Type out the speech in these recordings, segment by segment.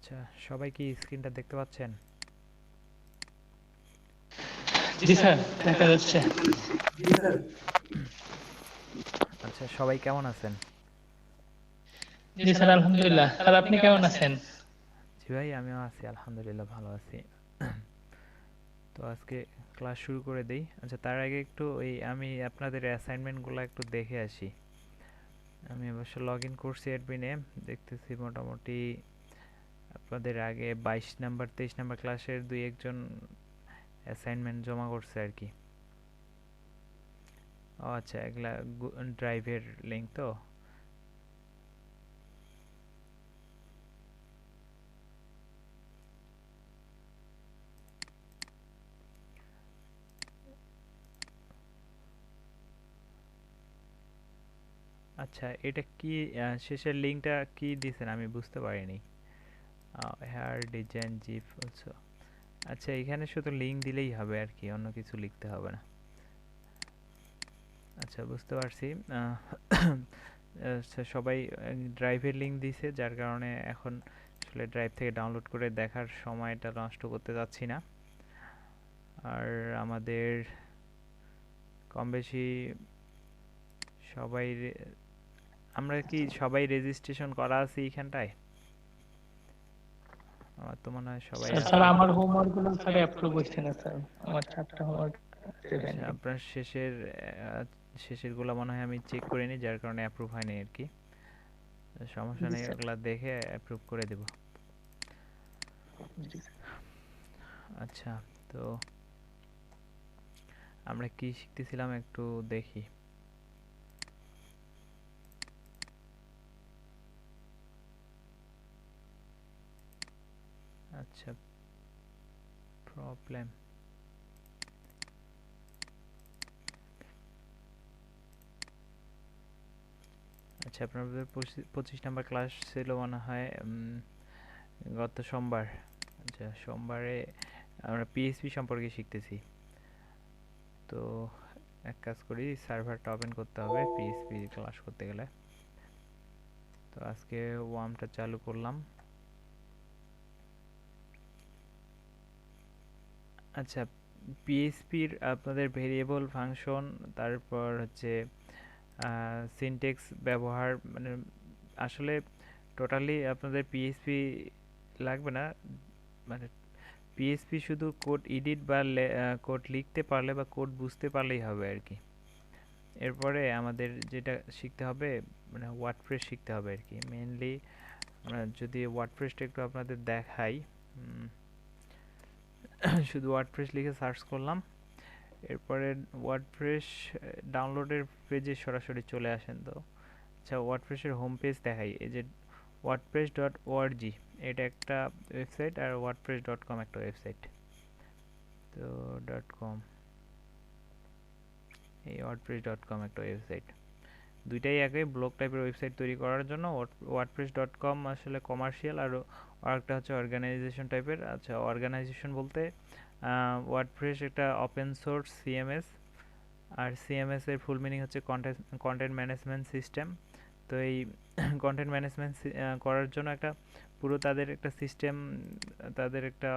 আচ্ছা, সবাই কি স্ক্রিনটা দেখতে পাচ্ছেন? জি স্যার, দেখা যাচ্ছে। আচ্ছা, সবাই কেমন আছেন? জি স্যার, আলহামদুলিল্লাহ। স্যার, আপনি কেমন আছেন? জি ভাই, আমিও আছি, আলহামদুলিল্লাহ ভালো আছি। তো আজকে ক্লাস শুরু করে দেই। আচ্ছা, তার আগে একটু আমি আপনাদের অ্যাসাইনমেন্টগুলো একটু দেখে আসি। আমি অবশ্য লগ ইন করছি অ্যাডমিনে, দেখতেছি মোটামুটি আপনাদের আগে 22 নাম্বার 23 নাম্বার ক্লাসের দুই একজন অ্যাসাইনমেন্ট জমা করছে আর কি। ও আচ্ছা, এগুলা ড্রাইভের লিঙ্ক তো। আচ্ছা, এটা কি শেষের লিঙ্কটা কি দিছেন আমি বুঝতে পারিনি। Hair design zip also. আচ্ছা, এখানে শুধু লিঙ্ক দিলেই হবে আর কি, অন্য কিছু লিখতে হবে না। আচ্ছা, বুঝতে পারছি। আচ্ছা, সবাই ড্রাইভের লিঙ্ক দিছে, যার কারণে এখন আসলে ড্রাইভ থেকে ডাউনলোড করে দেখার সময়টা নষ্ট করতে যাচ্ছি না। আর আমাদের কম বেশি সবাই আমরা কি সবাই রেজিস্ট্রেশন করা আছি এইখানটায়? আমার তো মনে হয় সবাই স্যার, আছি। আমার হোমওয়ার্ক গুলো স্যার অ্যাপ্রুভ হচ্ছে না স্যার। আমার 4টা হোমওয়ার্ক আচ্ছা, পেন্ডিং। আপনার শেষেরগুলো মনে হয় আমি চেক করিনি, যার কারণে অ্যাপ্রুভ হয়নি আর কি। সমস্যা জি নেই, স্যার। ওগুলা দেখে অ্যাপ্রুভ করে দেব। জি স্যার। আচ্ছা, তো আমরা কি শিখতেছিলাম একটু দেখি। আচ্ছা, প্রবলেম। আচ্ছা, আপনাদের 25 নাম্বার ক্লাস ছিল মনে হয় গত সোমবার। আচ্ছা, সোমবারে আমরা পিএইচপি সম্পর্কে শিখতেছি। তো এক কাজ করি, সার্ভারটা ওপেন করতে হবে পিএইচপি ক্লাস করতে গেলে। তো আজকে ওয়ার্মটা চালু করলাম। আচ্ছা, পিএইচপির আপনাদের ভেরিয়েবল ফাংশন, তারপর হচ্ছে সিনট্যাক্স ব্যবহার, মানে আসলে টোটালি আপনাদের পিএইচপি লাগবে না। মানে পিএইচপি শুধু কোড এডিট বা কোড লিখতে পারলে বা কোড বুঝতে পারলেই হবে আর কি। এরপরে আমাদের যেটা শিখতে হবে, মানে ওয়ার্ডপ্রেস শিখতে হবে আর কি মেইনলি। আমরা যদি ওয়ার্ডপ্রেসটা একটু আপনাদের দেখাই, শুধু ওয়ার্ডপ্রেস লিখে সার্চ করলাম, এরপরে ওয়ার্ডপ্রেস ডাউনলোডের পেজে সরাসরি চলে আসেন। তো আচ্ছা, ওয়ার্ডপ্রেসের হোম পেজ দেখাই, এই যে wordpress.org, এটা একটা ওয়েবসাইট, আর wordpress.com একটা ওয়েবসাইট। তো .com, এই wordpress.com একটা ওয়েবসাইট। দুইটাই একই ব্লগ টাইপের ওয়েবসাইট তৈরি করার জন্য। wordpress.com আসলে কমার্শিয়াল, আর আরেকটা হচ্ছে অর্গানাইজেশন টাইপের। আচ্ছা, অর্গানাইজেশন বলতে ওয়ার্ডপ্রেস একটা ওপেন সোর্স সিএমএস, আর সিএমএস এর ফুল মিনিং হচ্ছে কন্টেন্ট ম্যানেজমেন্ট সিস্টেম। তো এই কন্টেন্ট ম্যানেজমেন্ট করার জন্য একটা পুরো তাদের একটা সিস্টেম, তাদের একটা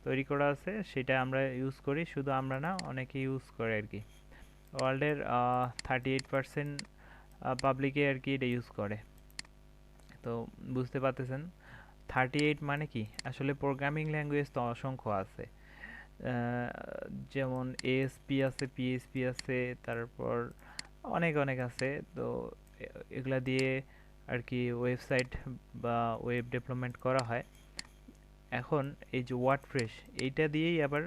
তৈরি করা আছে, সেটা আমরা ইউজ করি। শুধু আমরা না, অনেকে ইউজ করে আর কি। ওয়ার্ল্ডের 38% পাবলিকে আর কি এটা ইউজ করে। তো বুঝতে পারতেছেন 38 মানে কি, আসলে প্রোগ্রামিং ল্যাঙ্গুয়েজ তো অসংখ্য আছে। যেমন এএসপি আছে, পিএইচপি আছে, তারপর অনেক অনেক আছে। তো এগুলা দিয়ে আর কি ওয়েবসাইট বা ওয়েব ডেভেলপমেন্ট করা হয়। এখন এই যে ওয়ার্ডপ্রেস, এইটা দিয়েই আবার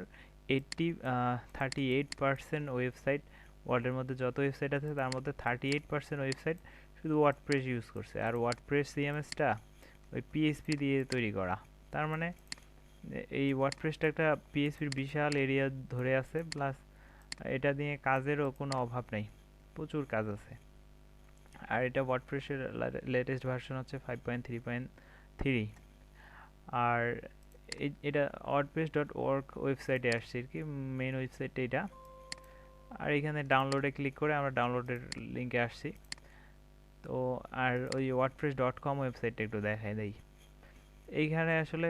38% ওয়েবসাইট, ওয়ার্ল্ডের মধ্যে যত ওয়েবসাইট আছে তার মধ্যে 38% ওয়েবসাইট শুধু ওয়ার্ডপ্রেস ইউজ করছে। আর ওয়ার্ডপ্রেস সিএমএসটা ওই পিএইচপি দিয়ে তৈরি করা। তার মানে এই ওয়ার্ডপ্রেসটা একটা পিএইচপির বিশাল এরিয়া ধরে আছে, প্লাস এটা নিয়ে কাজেরও কোনো অভাব নেই, প্রচুর কাজ আছে। আর এটা ওয়ার্ডপ্রেসের লেটেস্ট ভার্সন হচ্ছে 5.3.3। আর এটা wordpress.org ওয়েবসাইটে আসছে আর কি, মেইন ওয়েবসাইটে এটা। আর এখানে ডাউনলোডে ক্লিক করে আমরা ডাউনলোডের লিঙ্কে আসছি। তো আর ওই wordpress.com ওয়েবসাইটটা একটু দেখাই দেই। এইখানে আসলে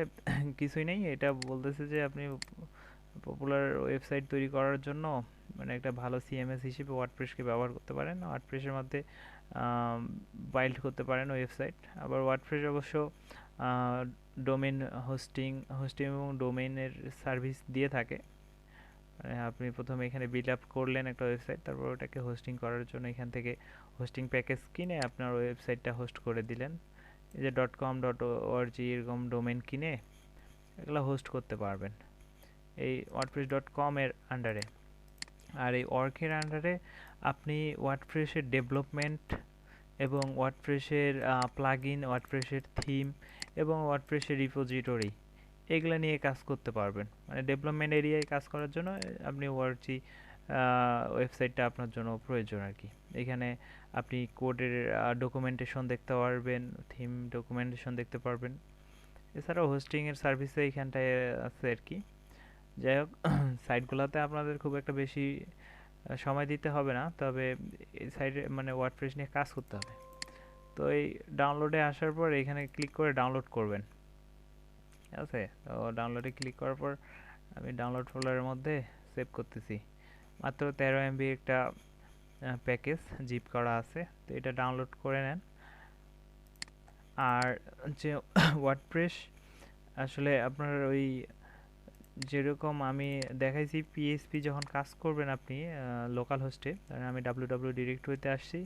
কিছুই নেই, এটা বলতেছে যে আপনি পপুলার ওয়েবসাইট তৈরি করার জন্য মানে একটা ভালো সিএমএস হিসেবে ওয়ার্ডপ্রেসকে ব্যবহার করতে পারেন। ওয়ার্ডপ্রেসের মধ্যে বাইল্ড করতে পারেন ওয়েবসাইট। আবার ওয়ার্ডপ্রেস অবশ্য ডোমেইন হোস্টিং হোস্টিং এবং ডোমেইনের সার্ভিস দিয়ে থাকে। মানে আপনি প্রথমে এখানে বিল্ড আপ করলেন একটা ওয়েবসাইট, তারপর ওটাকে হোস্টিং করার জন্য এখান থেকে হোস্টিং প্যাকেজ কিনে আপনার ওয়েবসাইটটা হোস্ট করে দিলেন। এই যে .com.org এরকম ডোমেইন কিনে এগুলো হোস্ট করতে পারবেন এই wordpress.com এর আন্ডারে। আর এই অর্কের আন্ডারে আপনি ওয়ার্ডপ্রেসের ডেভেলপমেন্ট এবং ওয়ার্ডপ্রেসের প্লাগইন, ওয়ার্ডপ্রেসের থিম এবং ওয়ার্ডপ্রেসের রিপোজিটরি এগুলা নিয়ে কাজ করতে পারবেন। মানে ডেভেলপমেন্ট এরিয়ায় কাজ করার জন্য আপনি ওয়ার্ডজি ওয়েবসাইটটা আপনার জন্য প্রয়োজন আর কি। এখানে আপনি কোডের ডকুমেন্টেশন দেখতে পারবেন, থিম ডকুমেন্টেশন দেখতে পারবেন। এছাড়াও হোস্টিংয়ের সার্ভিসে এইখানটায় আছে আর কি। যাই হোক, সাইটগুলোতে আপনাদের খুব একটা বেশি সময় দিতে হবে না, তবে এই সাইটে মানে ওয়ার্ডপ্রেস নিয়ে কাজ করতে হবে। তো এই ডাউনলোডে আসার পর এখানে ক্লিক করে ডাউনলোড করবেন, ঠিক আছে? তো ডাউনলোডে ক্লিক করার পর আমি ডাউনলোড ফোল্ডারের মধ্যে সেভ করতেছি। মাত্র 13 এমবি একটা প্যাকেজ জিপ করা আছে, তো এটা ডাউনলোড করে নেন। আর যে ওয়ার্ডপ্রেস আসলে আপনার ওই যেরকম আমি দেখাইছি পিএইচপি যখন কাজ করবেন আপনি লোকাল হোস্টে, আমি www ডিরেক্টরিতে আসছি।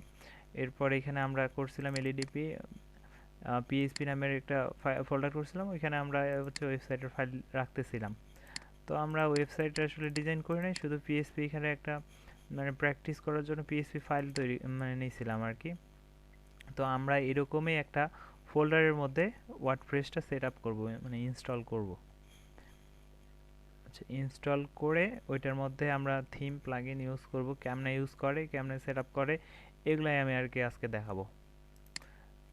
এরপর এখানে আমরা করছিলাম এলইডিপি পিএইচপি নামের একটা ফোল্ডার করছিলাম, ওইখানে আমরা হচ্ছে ওয়েবসাইটের ফাইল রাখতেছিলাম। তো আমরা ওয়েবসাইটটা আসলে ডিজাইন করে নাই, শুধু পিএইচপি এখানে একটা মানে প্র্যাকটিস করার জন্য পিএইচপি ফাইল তৈরি মানে নিয়েছিলাম আর কি। তো আমরা এরকমই একটা ফোল্ডারের মধ্যে ওয়ার্ডপ্রেসটা সেট আপ করবো, মানে ইনস্টল করব। আচ্ছা, ইনস্টল করে ওইটার মধ্যে আমরা থিম প্লাগইন ইউজ করব, কেমনে ইউজ করে, কেমনে সেট আপ করে, এগুলাই আমি আর কি আজকে দেখাবো।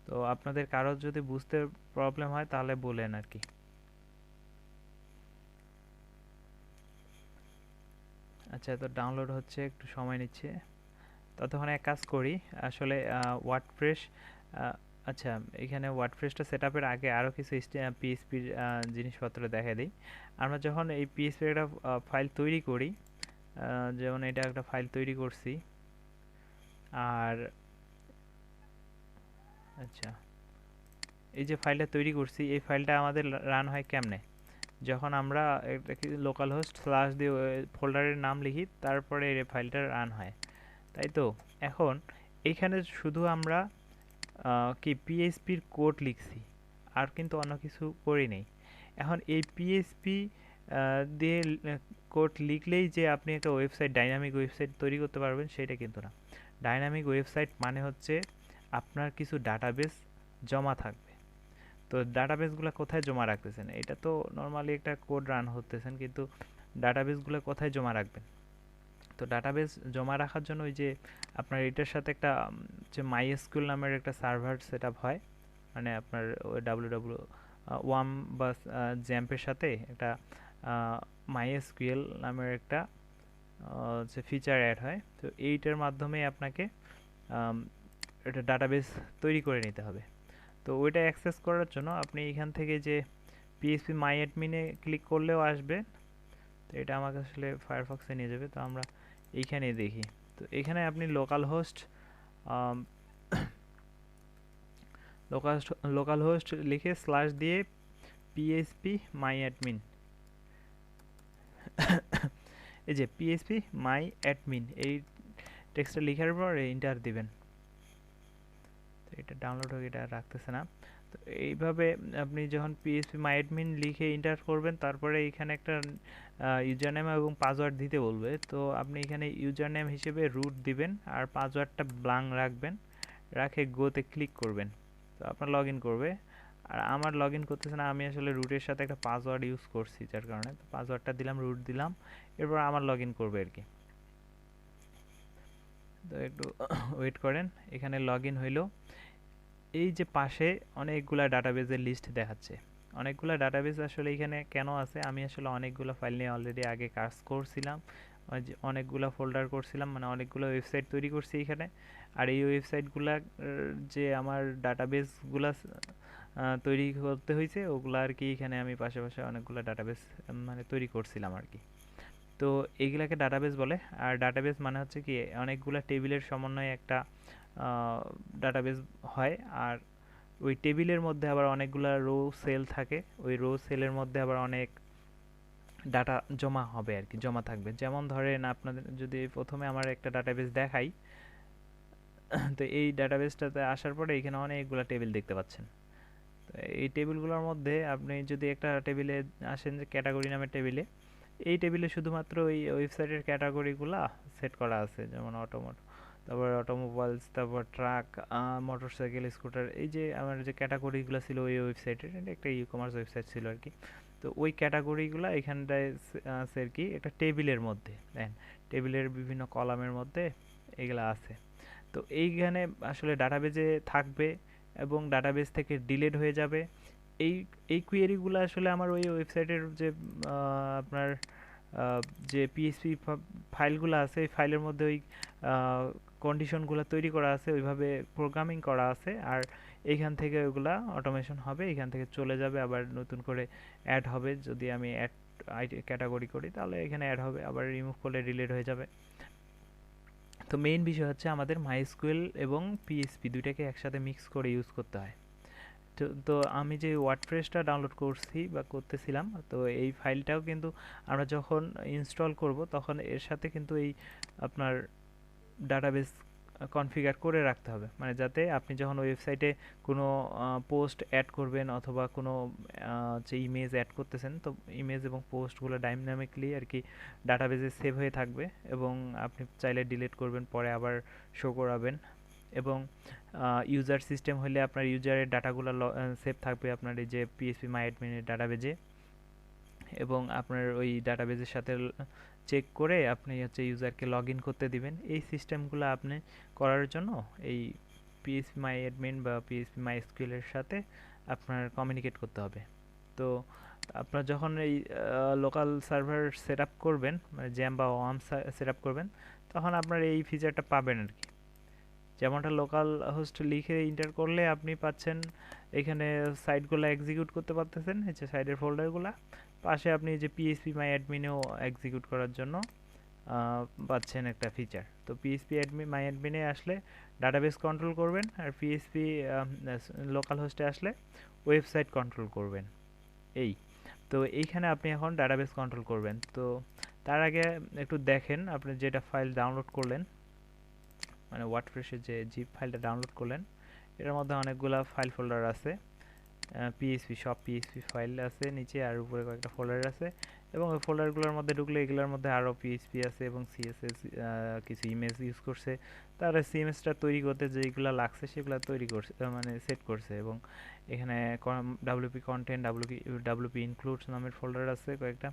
তো আপনাদের কারো যদি বুঝতে প্রবলেম হয় তাহলে বলেন আর কি। আচ্ছা, তো ডাউনলোড হচ্ছে, একটু সময় নিচ্ছে। ততক্ষণে এক কাজ করি, আসলে ওয়ার্ডপ্রেস আচ্ছা, এখানে ওয়ার্ডপ্রেসটা সেট আপের আগে আরও কিছু পিএইচপির জিনিসপত্র দেখা দিই। আমরা যখন এই পিএইচপির একটা ফাইল তৈরি করি, যেমন এটা একটা ফাইল তৈরি করছি, আর আচ্ছা এই যে ফাইলটা তৈরি করছি এই ফাইলটা আমাদের রান হয় কেমনে, যখন আমরা লোকাল হোস্ট স্ল্যাশ দিয়ে ফোল্ডারের নাম লিখি, তারপরে এই ফাইলটা রান হয়, তাই তো? এখন এইখানে শুধু আমরা কি পিএইচপির কোড লিখছি, আর কিন্তু অন্য কিছু করি নেই। এখন এই পিএইচপি দিয়ে কোড লিখলেই যে আপনি একটা ওয়েবসাইট, ডাইনামিক ওয়েবসাইট তৈরি করতে পারবেন সেটা কিন্তু না। ডাইনামিক ওয়েবসাইট মানে হচ্ছে আপনার কিছু ডাটাবেস জমা থাকবে। তো ডাটাবেসগুলো কোথায় জমা রাখতেছেন, এটা তো নর্মালি একটা কোড রান হতেছেন, কিন্তু ডাটাবেসগুলো কোথায় জমা রাখবেন? তো ডাটাবেস জমা রাখার জন্য ওই যে আপনার এটার সাথে একটা যে মাইএসকিউএল নামের একটা সার্ভার সেট আপ হয়, মানে আপনার ডাব্লিউ ওয়াম বা জ্যাম্পের সাথে একটা মাইএসকিউএল নামের একটা যে ফিচার অ্যাড হয়। তো এইটার মাধ্যমে আপনাকে একটা ডাটাবেস তৈরি করে নিতে হবে। তো ওইটা অ্যাক্সেস করার জন্য আপনি এখান থেকে যে পিএইচপি মাই অ্যাডমিনে ক্লিক করলেও আসবে। তো এটা আমাকে আসলে ফায়ারফক্সে নিয়ে যাবে, তো আমরা এইখানেই দেখি। তো এখানে আপনি লোকাল হোস্ট লোকাল হোস্ট লিখে স্ল্যাশ দিয়ে পিএইচপি মাই অ্যাডমিন, এই যে পিএইচপি মাই অ্যাডমিন এই টেক্সটটা লেখার পর এন্টার দিবেন। তো এটা ডাউনলোড হয়ে এটা রাখতেছে না। তো এইভাবে আপনি যখন পিএইচপি মাই অ্যাডমিন লিখে এন্টার করবেন, তারপরে এখানে একটা ইউজার নেম এবং পাসওয়ার্ড দিতে বলবে। তো আপনি এখানে ইউজার নেম হিসেবে রুট দিবেন আর পাসওয়ার্ডটা ব্ল্যাঙ্ক রাখবেন, রাখে গোতে ক্লিক করবেন। তো আপনার লগ ইন করবে, আর আমার লগ ইন করতেছে না, আমি আসলে রুটের সাথে একটা পাসওয়ার্ড ইউজ করছি যার কারণে। তো পাসওয়ার্ডটা দিলাম, রুট দিলাম, এরপর আমার লগ ইন করবে আর কি। তো একটু ওয়েট করেন, এখানে লগ ইন হইলো। এই যে পাশে অনেকগুলা ডাটাবেসের লিস্ট দেখাচ্ছে। অনেকগুলা ডাটাবেস আসলে এখানে কেন আছে, আমি আসলে অনেকগুলো ফাইল নিয়ে অলরেডি আগে কাজ করছিলাম, অনেকগুলো ফোল্ডার করছিলাম, মানে অনেকগুলো ওয়েবসাইট তৈরি করছি এখানে। আর এই ওয়েবসাইটগুলা যে আমার ডাটাবেসগুলা তৈরি করতে হয়েছে, ওগুলা আর কি এখানে আমি পাশে অনেকগুলো ডাটাবেস মানে তৈরি করছিলাম আর কি। তো এইগুলাকে ডাটাবেস বলে। আর ডাটাবেস মানে হচ্ছে কি অনেকগুলা টেবিলের সমন্বয়ে একটা ডাটাবেস হয়। আর ওই টেবিলের মধ্যে আবার অনেকগুলা রো সেল থাকে, ওই রো সেলের মধ্যে আবার অনেক ডাটা জমা হবে আর কি, জমা থাকবে। যেমন ধরেন আপনাদের যদি প্রথমে আমার একটা ডাটাবেস দেখাই, তো এই ডাটাবেসটাতে আসার পরে এখানে অনেকগুলা টেবিল দেখতে পাচ্ছেন। তো এই টেবিলগুলোর মধ্যে আপনি যদি একটা টেবিলে আসেন যে ক্যাটাগরি নামের টেবিলে, এই টেবিলে শুধুমাত্র ওই ওয়েবসাইটের ক্যাটাগরিগুলা সেট করা আছে, যেমন তারপর অটোমোবাইলস, তারপর ট্রাক, মোটরসাইকেল, স্কুটার। এই যে আমার যে ক্যাটাগরিগুলো ছিল ওই ওয়েবসাইটের, এটা একটা ই কমার্স ওয়েবসাইট ছিল আর কি। তো ওই ক্যাটাগরিগুলো এখানটায় আছে আর কি একটা টেবিলের মধ্যে, দেখেন টেবিলের বিভিন্ন কলামের মধ্যে এগুলা আছে। তো এইখানে আসলে ডাটাবেজে থাকবে এবং ডাটাবেস থেকে ডিলিট হয়ে যাবে। এই এই কোয়েরিগুলো আসলে আমার ওই ওয়েবসাইটের যে আপনার আহ, যে পিএইচপি ফাইলগুলো আছে, এই ফাইলের মধ্যে ওই কন্ডিশনগুলো তৈরি করা আছে, ওইভাবে প্রোগ্রামিং করা আছে। আর এইখান থেকে ওইগুলা অটোমেশন হবে, এখান থেকে চলে যাবে আবার নতুন করে অ্যাড হবে। যদি আমি অ্যাড ক্যাটাগরি করি তাহলে এখানে অ্যাড হবে, আবার রিমুভ করলে ডিলিট হয়ে যাবে। তো মেইন বিষয় হচ্ছে আমাদের মাইস্কুয়েল এবং পিএইচপি দুইটাকে একসাথে মিক্স করে ইউজ করতে হয়। তো আমি যে ওয়ার্ডপ্রেসটা ডাউনলোড করছি বা করতেছিলাম, তো এই ফাইলটাও কিন্তু আমরা যখন ইনস্টল করব তখন এর সাথে কিন্তু এই আপনার ডাটাবেস কনফিগার করে রাখতে হবে, মানে যাতে আপনি যখন ওয়েবসাইটে কোনো পোস্ট অ্যাড করবেন অথবা কোনো যে ইমেজ অ্যাড করতেছেন, তো ইমেজ এবং পোস্টগুলো ডাইনামিকলি আর কি ডাটাবেসে সেভ হয়ে থাকবে এবং আপনি চাইলে ডিলিট করবেন, পরে আবার শো করাবেন। এবং ইউজার সিস্টেম হলে আপনার ইউজারের ডাটাগুলো সেভ থাকবে আপনার এই যে পিএইচপি মাই অ্যাডমিনের ডাটাবেজে। এবং আপনার ওই ডাটাবেজের সাথে চেক করে আপনি হচ্ছে ইউজারকে লগ ইন করতে দিবেন। এই সিস্টেমগুলো আপনি করার জন্য এই পিএইচপি মাই অ্যাডমিন বা পিএইচপি মাই এসকিউএল এর সাথে আপনার কমিউনিকেট করতে হবে। তো আপনার যখন এই লোকাল সার্ভার সেট আপ করবেন, মানে জ্যাম বা ওয়ার্ম সেট আপ করবেন, তখন আপনার এই ফিচারটা পাবেন আর কি। যেমনটা লোকাল হোস্ট লিখে এন্টার করলে আপনি পাচ্ছেন এখানে সাইটগুলো এক্সিকিউট করতে পারতেছেন, এই যে সাইডের ফোল্ডারগুলো। পাশে আপনি যে পিএইচপি মাই অ্যাডমিনেও এক্সিকিউট করার জন্য পাচ্ছেন একটা ফিচার। তো পিএইচপি মাই অ্যাডমিনে আসলে ডাটাবেস কন্ট্রোল করবেন, আর পিএইচপি লোকাল হোস্টে আসলে ওয়েবসাইট কন্ট্রোল করবেন। এই তো এইখানে আপনি এখন ডাটাবেস কন্ট্রোল করবেন। তো তার আগে একটু দেখেন আপনি যেটা ফাইল ডাউনলোড করলেন, মানে ওয়ার্ডপ্রেসের যে জিপ ফাইলটা ডাউনলোড করলেন, এটার মধ্যে অনেকগুলা ফাইল ফোল্ডার আছে। পিএইচপি সব পিএইচপি ফাইল আছে নিচে, আর উপরে কয়েকটা ফোল্ডার আছে। এবং ওই ফোল্ডারগুলোর মধ্যে ঢুকলে এগুলোর মধ্যে আরও পিএইচপি আছে এবং সিএসএস, কিছু ইমেজ ইউজ করছে। তারা সিএমএসটা তৈরি করতে যেগুলো লাগছে সেগুলো তৈরি করছে, মানে সেট করছে। এবং এখানে ডাব্লিউপি কন্টেন্ট, ডাব্লিউপি ইনক্লুডস নামের ফোল্ডার আছে কয়েকটা।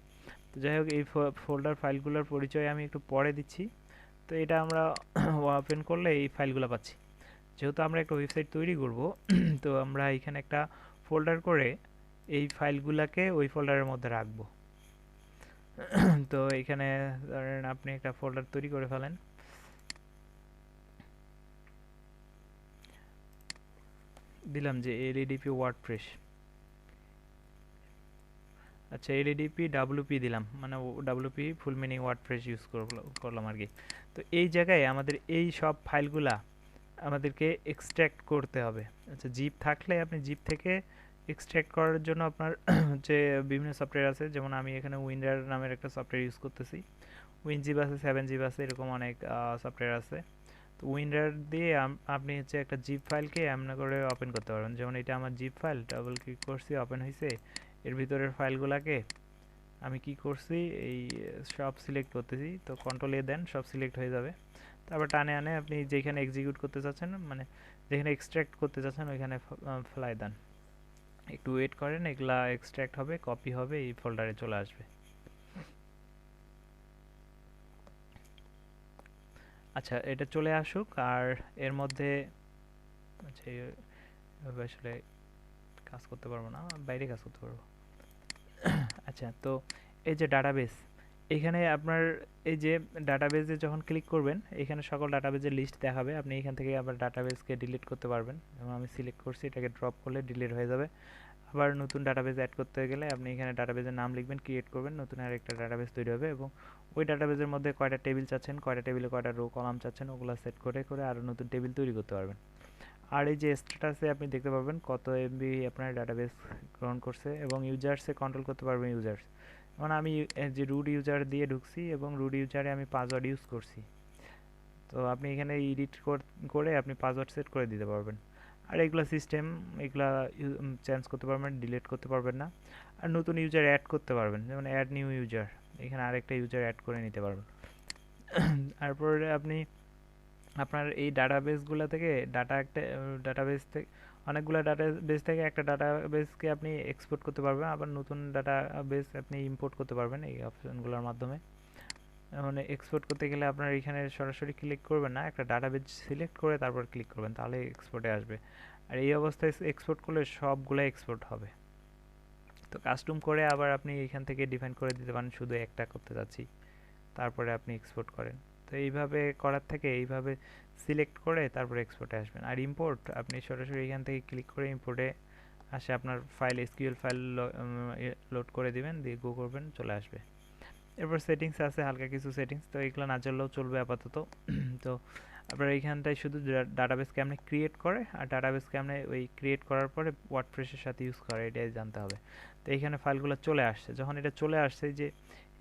তো যাই হোক, এই ফোল্ডার ফাইলগুলোর পরিচয় আমি একটু পরে দিচ্ছি। তো এটা আমরা ওপেন করলে এই ফাইলগুলো পাচ্ছি। যেহেতু আমরা একটা ওয়েবসাইট তৈরি করব, তো আমরা এখানে একটা ফোল্ডার করে এই ফাইলগুলোকে ওই ফোল্ডারের মধ্যে রাখবো। তো এখানে ধরেন আপনি একটা ফোল্ডার তৈরি করে ফেলেন, দিলাম যে এলইডিপি ওয়ার্ডপ্রেস। আচ্ছা, এলইডিপি ডাব্লিউপি দিলাম, মানে WP full meaning WordPress use করলাম আর কি। তো এই জায়গায় আমাদের এই সব ফাইলগুলা আমাদেরকে এক্সট্র্যাক্ট করতে হবে। আচ্ছা, জিপ থাকলে আপনি জিপ থেকে এক্সট্র্যাক্ট করার জন্য আপনার যে বিভিন্ন সফটওয়্যার আছে, যেমন আমি এখানে উইন্ডার নামের একটা সফটওয়্যার ইউজ করতেছি। উইনজিপ আছে, 7zip আছে, এরকম অনেক সফটওয়্যার আছে। তো উইন্ডার দিয়ে আপনি হচ্ছে একটা জিপ ফাইলকে এমন করে ওপেন করতে পারবেন। যেমন এটা আমার জিপ ফাইল, ডাবল ক্লিক করছি, ওপেন হয়েছে। এর ভিতরের ফাইলগুলোকে আমি কি করছি, এই সব সিলেক্ট করতেছি। তো কন্ট্রোল এ দেন, সব সিলেক্ট হয়ে যাবে। তারপর টানে আনে আপনি যেখানে এক্সিকিউট করতে চাচ্ছেন, মানে যেখানে এক্সট্র্যাক্ট করতে চাচ্ছেন ওইখানে ফেলাই দেন। একটু ওয়েট করেন, এগুলা এক্সট্র্যাক্ট হবে, কপি হবে, এই ফোল্ডারে চলে আসবে। আচ্ছা, এটা চলে আসুক। আর এর মধ্যে আচ্ছা এভাবে আসলে কাজ করতে পারবো না, বাইরে কাজ করতে পারবো। আচ্ছা, তো এই যে ডাটাবেস, এখানে আপনার এই যে ডাটাবেজে যখন ক্লিক করবেন এখানে সকল ডাটাবেজের লিস্ট দেখাবে, আপনি এখান থেকে আবার ডাটাবেজকে ডিলিট করতে পারবেন। যেমন আমি সিলেক্ট করছি, এটাকে ড্রপ করলে ডিলিট হয়ে যাবে। আবার নতুন ডাটাবেজ অ্যাড করতে গেলে আপনি এখানে ডাটাবেজের নাম লিখবেন, ক্রিয়েট করবেন, নতুন আরেকটা ডাটাবেজ তৈরি হবে এবং ওই ডাটাবেজের মধ্যে কয়টা টেবিল চাচ্ছেন, কয়টা টেবিলে কয়টা রো কলাম চাচ্ছেন ওগুলো সেট করে করে আরও নতুন টেবিল তৈরি করতে পারবেন। আর এই যে স্ট্যাটাসে আপনি দেখতে পারবেন কত এমবি আপনার ডাটাবেস গ্রহণ করছে এবং ইউজার্সে কন্ট্রোল করতে পারবেন ইউজার্স। যেমন আমি যে রুট ইউজার দিয়ে ঢুকছি এবং রুট ইউজারে আমি পাসওয়ার্ড ইউজ করছি, তো আপনি এখানে এডিট করে আপনি পাসওয়ার্ড সেট করে দিতে পারবেন। আর এগুলো সিস্টেম, এগুলা চেঞ্জ করতে পারবেন, ডিলিট করতে পারবেন না। আর নতুন ইউজার অ্যাড করতে পারবেন, যেমন অ্যাড নিউ ইউজার, এখানে আরেকটা ইউজার অ্যাড করে নিতে পারবেন। তারপরে আপনি আপনার এই ডাটাবেসগুলো থেকে ডাটাবেস থেকে অনেকগুলো ডাটাবেস থেকে একটা ডাটাবেসকে আপনি এক্সপোর্ট করতে পারবেন, আবার নতুন ডাটাবেস আপনি ইম্পোর্ট করতে পারবেন এই অপশনগুলোর মাধ্যমে। মানে এক্সপোর্ট করতে গেলে আপনার এখানে সরাসরি ক্লিক করবেন না, একটা ডাটাবেস সিলেক্ট করে তারপর ক্লিক করবেন, তাহলে এক্সপোর্টে আসবে। আর এই অবস্থায় এক্সপোর্ট করলে সবগুলো এক্সপোর্ট হবে। তো কাস্টম করে আবার আপনি এখান থেকে ডিফাইন করে দিতে পারেন শুধু একটা করতে যাচ্ছি, তারপরে আপনি এক্সপোর্ট করেন। তো এইভাবে করার থেকে এইভাবে সিলেক্ট করে তারপরে এক্সপোর্টে আসবেন। আর ইম্পোর্ট আপনি সরাসরি এখান থেকে ক্লিক করে ইম্পোর্টে আসে আপনার ফাইল, এসকিউএল ফাইল লোড করে দিবেন, দিয়ে গো করবেন, চলে আসবে। এরপর সেটিংস আছে হালকা কিছু সেটিংস, তো এগুলো না জানলেও চলবে আপাতত। তো আপনার এইখানটায় শুধু ডাটাবেস কেমনে ক্রিয়েট করে আর ডাটাবেস কেমনে ওই ক্রিয়েট করার পরে ওয়ার্ডপ্রেসের সাথে ইউজ করে এটাই জানতে হবে। তো এইখানে ফাইলগুলো চলে আসছে, যখন এটা চলে আসছে যে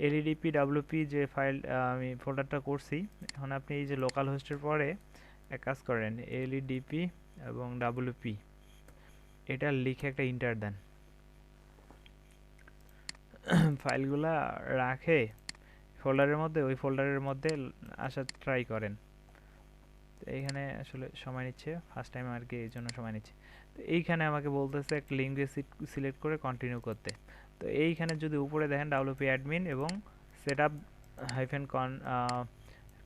এলইডিপি ডাব্লিউপি যে ফাইল আমি ফোল্ডারটা করছি, এখন আপনি এই যে লোকাল হোস্টের পরে এক কাজ করেন, এলইডিপি এবং ডাব্লিউপি এটা লিখে একটা ইন্টার দেন। ফাইলগুলা রাখে ফোল্ডারের মধ্যে, ওই ফোল্ডারের মধ্যে আসার ট্রাই করেন। তো এইখানে আসলে সময় নিচ্ছে, ফার্স্ট টাইম আর কি, এই জন্য সময় নিচ্ছে। তো এইখানে আমাকে বলতেছে একটা লিঙ্গুয়েজ সিলেক্ট করে কন্টিনিউ করতে। তো এইখানে যদি উপরে দেখেন ডাব্লিউপি অ্যাডমিন এবং set up hyphen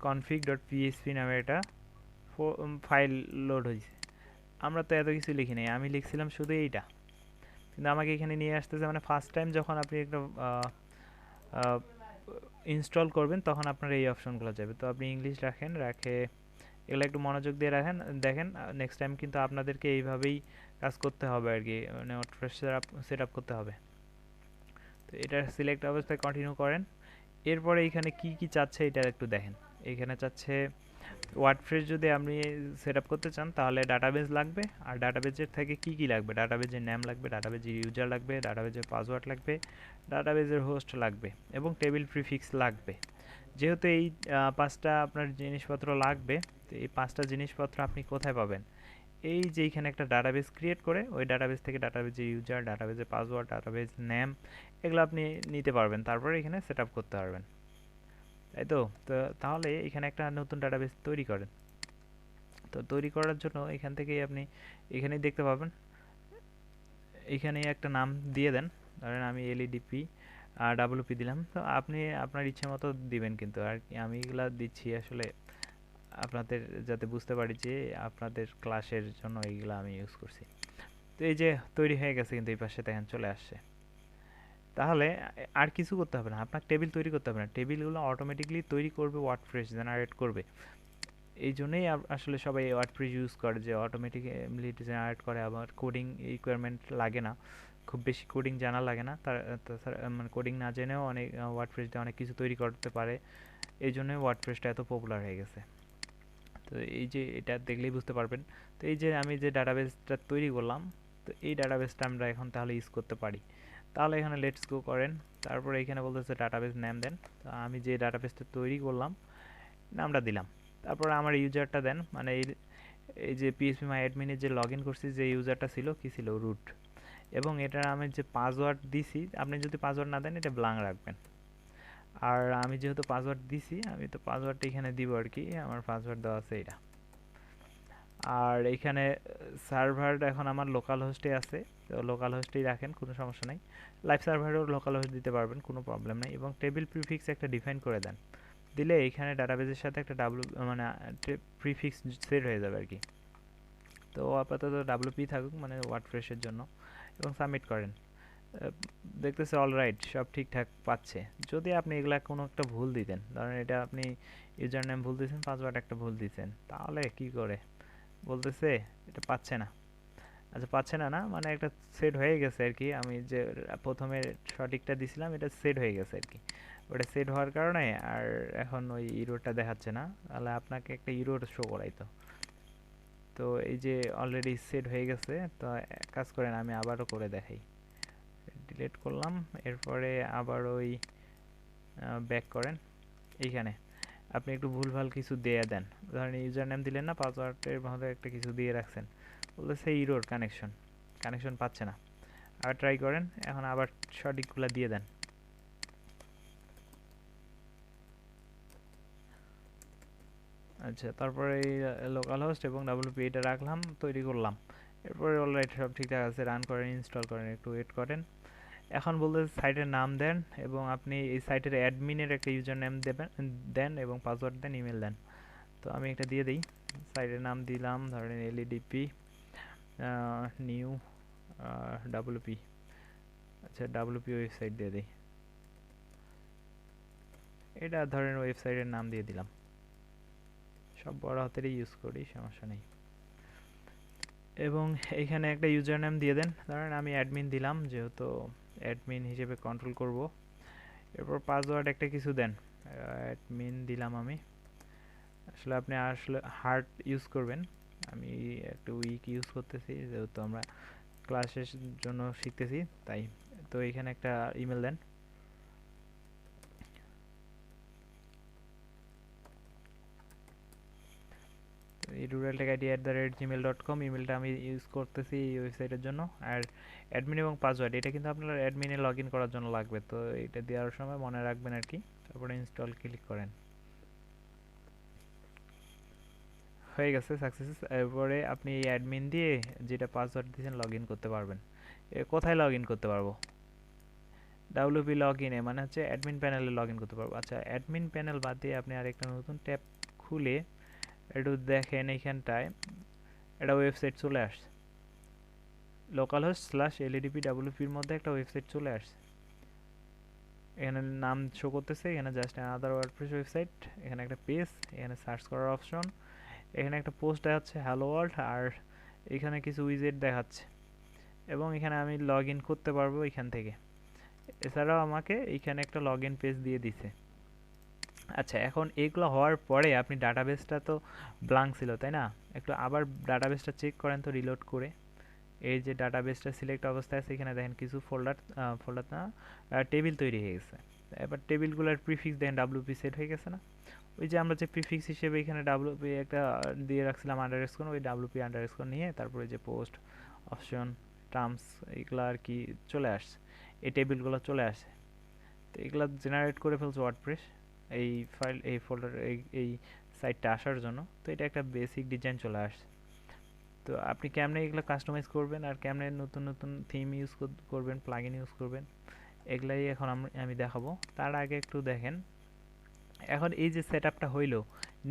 config dot PHP নামে একটা ফাইল লোড হয়েছে। আমরা তো এত কিছু লিখি নাই, আমি লিখছিলাম শুধু এইটা, কিন্তু আমাকে এখানে নিয়ে আসতেছে, মানে ফার্স্ট টাইম যখন আপনি একটা ইনস্টল করবেন তখন আপনার এই অপশনগুলো যাবে। তো আপনি ইংলিশ রাখে এগুলো একটু মনোযোগ দিয়ে রাখেন, দেখেন নেক্সট টাইম কিন্তু আপনাদেরকে এইভাবেই কাজ করতে হবে আর কি, মানে ওয়ার্ডপ্রেস সেট আপ করতে হবে। তো এটা সিলেক্ট অবস্থায় কন্টিনিউ করেন। এরপরে এইখানে কি কি চাচ্ছে এটা একটু দেখেন। এইখানে চাচ্ছে ওয়ার্ডপ্রেস যদি আপনি সেট আপ করতে চান তাহলে ডাটাবেস লাগবে, আর ডাটাবেজের থেকে কি কি লাগবে, ডাটাবেজের নাম লাগবে, ডাটাবেজের ইউজার লাগবে, ডাটাবেজের পাসওয়ার্ড লাগবে, ডাটাবেজের হোস্ট লাগবে এবং টেবিল প্রিফিক্স লাগবে। যেহেতু এই পাঁচটা আপনার জিনিসপত্র লাগবে, তো এই পাঁচটা জিনিসপত্র আপনি কোথায় পাবেন, এই যে এইখানে একটা ডাটাবেস ক্রিয়েট করে ওই ডাটাবেস থেকে ডাটাবেজের ইউজার, ডাটাবেজের পাসওয়ার্ড, ডাটাবেজ নেম এগুলো আপনি নিতে পারবেন, তারপরে এখানে সেট আপ করতে পারবেন, তাই তো। তো তাহলে এখানে একটা নতুন ডাটাবেস তৈরি করেন। তো তৈরি করার জন্য এখান থেকেই আপনি এখানেই দেখতে পাবেন, এখানে একটা নাম দিয়ে দেন, ধরেন আমি এলইডিপি ডাব্লিউপি দিলাম। তো আপনি আপনার ইচ্ছে মতো দিবেন, কিন্তু আর কি আমি এগুলা দিচ্ছি আসলে আপনাদের যাতে বুঝতে পারি যে আপনাদের ক্লাসের জন্য এইগুলা আমি ইউজ করছি। তো এই যে তৈরি হয়ে গেছে, কিন্তু এই পাশে দেখেন চলে আসছে। তাহলে আর কিছু করতে হবে না, আপনার টেবিল তৈরি করতে হবে না, টেবিলগুলো অটোমেটিকলি তৈরি করবে, ওয়ার্ডপ্রেস জেনারেট করবে। এই জন্যই আসলে সবাই ওয়ার্ডপ্রেস ইউজ করে, যে অটোমেটিকলি জেনারেট করে, আবার কোডিং রিকোয়ারমেন্ট লাগে না, খুব বেশি কোডিং জানা লাগে না। তাছাড়া মানে কোডিং না জেনেও অনেক ওয়ার্ডপ্রেস দিয়ে অনেক কিছু তৈরি করতে পারে, এই জন্যই ওয়ার্ডপ্রেসটা এত পপুলার হয়ে গেছে। তো এই যে এটা দেখলেই বুঝতে পারবেন। তো এই যে আমি যে ডাটাবেসটা তৈরি করলাম, তো এই ডাটাবেসটা আমরা এখন তাহলে ইউজ করতে পারি। তাহলে এখানে লেটস গো করেন, তারপরে এখানে বলতেছে ডাটাবেস নেম দেন। তো আমি যে ডাটাবেসটা তৈরি করলাম নামটা দিলাম, তারপরে আমার ইউজারটা দেন, মানে এই যে পিএইচপি মাই অ্যাডমিনে যে লগ ইন করছি যে ইউজারটা ছিল কি ছিল, রুট, এবং এটা আমি যে পাসওয়ার্ড দিছি, আপনি যদি পাসওয়ার্ড না দেন এটা ব্ল্যাঙ্ক রাখবেন। আর আমি যেহেতু পাসওয়ার্ড দিছি, আমি তো পাসওয়ার্ডটা এখানে দিব আর কি, আমার পাসওয়ার্ড দেওয়া আছে এটা। আর এইখানে সার্ভার এখন আমার লোকাল হোস্টে আছে, তো লোকাল হোস্টেই রাখেন, কোনো সমস্যা নাই। লাইভ সার্ভারেও লোকাল হোস্ট দিতে পারবেন, কোনো প্রবলেম নেই। এবং টেবিল প্রিফিক্স একটা ডিফাইন করে দেন, দিলে এইখানে ডাটাবেজের সাথে একটা মানে প্রিফিক্স সেট হয়ে যাবে আর কি। তো আপাতত ডাব্লিউপি থাকুক, মানে ওয়ার্ডপ্রেসের জন্য, এবং সাবমিট করেন। দেখতেছে অলরাইট সব ঠিকঠাক পাচ্ছে। যদি আপনি এগুলা কোনো একটা ভুল দিতেন, ধরেন এটা আপনি ইউজার নেম ভুল দিয়েছেন, পাসওয়ার্ড একটা ভুল দিয়েছেন, তাহলে কি করে বলতেছে এটা পাচ্ছে না। আচ্ছা পাচ্ছে না না মানে একটা সেট হয়ে গেছে আর কি, আমি যে প্রথমে সঠিকটা দিছিলাম এটা সেট হয়ে গেছে আর কি। ওটা সেট হওয়ার কারণে আর এখন ওই ইরোরটা দেখাচ্ছে না, তাহলে আপনাকে একটা ইরোর শো করাইতো। তো এই যে অলরেডি সেট হয়ে গেছে, তো এক কাজ করেন আমি আবারও করে দেখাই। ডিলিট করলাম, এরপরে আবার ওই ব্যাক করেন। এইখানে আপনি একটু ভুলভাল কিছু দিয়ে দেন, ধরেন ইউজার নেম দিলেন না, পাসওয়ার্ডের মধ্যে একটা কিছু দিয়ে রাখছেন, বলতেছে ইরোর কানেকশন, কানেকশন পাচ্ছে না। আবার ট্রাই করেন, এখন আবার সঠিকগুলো দিয়ে দেন। আচ্ছা তারপরে এই লোকাল হোস্ট এবং ডাব্লিউপি এটা রাখলাম, তৈরি করলাম। এরপরে অলরাইট সব ঠিকঠাক আছে, রান করেন, ইনস্টল করেন, একটু ওয়েট করেন। এখন বলতেছে সাইটের নাম দেন এবং আপনি এই সাইটের অ্যাডমিনের একটা ইউজার নেম দেন এবং পাসওয়ার্ড দেন, ইমেল দেন। তো আমি একটা দিয়ে দিই, সাইটের নাম দিলাম ধরেন এলইডিপি নিউ ডাব্লিউপি। আচ্ছা ডাব্লিউপি ওয়েবসাইট দিয়ে দিই, এটা ধরেন ওয়েবসাইটের নাম দিয়ে দিলাম। সব বড় হাতেরই ইউজ করি, সমস্যা নেই। এবং এখানে একটা ইউজার নেম দিয়ে দেন, ধরেন আমি অ্যাডমিন দিলাম যেহেতু অ্যাডমিন হিসেবে কন্ট্রোল করব। এরপর পাসওয়ার্ড একটা কিছু দেন, অ্যাডমিন দিলাম আমি। আসলে আপনি আসলে হার্ড ইউজ করবেন, আমি একটু উইক ইউজ করতেছি যেহেতু আমরা ক্লাসের জন্য শিখতেছি তাই। তো এখানে একটা ইমেল দেন, ruraltechid@gmail.com ইমেলটা আমি ইউজ করতেছি এই ওয়েবসাইটের জন্য। আর অ্যাডমিন এবং পাসওয়ার্ড এটা কিন্তু আপনার অ্যাডমিনে লগ ইন করার জন্য লাগবে, তো এটা দেওয়ার সময় মনে রাখবেন আর কি। তারপরে ইনস্টল ক্লিক করেন, হয়ে গেছে সাকসেস। এরপরে আপনি এই অ্যাডমিন দিয়ে যেটা পাসওয়ার্ড দিয়েছেন লগ ইন করতে পারবেন। কোথায় লগ ইন করতে পারবো? ডাব্লিউপি লগ ইনে মানে হচ্ছে অ্যাডমিন প্যানেলে লগ ইন করতে পারবো। আচ্ছা অ্যাডমিন প্যানেল বাদ দিয়ে আপনি আরেকটা নতুন ট্যাব খুলে একটু দেখেন, এইখানটায় একটা ওয়েবসাইট চলে আসছে, লোকাল হোস্ট স্ল্যাশ এলইডিপি ডাব্লিউপির মধ্যে একটা ওয়েবসাইট চলে আসছে। এখানে নাম শো করতেছে, এখানে জাস্ট আনাদার ওয়ার্ডপ্রেস ওয়েবসাইট, এখানে একটা পেজ, এখানে সার্চ করার অপশন, এখানে একটা পোস্ট দেখাচ্ছে হ্যালো ওয়ার্ল্ড, আর এখানে কিছু উইজেট দেখাচ্ছে এবং এখানে আমি লগ ইন করতে পারবো এখান থেকে। এছাড়াও আমাকে এইখানে একটা লগ ইন পেজ দিয়ে দিছে। আচ্ছা এখন এগুলো হওয়ার পরে আপনি ডাটাবেসটা তো ব্ল্যাঙ্ক ছিল তাই না, একটু আবার ডাটাবেসটা চেক করেন তো রিলোড করে। এই যে ডাটাবেসটা সিলেক্ট অবস্থায় আছে, এখানে দেখেন কিছু ফোল্ডার না টেবিল তৈরি হয়ে গেছে। এবার টেবিলগুলোর প্রিফিক্স দেখেন ডাব্লিউপি সেট হয়ে গেছে না, ওই যে আমরা যে প্রিফিক্স হিসেবে এখানে ডাব্লিউপি একটা দিয়ে রাখছিলাম আন্ডারস্কোর, ওই ডাব্লিউপি আন্ডারস্কোর নিয়ে তারপরে যে পোস্ট অপশন টার্মস এগুলো আর কি চলে আসছে, এই টেবিলগুলো চলে আসে। তো এগুলো জেনারেট করে ফেলছে ওয়ার্ডপ্রেস এই ফাইল এই ফোল্ডার এই সাইটটা আসার জন্য। তো এটা একটা বেসিক ডিজাইন চলে আসছে। তো আপনি কেমনে এগুলো কাস্টমাইজ করবেন আর কেমনে নতুন নতুন থিম ইউজ করবেন, প্লাগইন ইউজ করবেন, এগুলাই এখন আমি দেখাবো। তার আগে একটু দেখেন, এখন এই যে সেটআপটা হইলো,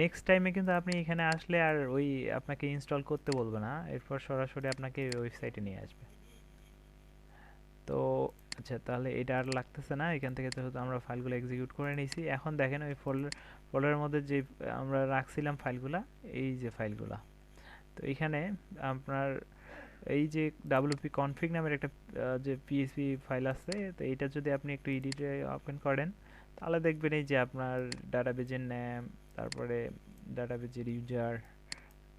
নেক্সট টাইমে কিন্তু আপনি এখানে আসলে আর ওই আপনাকে ইনস্টল করতে বলবে না, এরপর সরাসরি আপনাকে ওয়েবসাইটে নিয়ে আসবে। তো আচ্ছা তাহলে এটা আর লাগতেছে না, এখান থেকে যেহেতু আমরা ফাইলগুলো এক্সিকিউট করে নিয়েছি। এখন দেখেন ওই ফোল্ডারের মধ্যে যে আমরা রাখছিলাম ফাইলগুলা, এই যে ফাইলগুলা, তো এখানে আপনার এই যে ডাব্লিউপি কনফিগ নামের একটা যে পিএসপি ফাইল আছে, তো এটা যদি আপনি একটু এডিটে ওপেন করেন তাহলে দেখবেন এই যে আপনার ডাটাবেজের নেম, তারপরে ডাটাবেজের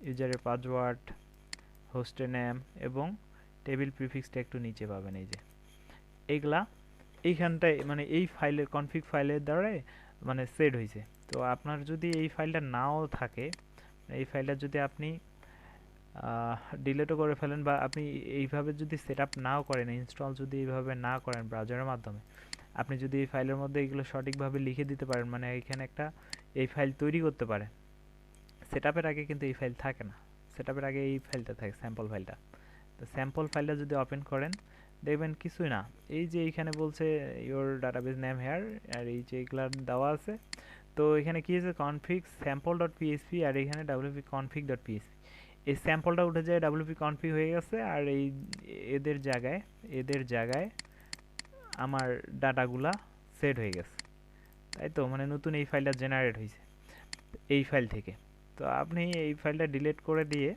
ইউজারের পাসওয়ার্ড, হোস্টের নেম এবং টেবিল প্রিফিক্সটা একটু নিচে পাবেন। এই যে এইগুলা এইখানটায় মানে এই ফাইলের কনফিগ ফাইলের দ্বারাই মানে সেট হয়েছে। তো আপনার যদি এই ফাইলটা নাও থাকে, এই ফাইলটা যদি আপনি ডিলিটও করে ফেলেন বা আপনি এইভাবে যদি সেট আপ নাও করেন, ইনস্টল যদি এইভাবে না করেন ব্রাউজারের মাধ্যমে, আপনি যদি এই ফাইলের মধ্যে এগুলো সঠিকভাবে লিখে দিতে পারেন, মানে এখানে একটা এই ফাইল তৈরি করতে পারেন। সেট আপের আগে কিন্তু এই ফাইল থাকে না, সেট আপের আগে এই ফাইলটা থাকে স্যাম্পল ফাইলটা। তো স্যাম্পল ফাইলটা যদি ওপেন করেন দেখবেন কিছুই না, এই যে এখানে বলছে ইওর ডাটাবেস নেম হেয়ার, আর এই যে এগুলা দেওয়া আছে। তো এখানে কি আছে কনফিগ স্যাম্পল ডট পিএসপি আর এখানে ডাব্লিউপি কনফিগ ডট পিএসপি, এই স্যাম্পলটা উঠে যায় ডাব্লিউপি কনফিগ হয়ে গেছে। আর এই এদের জায়গায় আমার ডাটাগুলা সেট হয়ে গেছে, তাই তো, মানে নতুন এই ফাইলটা জেনারেট হয়েছে এই ফাইল থেকে। তো আপনি এই ফাইলটা ডিলিট করে দিয়ে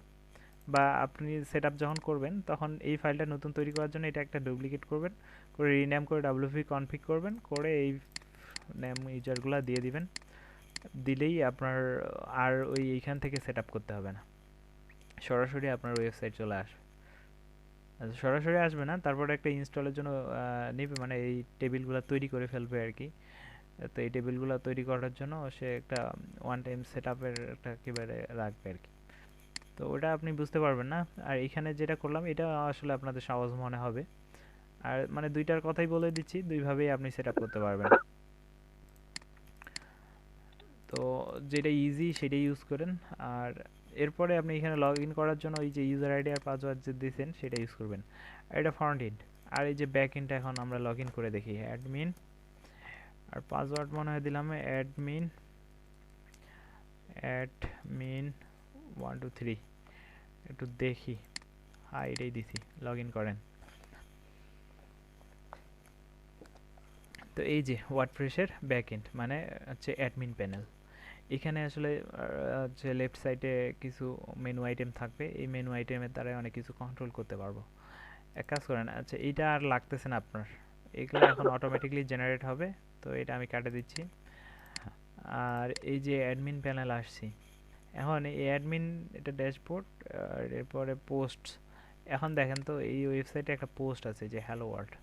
বা আপনি সেট আপ যখন করবেন তখন এই ফাইলটা নতুন তৈরি করার জন্য এটা একটা ডুপ্লিকেট করবেন, করে রিনেম করে wp config করবেন, করে এই নেম ইউজারগুলো দিয়ে দিবেন, দিলেই আপনার আর ওই এইখান থেকে সেট আপ করতে হবে না, সরাসরি আপনার ওয়েবসাইট চলে আসবে। আচ্ছা, সরাসরি আসবে না, তারপরে একটা ইনস্টলের জন্য নেবে, মানে এই টেবিলগুলো তৈরি করে ফেলবে আর কি। তো এই টেবিলগুলো তৈরি করার জন্য সে একটা ওয়ান টাইম সেট আপের একটা একেবারে রাখবে আর কি। তো ওটা আপনি বুঝতে পারবেন না, আর এখানে যেটা করলাম এটা আসলে আপনাদের সহজ মনে হবে। আর মানে দুইটার কথাই বলে দিচ্ছি, দুইভাবেই আপনি সেট আপ করতে পারবেন। তো যেটা ইজি সেটাই ইউজ করেন। আর এরপরে আপনি এখানে লগ ইন করার জন্য ওই যে ইউজার আইডি আর পাসওয়ার্ড যে দিয়েছেন সেটা ইউজ করবেন। আর এটা ফ্রন্ট এন্ড। আর এই যে ব্যাক এন্ডটা এখন আমরা লগ ইন করে দেখি, অ্যাডমিন আর পাসওয়ার্ড মনে হয় দিলাম অ্যাডমিন অ্যাডমিন 123, একটু দেখি। হ্যাঁ, এটাই দিছি, লগ ইন করেন। তো এই যে ওয়ার্ডপ্রেসের ব্যাকএন্ড মানে হচ্ছে অ্যাডমিন প্যানেল। এখানে আসলে যে লেফট সাইডে কিছু মেনু আইটেম থাকবে, এই মেনু আইটেমের দ্বারা অনেক কিছু কন্ট্রোল করতে পারবো। এক কাজ করেন, আচ্ছা এইটা আর লাগতেছে না আপনার, এগুলো এখন অটোমেটিকলি জেনারেট হবে, তো এটা আমি কাটে দিচ্ছি। আর এই যে অ্যাডমিন প্যানেল আসছি, এখন এই অ্যাডমিন এটা ড্যাশবোর্ড, আর এরপরে পোস্ট। এখন দেখেন তো এই ওয়েবসাইটে একটা পোস্ট আছে যে হ্যালো ওয়ার্ল্ড,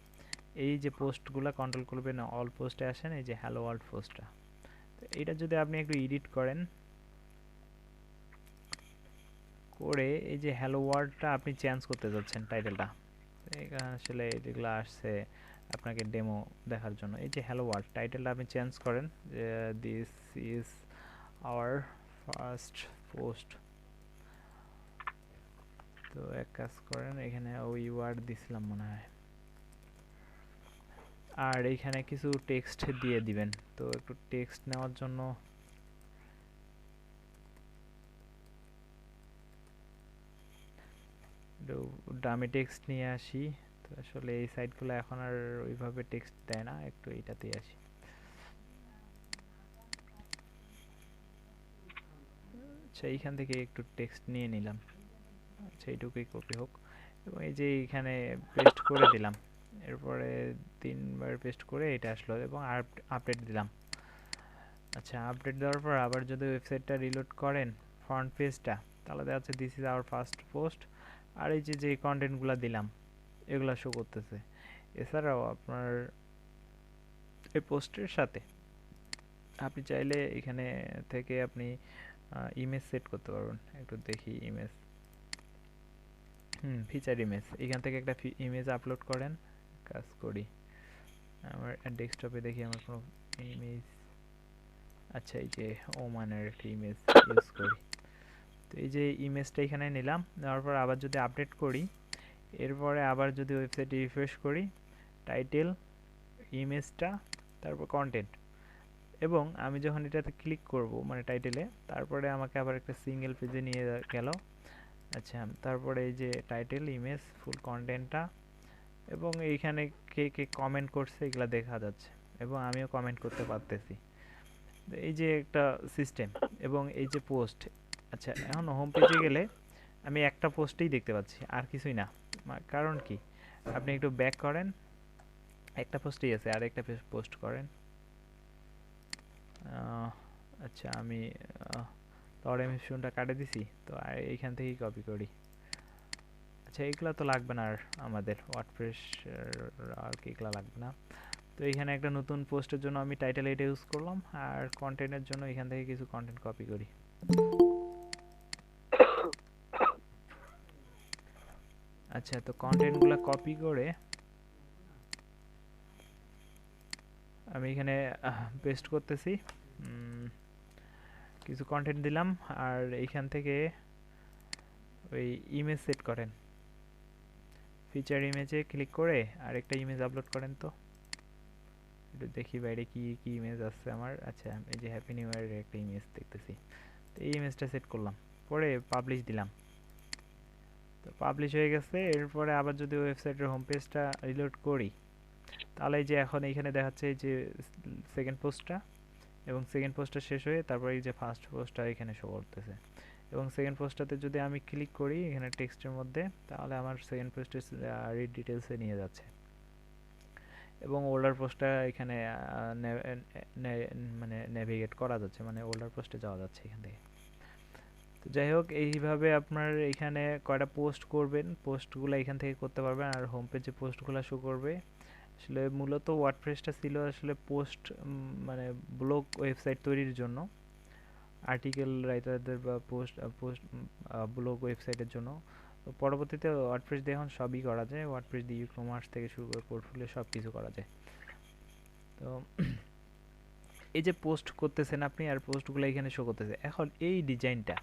এই যে পোস্টগুলো কন্ট্রোল করবেন অল পোস্টে আসেন, এই যে হ্যালো ওয়ার্ল্ড পোস্টটা। তো এটা যদি আপনি একটু এডিট করেন, করে এই যে হ্যালো ওয়ার্ল্ডটা আপনি চেঞ্জ করতে যাচ্ছেন টাইটেলটা, এখানে আসলে এগুলো আসছে আপনাকে ডেমো দেখার জন্য। এই যে হ্যালো ওয়ার্ল্ড টাইটেলটা আপনি চেঞ্জ করেন, যে this is our first post. তো এক কাজ করেন, এখানে ওই ওয়ার্ড দিছিলাম মনে হয়, আর এইখানে কিছু টেক্সট দিয়ে দিবেন। তো একটু টেক্সট নেওয়ার জন্য ডামি টেক্সট নিয়ে আসি। তো আসলে এই সাইটগুলো এখন আর ওইভাবে টেক্সট দেয় না, একটু এইটাতেই আসি। আচ্ছা, এইখান থেকে একটু টেক্সট নিয়ে নিলাম, আচ্ছা এইটুকুই কপি হোক, এবং এই যে এইখানে পেস্ট করে দিলাম। এরপরে 3 বার পেস্ট করে এটা আসলো এবং আপডেট দিলাম। আচ্ছা, আপডেট দেওয়ার পর আবার যদি ওয়েবসাইটটা রিলোড করেন ফ্রন্ট পেজটা, তাহলে দেখা যাচ্ছে this is our first post, আর এই যে যে কন্টেন্টগুলো দিলাম এগুলো শো করতেছে। এছাড়াও আপনার এই পোস্টের সাথে আপনি চাইলে এখানে থেকে আপনি ইমেজ সেট করতে পারবেন। একটু দেখি ইমেজ, ফিচার ইমেজ, এখান থেকে একটা ইমেজ আপলোড করেন। কাজ করি, আমার ডেস্কটপে দেখি আমার কোনো ইমেজ। আচ্ছা, এই যে ওমানের একটা ইমেজ ইউজ করি। তো এই যে ইমেজটা এখানে নিলাম, নেওয়ার পর আবার যদি আপডেট করি, এরপরে আবার যদি ওয়েবসাইটে রিফ্রেশ করি, টাইটেল, ইমেজটা, তারপর কন্টেন্ট, এবং আমি যখন এটাতে ক্লিক করব মানে টাইটেলে, তারপরে আমাকে আবার একটা সিঙ্গেল পেজে নিয়ে গেল। আচ্ছা, তারপরে এই যে টাইটেল, ইমেজ, ফুল কন্টেন্টটা, এবং এইখানে কে কে কমেন্ট করছে এগুলা দেখা যাচ্ছে, এবং আমিও কমেন্ট করতে পারতেছি। এই যে একটা সিস্টেম, এবং এই যে পোস্ট। আচ্ছা, এখন হোম পেজে গেলে আমি একটা পোস্টেই দেখতে পাচ্ছি, আর কিছুই না। কারণ কি, আপনি একটু ব্যাক করেন, একটা পোস্টেই আছে, আর একটা পোস্ট করেন। আচ্ছা, আমি লর্ড এমিশনটা কাটে দিছি, তো এইখান থেকেই কপি করি। আচ্ছা, এগুলা তো লাগবে না আর আমাদের ওয়ার্ডপ্রেস, আর কি এগুলা লাগবে না। তো এখানে একটা নতুন পোস্টের জন্য আমি টাইটেল এটা ইউজ করলাম, আর কন্টেন্টের জন্য এখান থেকে কিছু কন্টেন্ট কপি করি। আচ্ছা, তো কন্টেন্টগুলো কপি করে আমি এখানে পেস্ট করতেছি, কিছু কন্টেন্ট দিলাম, আর এইখান থেকে ওই ইমেজ সেট করেন, ফিচার ইমেজে ক্লিক করে আরেকটা ইমেজ আপলোড করেন। তো একটু দেখি বাইরে কি কি ইমেজ আছে আমার। আচ্ছা, এই যে হ্যাপি নিউ ইয়ারের একটা ইমেজ দেখতেছি, তো এই ইমেজটা সেট করলাম, পরে পাবলিশ দিলাম। তো পাবলিশ হয়ে গেছে। এরপরে আবার যদি ওয়েবসাইটের হোম পেজটা রিলোড করি, তাহলে এই যে এখন এইখানে দেখাচ্ছে এই যে সেকেন্ড পোস্টটা, এবং সেকেন্ড পোস্টটা শেষ হয়ে তারপরে এই যে ফার্স্ট পোস্টটা এখানে শো করতেছে। এবং সেকেন্ড পোস্টটাতে যদি আমি ক্লিক করি এখানে টেক্সটের মধ্যে, তাহলে আমার সেকেন্ড পোস্টের রিড ডিটেলসে নিয়ে যাচ্ছে। এবং ওল্ডার পোস্টটা এখানে মানে নেভিগেট করা যাচ্ছে, মানে ওল্ডার পোস্টে যাওয়া যাচ্ছে এখান থেকে। তো যাই হোক, এইভাবে আপনার এখানে কয়টা পোস্ট করবেন, পোস্টগুলো এখান থেকে করতে পারবেন। আর হোম পেজে পোস্টগুলো শো করবে। আসলে মূলত ওয়ার্ডপ্রেসটা ছিল আসলে পোস্ট, মানে ব্লগ ওয়েবসাইট তৈরির জন্য, আর্টিকেল রাইটারদের বা পোস্ট ব্লগ ওয়েবসাইটের জন্য। তো পরবর্তীতে ওয়ার্ডপ্রেস দিয়ে এখন সবই করা যায়, ওয়ার্ডপ্রেস দিয়ে ই-কমার্স থেকে শুরু করে পোর্টফোলিও সব কিছু করা যায়। তো এই যে পোস্ট করতেছেন আপনি, আর পোস্টগুলো এখানে শো করতেছে। এখন এই ডিজাইনটা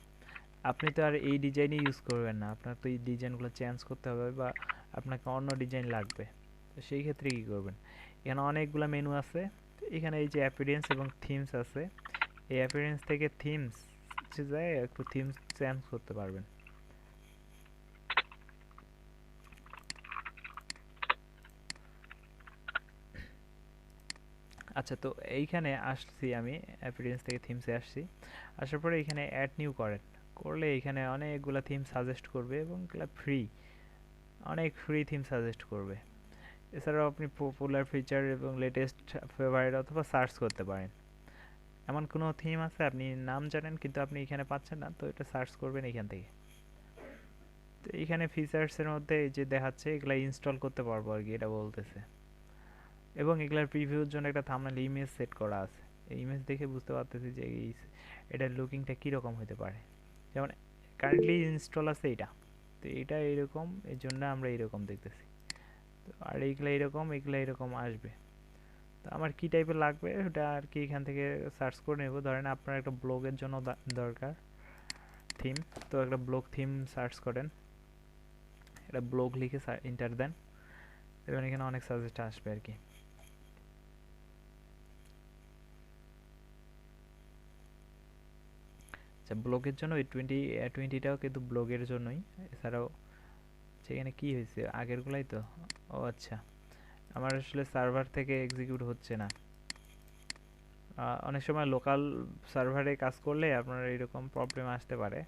আপনি তো আর এই ডিজাইনই ইউজ করবেন না, আপনার তো এই ডিজাইনগুলো চেঞ্জ করতে হবে বা আপনাকে অন্য ডিজাইন লাগবে। তো সেই ক্ষেত্রে কী করবেন, এখানে অনেকগুলো মেনু আছে। এখানে এই যে অ্যাপিয়ারেন্স এবং থিমস আছে, এই অ্যাপিয়ারেন্স থেকে থিমস যায় একটু থিমস চেঞ্জ করতে পারবেন। আচ্ছা, তো এইখানে আসছি আমি, অ্যাপিয়ারেন্স থেকে থিমসে আসছি। আসার পরে এখানে অ্যাড নিউ করেন, করলে এখানে অনেকগুলো থিম সাজেস্ট করবে এবং এগুলো ফ্রি, অনেক ফ্রি থিম সাজেস্ট করবে। এছাড়াও আপনি পপুলার ফিচার এবং লেটেস্ট ফেভারিট অথবা সার্চ করতে পারেন। এমন কোনো থিম আছে আপনি নাম জানেন কিন্তু আপনি এখানে পাচ্ছেন না, তো এটা সার্চ করবেন এখান থেকে। তো এইখানে ফিচার্সের মধ্যে এই যে দেখাচ্ছে এগুলা ইনস্টল করতে পারবো আর কি, এটা বলতেছে। এবং এগুলার প্রিভিউর জন্য একটা থাম্বনেল ইমেজ সেট করা আছে। এই ইমেজ দেখে বুঝতে পারতেছি যে এটার লুকিংটা কীরকম হতে পারে। যেমন কারেন্টলি ইনস্টল আছে এটা, তো এটা এইরকম, এই জন্য আমরা এইরকম দেখতেছি। তো আর এইগুলা এরকম আসবে। তো আমার কী টাইপের লাগবে ওটা আর কি এখান থেকে সার্চ করে নেব। ধরেন আপনার একটা ব্লগের জন্য দরকার থিম, তো একটা ব্লগ থিম সার্চ করেন, এটা ব্লগ লিখে এন্টার দেন, এবং এখানে অনেক সাজেস্ট আসবে আর কি। আচ্ছা, ব্লগের জন্য ওই 20টাও কিন্তু ব্লগের জন্যই। এছাড়াও সেখানে কি হয়েছে আগেরগুলাই তো, ও আচ্ছা, আমার আসলে সার্ভার থেকে এক্সিকিউট হচ্ছে না। অনেক সময় লোকাল সার্ভারে কাজ করলে আপনার এরকম প্রবলেম আসতে পারে,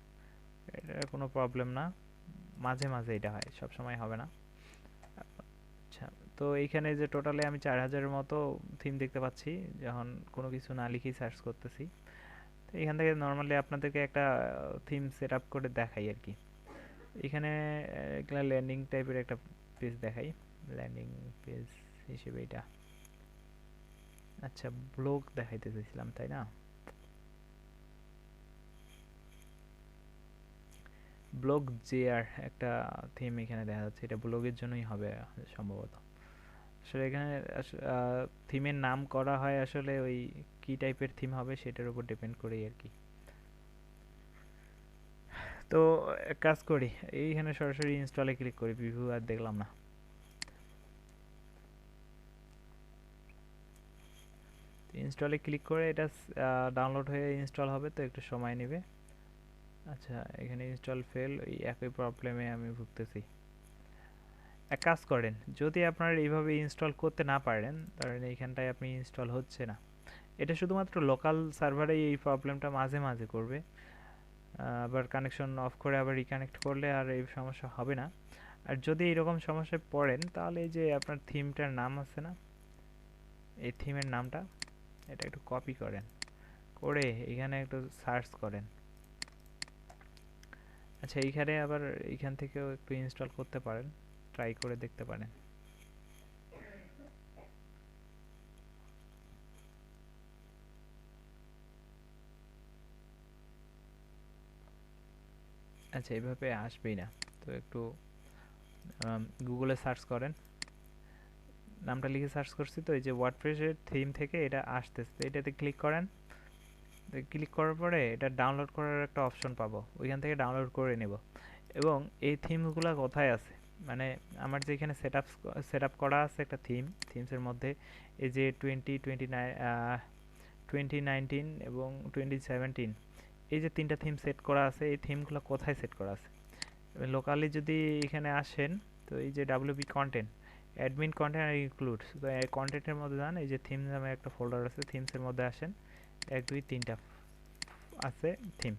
এটা কোনো প্রবলেম না, মাঝে মাঝে এটা হয়, সব সময় হবে না। আচ্ছা, তো এইখানে যে টোটালে আমি 4000-এর মতো থিম দেখতে পাচ্ছি যখন কোনো কিছু না লিখেই সার্চ করতেছি। তো এখান থেকে নর্মালি আপনাদেরকে একটা থিম সেট আপ করে দেখাই আর কি। এখানে এগুলা ল্যান্ডিং টাইপের একটা পেজ দেখাই, ল্যান্ডিং পেজ হিসেবে এটা। আচ্ছা, ব্লগ দেখাইতে চাইছিলাম তাই না, ব্লগ জেআর একটা থিম এখানে দেখা যাচ্ছে, এটা ব্লগের জন্যই হবে সম্ভবত। আসলে এখানে থিমের নাম করা হয় আসলে ওই কি টাইপের থিম হবে সেটার উপর ডিপেন্ড করেই আর কি। তো এক কাজ করি, এইখানে সরাসরি ইনস্টলে ক্লিক করি, প্রিভিউ আর দেখলাম না। ইনস্টলে ক্লিক করে এটা ডাউনলোড হয়ে ইনস্টল হবে, তো একটু সময় নেবে। আচ্ছা, এখানে ইনস্টল ফেল, ওই একই প্রবলেমে আমি ভুগতেছি। এক কাজ করেন, যদি আপনারা এইভাবে ইনস্টল করতে না পারেন, ধরেন এইখানটায় আপনি ইনস্টল হচ্ছে না, এটা শুধুমাত্র লোকাল সার্ভারেই এই প্রবলেমটা মাঝে মাঝে করবে। আবার কানেকশন অফ করে আবার রিকানেক্ট করলে আর এই সমস্যা হবে না। আর যদি এরকম সমস্যায় পড়েন তাহলে এই যে আপনার থিমটার নাম আছে না, এই থিমের নামটা এটা একটু কপি করেন, করে এখানে একটু সার্চ করেন। আচ্ছা, এইখানে আবার এইখান থেকেও একটু ইনস্টল করতে পারেন, ট্রাই করে দেখতে পারেন। আচ্ছা, এইভাবে আসবেই না, তো একটু গুগলে সার্চ করেন, নামটা লিখে সার্চ করছি তো এই যে ওয়ার্ডপ্রেসের থিম থেকে এটা আসতেছে, এটাতে ক্লিক করেন। ক্লিক করার পরে এটা ডাউনলোড করার একটা অপশন পাবো, ওইখান থেকে ডাউনলোড করে নেব। এবং এই থিমসগুলো কোথায় আছে, মানে আমার যে এখানে সেট আপ করা আছে একটা থিমসের মধ্যে এই যে 2019 এবং 2017, এই যে 3টা থিম সেট করা আছে, এই থিমগুলো কোথায় সেট করা আছে। লোকালি যদি এখানে আসেন, তো এই যে ডাব্লিউপি কন্টেন্ট, অ্যাডমিন কন্টেন্ট আর ইনক্লুডস, তো এই কন্টেন্টের মধ্যে যান, এই যে থিম নামে একটা ফোল্ডার আছে, থিমসের মধ্যে আসেন, 1 2 3টা আছে থিম।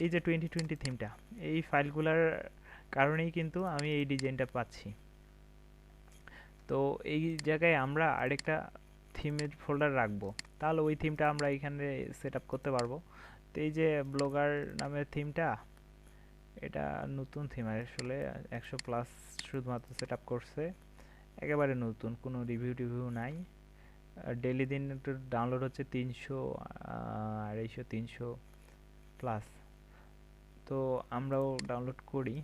এই যে 2020 থিমটা, এই ফাইলগুলোর কারণেই কিন্তু আমি এই ডিজাইনটা পাচ্ছি। তো এই জায়গায় আমরা আরেকটা থিমের ফোল্ডার রাখবো, তাহলে ওই থিমটা আমরা এখানে সেট আপ করতে পারবো। তো এই যে ব্লগার নামের থিমটা, এটা নতুন থিম আসলে, 100+ শুধুমাত্র সেট আপ করছে, একেবারে নতুন, কোনো রিভিউ টিভিউ নাই। ডেইলি দিন ডাউনলোড হচ্ছে 300 250 300+। তো আমরাও ডাউনলোড করি।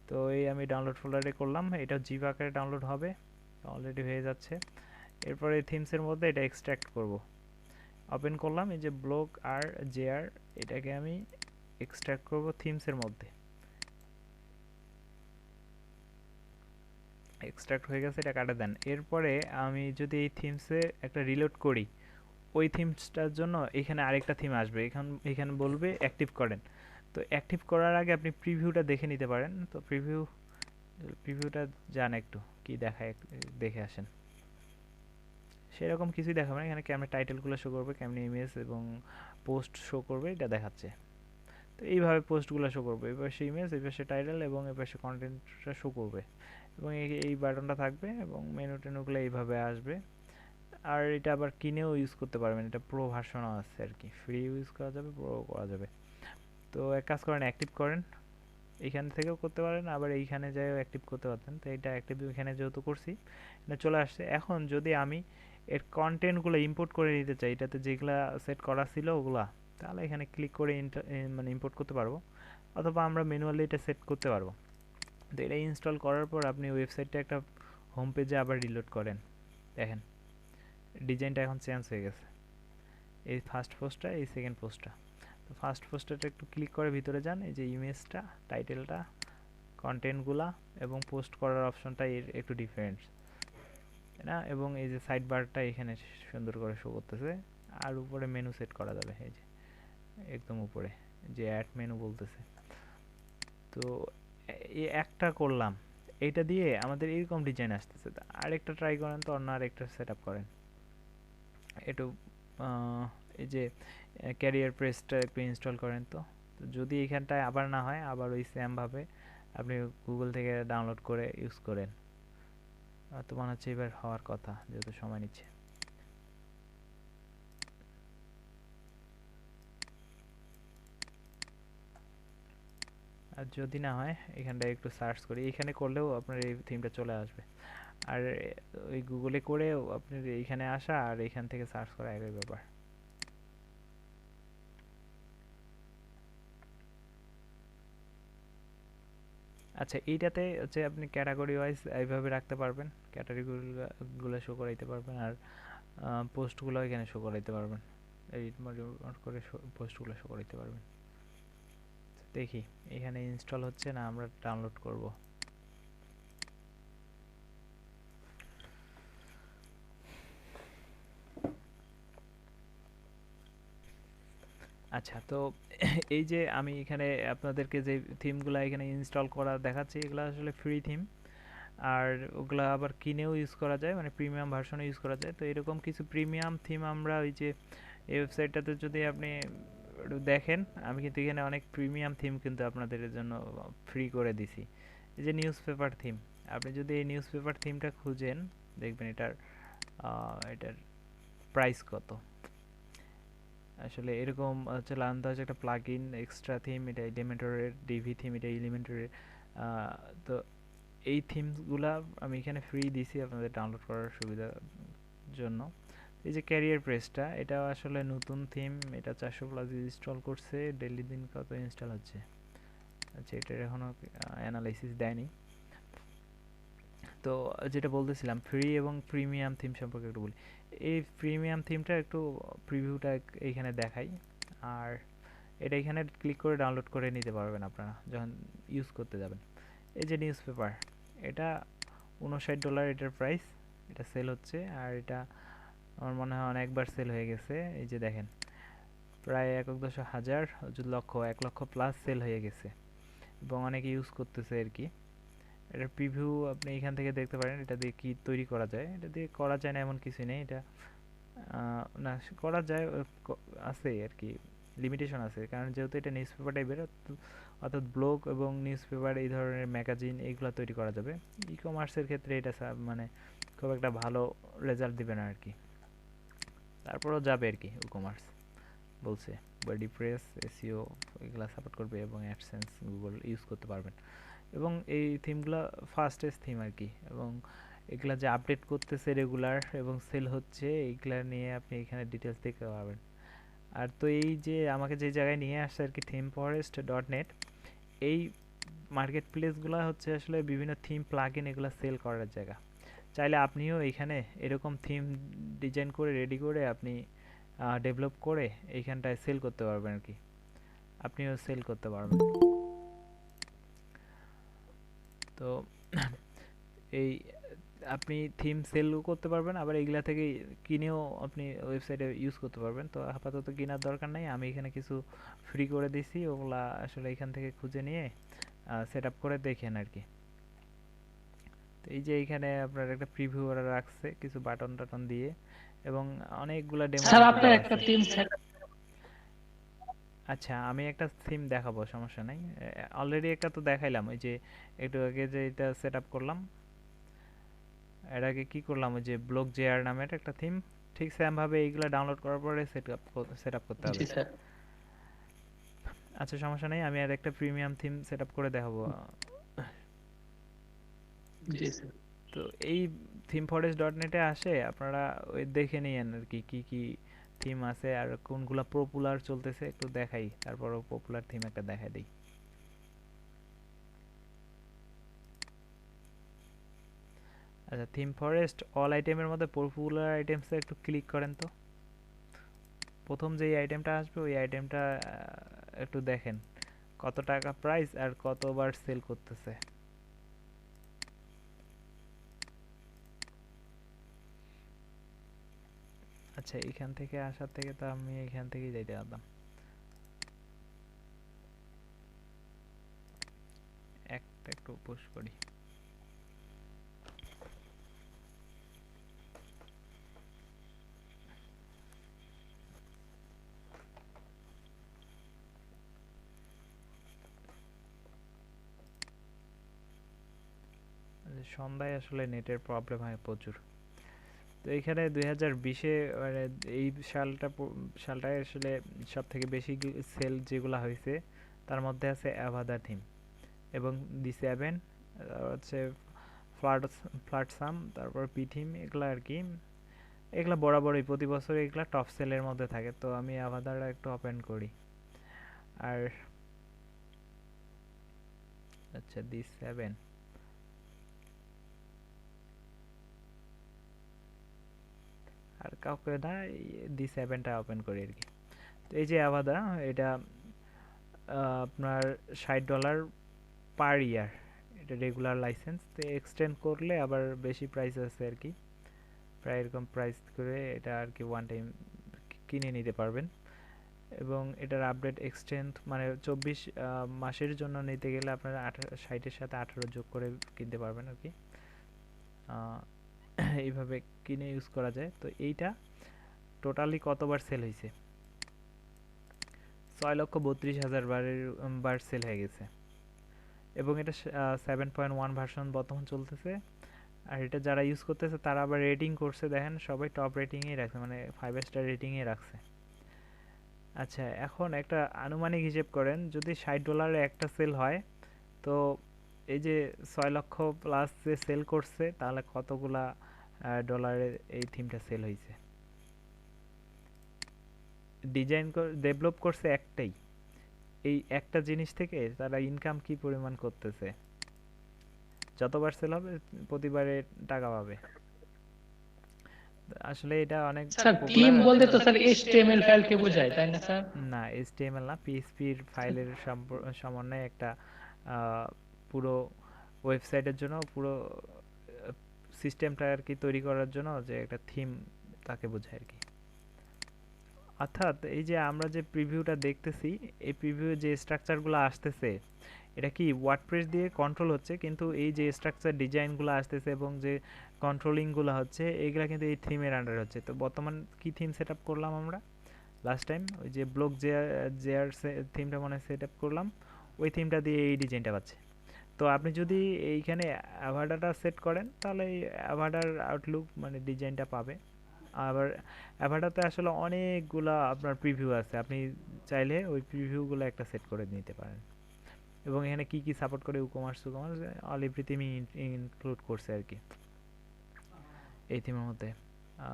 তো এই আমি ডাউনলোড ফোল্ডারে করলাম, এটা জিপ আকারে ডাউনলোড হবে, অলরেডি হয়ে যাচ্ছে। এরপরে থিমসের মধ্যে এটা এক্সট্রাক্ট করব, ওপেন করলাম, এই যে ব্লগ আর জেআর, এটাকে আমি এক্সট্রাক্ট করব থিমসের মধ্যে। এক্সট্রাক্ট হয়ে গেছে, এটা কাটা দেন। এরপরে আমি যদি এই থিমসে একটা রিলোড করি, ওই থিমসটার জন্য এখানে আরেকটা থিম আসবে, এখানে বলবে অ্যাক্টিভ করেন। তো অ্যাক্টিভ করার আগে আপনি প্রিভিউটা দেখে নিতে পারেন। তো প্রিভিউটা যান, একটু কি দেখায় দেখে আসেন। সেরকম কিছুই দেখাবে না, এখানে কেমন টাইটেলগুলো শো করবে, কেমন ইমেজ এবং পোস্ট শো করবে, এটা দেখাচ্ছে। তো এইভাবে পোস্টগুলো শো করবে, এই পাশে ইমেজ, এই পাশে টাইটেল এবং এই পাশে কন্টেন্টটা শো করবে, এবং এই বাটনটা থাকবে এবং মেনু টেনুগুলো এইভাবে আসবে। আর এটা আবার কিনেও ইউজ করতে পারবেন, এটা প্রো ভার্সনও আছে আর কি, ফ্রি ইউজ করা যাবে, প্রো করা যাবে। তো এক কাজ করেন, অ্যাক্টিভ করেন, এইখান থেকেও করতে পারেন, আবার এইখানে যাইও অ্যাক্টিভ করতে পারতেন। তো এটা অ্যাক্টিভ এখানে যেহেতু করছি, এটা চলে আসছে। এখন যদি আমি এর কন্টেন্টগুলো ইম্পোর্ট করে নিতে চাই, এটাতে যেগুলা সেট করা ছিল ওগুলা, তাহলে এখানে ক্লিক করে মানে ইম্পোর্ট করতে পারবো, অথবা আমরা ম্যানুয়ালি এটা সেট করতে পারবো। তো এটা ইনস্টল করার পর আপনি ওয়েবসাইটটা একটা হোম পেজে আবার রিলোড করেন, দেখেন ডিজাইনটা এখন চেঞ্জ হয়ে গেছে, এই ফার্স্ট পোস্টটা, এই সেকেন্ড পোস্টটা। তো ফার্স্ট পোস্টটা একটু ক্লিক করে ভিতরে যান, এই যে ইমেজটা, টাইটেলটা, কন্টেন্টগুলা এবং পোস্ট করার অপশনটা এর একটু ডিফারেন্ট না, এবং এই যে সাইড বারটা এখানে সুন্দর করে শো করতেছে। আর উপরে মেনু সেট করা যাবে, এই যে একদম উপরে যে অ্যাড মেনু বলতেছে। তো এই একটা করলাম, এইটা দিয়ে আমাদের এরকম ডিজাইন আসতেছে। আরেকটা ট্রাই করেন তো, অন্য আরেকটা সেট আপ করেন একটু, এই যে ক্যারিয়ার প্রেসটা একটু ইনস্টল করেন। তো যদি এখানটায় আবার না হয়, আবার ওই সেমভাবে আপনি গুগল থেকে ডাউনলোড করে ইউজ করেন। তো মনে হচ্ছে এবার হওয়ার কথা, যেহেতু সময় নিচ্ছে। আর যদি না হয়, এখানটায় একটু সার্চ করি, এখানে করলেও আপনার এই থিমটা চলে আসবে। আর ওই গুগলে করেও আপনার এইখানে আসা আর এখান থেকে সার্চ করা একই ব্যাপার। আচ্ছা, এইটাতে হচ্ছে আপনি ক্যাটাগরি ওয়াইজ এইভাবে রাখতে পারবেন, ক্যাটাগরিগুলো শো করাইতে পারবেন, আর পোস্টগুলো এখানে শো করাইতে পারবেন, এডিট মোড করে পোস্টগুলো শো করাইতে পারবেন। দেখি এখানে ইনস্টল হচ্ছে না, আমরা ডাউনলোড করব। আচ্ছা, তো এই যে আমি এখানে আপনাদেরকে যে থিমগুলো এখানে ইনস্টল করা দেখাচ্ছি, এগুলো আসলে ফ্রি থিম, আর ওগুলা আবার কিনেও ইউজ করা যায়, মানে প্রিমিয়াম ভার্সনে ইউজ করা যায়। তো এরকম কিছু প্রিমিয়াম থিম আমরা ওই যে এই ওয়েবসাইটটাতে যদি আপনি একটু দেখেন, আমি কিন্তু এখানে অনেক প্রিমিয়াম থিম কিন্তু আপনাদের জন্য ফ্রি করে দিছি। এই যে নিউজ পেপার থিম, আপনি যদি এই নিউজ পেপার থিমটা খুঁজেন, দেখবেন এটার প্রাইস কত। আসলে এরকম হচ্ছে লানটা হচ্ছে একটা প্লাগ ইন এক্সট্রা থিম, এটা এলিমেন্টরের ডিভি থিম, এটা এলিমেন্টরের। তো এই থিমসগুলা আমি এখানে ফ্রি দিছি আপনাদের ডাউনলোড করার সুবিধার জন্য। এই যে ক্যারিয়ার প্রেসটা, এটা আসলে নতুন থিম, এটা 400+ ইনস্টল করছে, ডেইলি দিন কত ইনস্টল হচ্ছে। আচ্ছা, এটার এখনও অ্যানালাইসিস দেয়নি। তো যেটা বলতেছিলাম, ফ্রি এবং প্রিমিয়াম থিম সম্পর্কে একটু বলি। এই প্রিমিয়াম থিমটা একটু প্রিভিউটা এইখানে দেখাই, আর এটা এখানে ক্লিক করে ডাউনলোড করে নিতে পারবেন আপনারা যখন ইউজ করতে যাবেন। এই যে নিউজ পেপার, এটা $59 এটার প্রাইস, এটা সেল হচ্ছে। আর এটা আমার মনে হয় অনেকবার সেল হয়ে গেছে, এই যে দেখেন প্রায় 1,000,000 লক্ষ 1 লক্ষ প্লাস সেল হয়ে গেছে, এবং অনেকে ইউজ করতেছে আর কি। এটার প্রিভিউ আপনি এখান থেকে দেখতে পারেন। এটা দিয়ে কি তৈরি করা যায়, এটা দিয়ে করা যায় না এমন কিছু নেই। এটা না করা যায়, আছে আর কি, লিমিটেশন আছে, কারণ যেহেতু এটা নিউজ পেপার টাইপের, অর্থাৎ ব্লগ এবং নিউজ পেপার এই ধরনের ম্যাগাজিন এইগুলো তৈরি করা যাবে। ই কমার্সের ক্ষেত্রে এটা মানে খুব একটা ভালো রেজাল্ট দিবে না আর কি, তারপরেও যাবে আর কি। ই কমার্স বলছে ওয়ার্ডপ্রেস, এসইও এগুলা সাপোর্ট করবে এবং অ্যাডসেন্স গুগল ইউজ করতে পারবেন। এবং এই থিমগুলো ফাস্টেস্ট থিম আর কি, এবং এগুলা যে আপডেট করতেছে রেগুলার এবং সেল হচ্ছে, এইগুলা নিয়ে আপনি এখানে ডিটেলস দেখতে পারবেন। আর তো এই যে আমাকে যে জায়গায় নিয়ে আসছে আর কি, থিমফরেস্ট.নেট, এই মার্কেট প্লেসগুলো হচ্ছে আসলে বিভিন্ন থিম প্লাগইন এগুলো সেল করার জায়গা। চাইলে আপনিও এখানে এরকম থিম ডিজাইন করে রেডি করে আপনি ডেভেলপ করে এইখানটায় সেল করতে পারবেন আর কি, আপনিও সেল করতে পারবেন। তো এই আপনি থিম সেলও করতে পারবেন, আবার এগুলা থেকে কিনেও আপনি ওয়েবসাইটে ইউজ করতে পারবেন। তো আপাতত কেনার দরকার নাই, আমি এখানে কিছু ফ্রি করে দিছি, ওগুলা আসলে এখান থেকে খুঁজে নিয়ে সেট আপ করে দেখেন আর কি। তো এই যে এইখানে আপনার একটা প্রিভিউ ওরা রাখছে কিছু বাটন টাটন দিয়ে, এবং অনেকগুলা ডেমো স্যার লিঙ্ক আপনার দেওয়া একটা আছে। টিম সেট আচ্ছা, আমি একটা থিম দেখাবো, সমস্যা নাই। অলরেডি একটা তো দেখাইলাম, ওই যে একটু আগে যে এটা সেট আপ করলাম, এর আগে কি করলাম, ওই যে ব্লক জেআর নামের একটা থিম, ঠিক সেম ভাবে এইগুলা ডাউনলোড করার পরে সেট আপ করতে হবে। জি স্যার। আচ্ছা সমস্যা নেই, আমি আর একটা প্রিমিয়াম থিম সেট আপ করে দেখাবো। জি স্যার। তো এই থিমফরেস্ট.নেটে আসে আপনারা ওই দেখে নিয়েন আর কি, কি কি থিম আছে আর কোনগুলা পপুলার চলতেছে একটু দেখাই, তারপরও পপুলার থিম একটা দেখাই দিই। আচ্ছা, থিম ফরেস্ট অল আইটেমের মধ্যে পপুলার আইটেমসে একটু ক্লিক করেন তো। প্রথম যেই আইটেমটা আসবে ওই আইটেমটা একটু দেখেন কত টাকা প্রাইস আর কতবার সেল করতেছে। আচ্ছা, এখান থেকে আসার থেকে তো আমি এখান থেকেই যাইতে পারতাম। একটা একটু পুশ করি। সন্ধ্যায় আসলে নেটের প্রবলেম হয় প্রচুর। তো এখানে 2020-এ মানে এই সালটায় আসলে সব থেকে বেশি সেল যেগুলা হয়েছে তার মধ্যে আছে অ্যাভাদার থিম এবং দি সেভেন, হচ্ছে ফ্লাটসাম, তারপর পি থিম, এগুলা আর কি। এগুলা বরাবরই প্রতি বছর এগুলা টপ সেলের মধ্যে থাকে। তো আমি অ্যাভাদার একটু ওপেন করি। আর আচ্ছা, দি সেভেন, আর কাউকে না, দি সেভেনটা ওপেন করি আর কি। তো এই যে অ্যাভাদা, এটা আপনার $60 পার ইয়ার, এটা রেগুলার লাইসেন্স। তো এক্সটেন্ড করলে আবার বেশি প্রাইস আছে আর কি, প্রায় এরকম প্রাইস করে এটা আর কি ওয়ান টাইম কিনে নিতে পারবেন। এবং এটার আপডেট এক্সটেন্ড মানে 24 মাসের জন্য নিতে গেলে আপনারা 60-এর সাথে 18 যোগ করে কিনতে পারবেন আর কি। এইভাবে কিনে ইউজ করা যায়। তো এইটা টোটালি কতবার সেল হয়েছে, 6,32,000 বার সেল হয়ে গেছে। এবং এটা 7.1 ভার্সন বর্তমান চলতেছে। আর এটা যারা ইউজ করতেছে তারা আবার রেটিং করছে, দেখেন সবাই টপ রেটিংয়ে রাখছে, মানে 5 স্টার রেটিংয়ে রাখছে। আচ্ছা, এখন একটা আনুমানিক হিসেব করেন, যদি $60 একটা সেল হয়, তো এই যে 6 লক্ষ প্লাস যে সেল করছে, তাহলে কতগুলা ডলারে এই থিমটা সেল হয়েছে। ডিজাইন ডেভেলপ করছে একটাই, এই একটা জিনিস থেকে তারা ইনকাম কি পরিমাণ করতেছে, যতবার সেল হবে প্রতিবারে টাকা পাবে। আসলে এটা অনেক স্যার পপুলার। টিম বলতে তো স্যার এইচটিএমএল ফাইলকে বোঝায় তাই না স্যার? না, এইচটিএমএল না, পিএইচপির ফাইলের সমন্বয়ে একটা পুরো ওয়েবসাইটের জন্য, পুরো সিস্টেমটা আর কি তৈরি করার জন্য যে একটা থিম, তাকে বোঝায় আর কি। অর্থাৎ এই যে আমরা যে প্রিভিউটা দেখতেছি, এই প্রিভিউ যে স্ট্রাকচারগুলো আসতেছে, এটা কি ওয়ার্ডপ্রেস দিয়ে কন্ট্রোল হচ্ছে, কিন্তু এই যে স্ট্রাকচার ডিজাইনগুলো আসতেছে এবং যে কন্ট্রোলিংগুলো হচ্ছে এইগুলা কিন্তু এই থিমের আন্ডারে হচ্ছে। তো বর্তমান কি থিম সেট আপ করলাম আমরা লাস্ট টাইম, ওই যে ব্লক জেআর থিমটা মনে সেট আপ করলাম, ওই থিমটা দিয়ে এই ডিজাইনটা পাচ্ছে। তো আপনি যদি এইখানে অ্যাভাটারটা সেট করেন তাহলে এই অ্যাভাটার আউটলুক মানে ডিজাইনটা পাবে। আবার অ্যাভাটারতে আসলে অনেকগুলা আপনার প্রিভিউ আছে, আপনি চাইলে ওই প্রিভিউগুলো একটা সেট করে নিতে পারেন। এবং এখানে কি কি সাপোর্ট করে ইকমার্স সুকমার্স অল এভরিথিং ইনক্লুড করছে আর কি এই থিমের মধ্যে।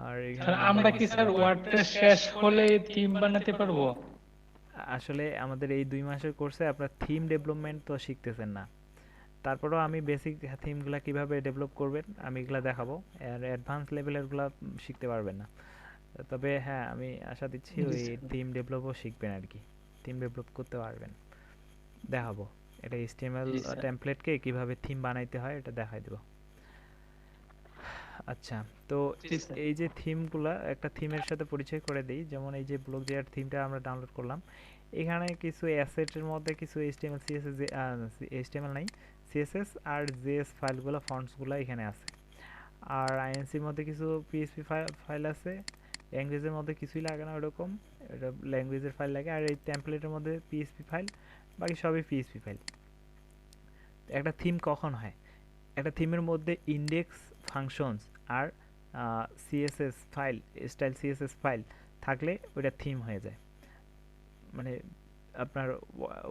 আর এখানে স্যার আমরা মোটামুটি কি স্যার ওয়ার্ডপ্রেস শেষ হলে থিম বানাতে পারবো? আসলে আমাদের এই 2 মাসের কোর্সে আপনার থিম ডেভেলপমেন্ট তো শিখতেছেন না, তারপরেও আমি বেসিক থিমগুলো কিভাবে ডেভেলপ করবেন আমি এগুলা দেখাবো, আর অ্যাডভান্স লেভেলেরগুলো শিখতে পারবেন না। তবে হ্যাঁ আমি আশা দিচ্ছি জি ওই স্যার। থিম ডেভেলপও শিখবেন আর কি, থিম ডেভেলপ করতে পারবেন, দেখাবো। এটা HTML জি স্যার। টেমপ্লেটকে কিভাবে থিম বানাইতে হয় এটা দেখাই দেবো। আচ্ছা, তো জি স্যার। এই যে থিমগুলা একটা থিমের সাথে পরিচয় করে দিই, যেমন এই যে ব্লক জেআর থিমটা আমরা ডাউনলোড করলাম, এখানে কিছু অ্যাসেটের মধ্যে কিছু HTML CSS HTML নাই, CSS আর JS ফাইলগুলো ফন্টসগুলো এখানে আছে। আর আইএনসির মধ্যে কিছু পিএইচপি ফাইল আছে, ল্যাঙ্গুয়েজের মধ্যে কিছুই লাগে না ওরকম, এটা ল্যাঙ্গুয়েজের ফাইল লাগে। আর এই টেমপ্লেটের মধ্যে পিএইচপি ফাইল, বাকি সবই পিএইচপি ফাইল। একটা থিম কখন হয়, একটা থিমের মধ্যে ইন্ডেক্স ফাংশনস আর CSS file, style CSS file থাকলে ওইটা থিম হয়ে যায়, মানে আপনার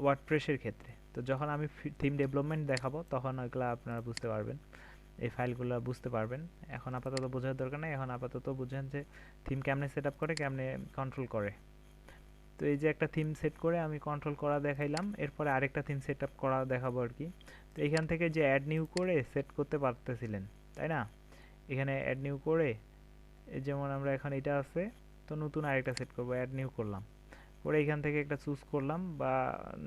ওয়ার্ডপ্রেসের ক্ষেত্রে। তো যখন আমি থিম ডেভেলপমেন্ট দেখাবো তখন ওইগুলো আপনারা বুঝতে পারবেন, এই ফাইলগুলো বুঝতে পারবেন। এখন আপাতত বোঝার দরকার নেই, এখন আপাতত বুঝেন যে থিম কেমনে সেট আপ করে, কেমনে কন্ট্রোল করে। তো এই যে একটা থিম সেট করে আমি কন্ট্রোল করা দেখাইলাম, এরপরে আরেকটা থিম সেট আপ করা দেখাবো আর কি। তো এখান থেকে যে অ্যাড নিউ করে সেট করতে পারতেছিলেন, তাই না? এখানে অ্যাড নিউ করে যেমন আমরা এখন এটা আছে, তো নতুন আরেকটা সেট করব, অ্যাড নিউ করলাম, পরে এখান থেকে একটা চুজ করলাম, বা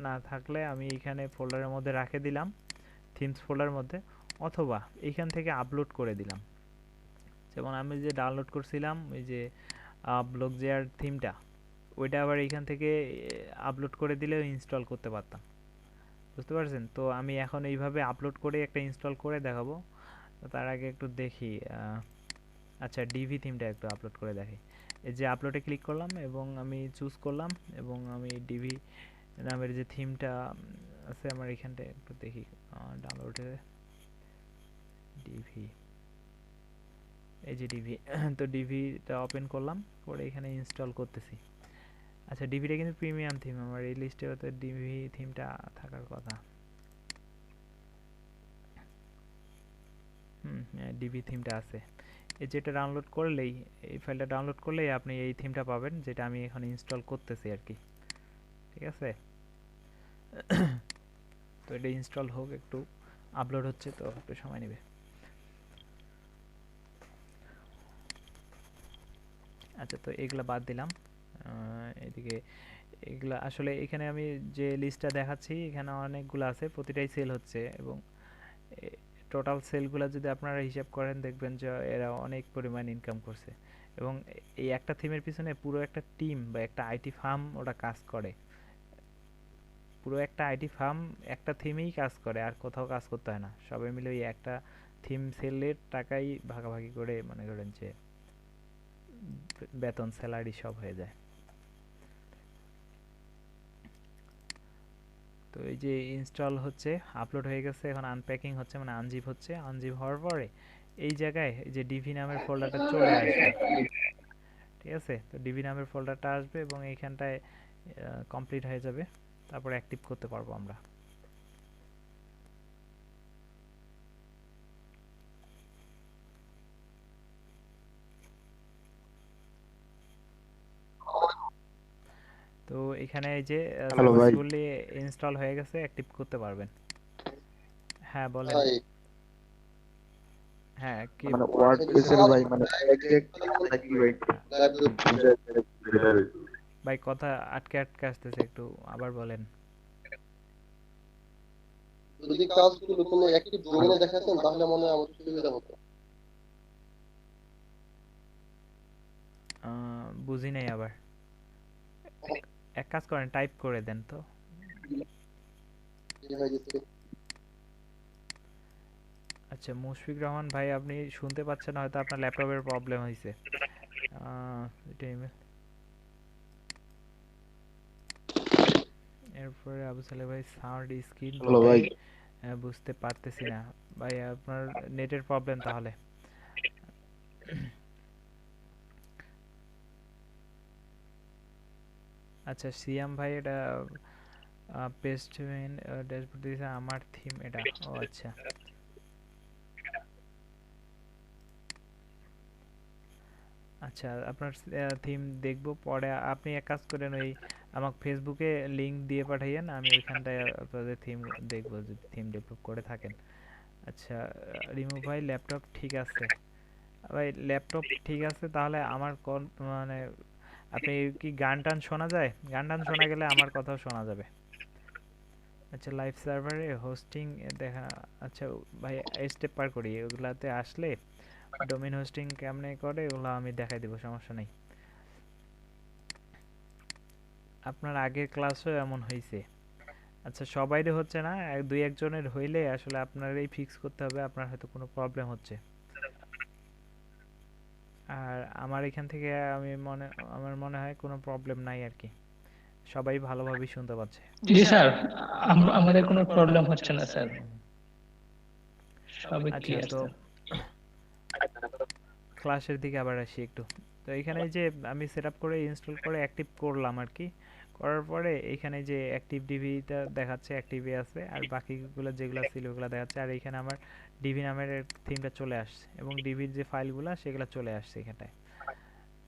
না থাকলে আমি এখানে ফোল্ডারের মধ্যে রেখে দিলাম, থিমস ফোল্ডারের মধ্যে, অথবা এইখান থেকে আপলোড করে দিলাম। যেমন আমি যে ডাউনলোড করছিলাম ওই যে ব্লক জেআর থিমটা, ওইটা আবার এইখান থেকে আপলোড করে দিলেও ইনস্টল করতে পারতাম, বুঝতে পারছেন? তো আমি এখন এইভাবে আপলোড করে একটা ইনস্টল করে দেখাবো। তো তার আগে একটু দেখি, আচ্ছা ডিভি থিমটা একটু আপলোড করে দেখি। এই যে আপলোডে ক্লিক করলাম এবং আমি চুজ করলাম, এবং আমি ডিভি নামের যে থিমটা আছে আমার এখানটা একটু দেখি, ডাউনলোডে ডিভি, এই যে ডিভি তো ডিভিটা ওপেন করলাম, পরে এখানে ইনস্টল করতেছি। আচ্ছা ডিভিটা কিন্তু প্রিমিয়াম থিম, আমার এই লিস্টে তো ডিভি থিমটা থাকার কথা। ডিভি থিমটা আছে, এই যেটা ডাউনলোড করলেই, এই ফাইলটা ডাউনলোড করলেই আপনি এই থিমটা পাবেন, যেটা আমি এখন ইনস্টল করতেছি আর কি, ঠিক আছে? তো এটা ইনস্টল হোক, একটু আপলোড হচ্ছে তো একটু সময় নেবে। আচ্ছা, তো এগুলা বাদ দিলাম, এদিকে এগুলা আসলে এখানে আমি যে লিস্টটা দেখাচ্ছি এখানে অনেকগুলো আছে, প্রতিটাই সেল হচ্ছে, এবং টোটাল সেলগুলো যদি আপনারা হিসাব করেন দেখবেন যে এরা অনেক পরিমাণ ইনকাম করছে। এবং এই একটা থিমের পিছনে পুরো একটা টিম বা একটা আইটি ফার্ম ওরা কাজ করে, পুরো একটা আইটি ফার্ম একটা থিমেই কাজ করে, আর কোথাও কাজ করতে হয় না, সবাই মিলে ওই একটা থিম সেলের টাকাই ভাগাভাগি করে মনে করেন যে বেতন স্যালারি সব হয়ে যায়। তো এই যে ইনস্টল হচ্ছে, আপলোড হয়ে গেছে, এখন আনপ্যাকিং হচ্ছে, মানে আনজিপ হচ্ছে, আনজিপ হওয়ার পরে এই জায়গায় এই যে ডিভি নামের ফোল্ডারটা চলে আসবে, ঠিক আছে? তো ডিভি নামের ফোল্ডারটা আসবে এবং এইখানটায় কমপ্লিট হয়ে যাবে, তারপর অ্যাক্টিভ করতে পারবো আমরা। তো এখানে এই যে হ্যালো ভাই, সাকসেসফুলি ইনস্টল হয়ে গেছে, অ্যাক্টিভ করতে পারবেন। হ্যাঁ বলেন। ভাই হ্যাঁ কি মানে ওয়ার্ডপ্রেসের ভাই মানে এক্সাক্টলি মানে কি ভাই বুঝায় ভাই, কথা আটকে আটকে আসতেছে, একটু আবার বলেন। যদি কাজগুলো কোনো অ্যাক্টিভ ডোমেইনে দেখাতেন তাহলে মনে হয় আমাদের সুবিধা হতো। বুঝি নাই আবার, এক কাজ করেন টাইপ করে দেন তো। জি ভাই দিচ্ছি। আচ্ছা মুশফিক রহমান ভাই, আপনি শুনতে পাচ্ছেন হয়তো আপনার ল্যাপটপের প্রবলেম হয়েছে। এটা ইমেল। এরপরে আবু সালে ভাই, সাউন্ড স্ক্রিন হ্যালো ভাই। দুটাই বুঝতে পারতেছি না ভাই, আপনার নেটের প্রবলেম তাহলে। আচ্ছা সিয়াম ভাই, এটা পেস্ট মেইন ড্যাশবোর্ড দিয়েছে, আমার থিম এটা। ও আচ্ছা আচ্ছা, আপনার থিম দেখবো পরে। আপনি এক কাজ করেন, ওই আমাকে ফেসবুকে লিংক দিয়ে পাঠাইয়েন, আমি ওইখানটায় আপনাদের থিম দেখবো যদি থিম ডেভেলপ করে থাকেন। আচ্ছা রিমু ভাই, ল্যাপটপ ঠিক আছে ভাই? ল্যাপটপ ঠিক আছে, তাহলে আমার মানে আপনি কি গান টান শোনা যায়? গান টান শোনা গেলে আমার কথাও শোনা যাবে। আচ্ছা লাইভ সার্ভারে হোস্টিং দেখা। আচ্ছা ভাই, স্টেপ পার করি, ওগুলাতে আসলে ডোমেইন হোস্টিং কেমনে করে ওগুলো আমি দেখাই দেবো, সমস্যা নেই। আপনার আগের ক্লাসও এমন হয়েছে? আচ্ছা সবাইরে হচ্ছে না, দুই একজনের হইলে আসলে আপনারই ফিক্স করতে হবে, আপনার হয়তো কোনো প্রবলেম হচ্ছে। আর আমার এখান থেকে আমার মনে হয় কোনো প্রবলেম নাই আর কি, সবাই ভালোভাবেই শুনতে পাচ্ছে। জি স্যার, আমাদের কোনো প্রবলেম হচ্ছে না স্যার, সবই আচ্ছা ক্লিয়ার তো স্যার। ক্লাসের দিকে আবার আসি একটু। তো এখানে যে আমি সেট আপ করে ইনস্টল করে অ্যাক্টিভ করলাম আর কি, করার পরে এখানে যে অ্যাক্টিভ ডিভিটা দেখাচ্ছে, অ্যাক্টিভে আছে, আর বাকিগুলো যেগুলো ছিল ওগুলো দেখাচ্ছে, আর এখানে আমার ডিভি নামের থিমটা চলে আসছে, এবং ডিভির যে ফাইলগুলো সেগুলো চলে আসছে এখানটায়।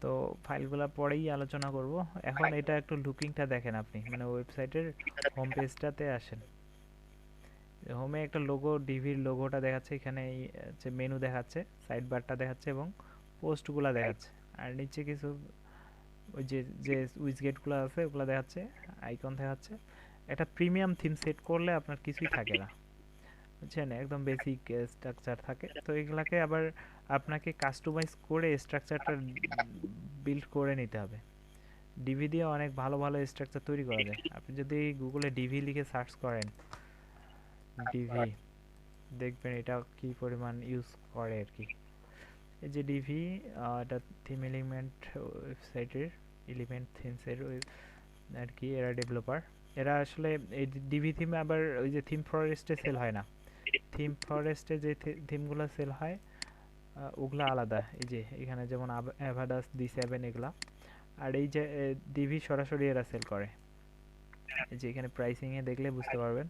তো ফাইলগুলো পরেই আলোচনা করব। এখন এটা একটু লুকিংটা দেখেন আপনি, মানে ওয়েবসাইটের হোম পেজটাতে আসেন। হোমে একটা লোগো, ডিভির লোগোটা দেখাচ্ছে, এখানে যে মেনু দেখাচ্ছে, সাইড বারটা দেখাচ্ছে, এবং পোস্টগুলো দেখাচ্ছে, আর নিচে কিছু ওই যে যে উইজগেটগুলো আছে ওগুলো দেখাচ্ছে, আইকন দেখাচ্ছে। একটা প্রিমিয়াম থিম সেট করলে আপনার কিছুই থাকে না, বুঝছেন, একদম বেসিক স্ট্রাকচার থাকে। তো এগুলাকে আবার আপনাকে কাস্টমাইজ করে স্ট্রাকচারটা বিল্ড করে নিতে হবে। ডিভি দিয়ে অনেক ভালো ভালো স্ট্রাকচার তৈরি করা যায়। আপনি যদি গুগলে ডিভি লিখে সার্চ করেন, ডিভি, দেখবেন এটা কি পরিমাণ ইউজ করে আর কি। এই যে ডিভি, এটা থিম এলিমেন্ট ওয়েবসাইটের এলিমেন্ট থিমসের আর কি, এরা ডেভেলপার। এরা আসলে এই ডিভি থিম আবার ওই যে থিম ফরেস্টে সেল হয় না। থিম ফরেস্টে যে থিমগুলো সেল হয় ওগুলা আলাদা। এই যে এখানে যেমন অ্যাভাডাস D7 এগুলা, আর এই যে ডিভি সরাসরি এরা সেল করে। এই যে এখানে প্রাইসিংয়ে দেখলে বুঝতে পারবেন,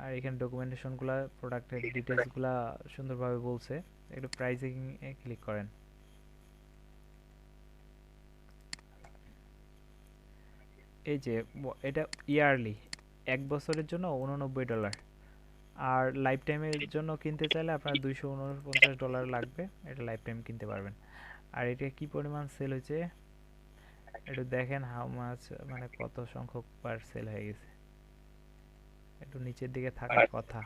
আর এখানে ডকুমেন্টেশনগুলো, প্রোডাক্টের ডিটেলসগুলো সুন্দরভাবে বলছে। একটু প্রাইসিং এ ক্লিক করেন। এই যে এটা ইয়ারলি, এক বছরের জন্য $89, আর লাইফ টাইমের জন্য কিনতে চাইলে আপনার $249 লাগবে, এটা লাইফ টাইম কিনতে পারবেন। আর এটা কি পরিমাণ সেল হয়েছে একটু দেখেন, হাউ মাছ, মানে কত সংখ্যক বার সেল হয়ে গেছে, একটু নিচের দিকে থাকার কথা।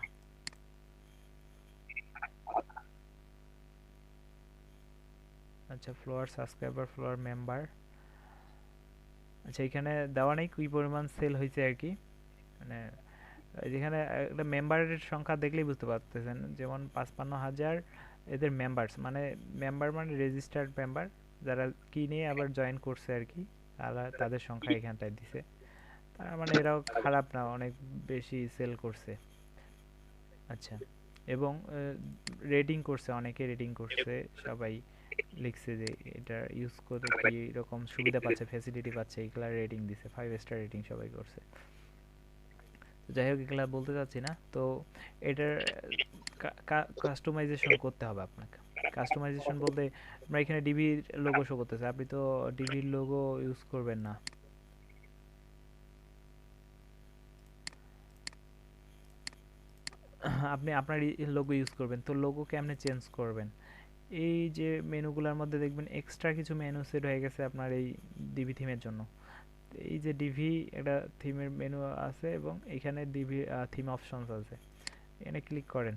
আচ্ছা ফ্লোয়ার সাবস্ক্রাইবার, ফ্লোয়ার মেম্বার, আচ্ছা এখানে দেওয়া নেই কি পরিমাণ সেল হয়েছে আর কি, মানে যেখানে একটা মেম্বারের সংখ্যা দেখলেই বুঝতে পারতেছেন, যেমন 55,000 এদের মেম্বার্স, মানে মেম্বার মানে রেজিস্টার্ড মেম্বার, যারা কিনে আবার জয়েন করছে আর কি, তাদের সংখ্যা এখানটায় দিছে। তার মানে এরাও খারাপ না, অনেক বেশি সেল করছে। আচ্ছা, এবং রেটিং করছে, অনেকে রেটিং করছে, সবাই লিখছে যে এটা ইউজ করে কি রকম সুবিধা পাচ্ছে, ফ্যাসিলিটি পাচ্ছে, এগুলা রেটিং দিছে, 5 স্টার রেটিং সবাই করছে। যাই হোক এগুলা বলতে চাচ্ছি না। তো এটার কাস্টমাইজেশন করতে হবে আপনাকে। কাস্টমাইজেশন বলতে আমরা এখানে ডিভির লোগো শো করতেছে, আপনি তো ডিভির লোগো ইউজ করবেন না। আপনি আপনার লোগো ইউজ করবেন, তো লোগো কেমনে চেঞ্জ করবেন? এই যে মেনুগুলোর মধ্যে দেখবেন এক্সট্রা কিছু মেনু সেট হয়ে গেছে আপনার এই ডিভি থিমের জন্য। এই যে ডিভি একটা থিমের মেনু আছে, এবং এখানে ডিভি থিম অপশনস আছে, এখানে ক্লিক করেন।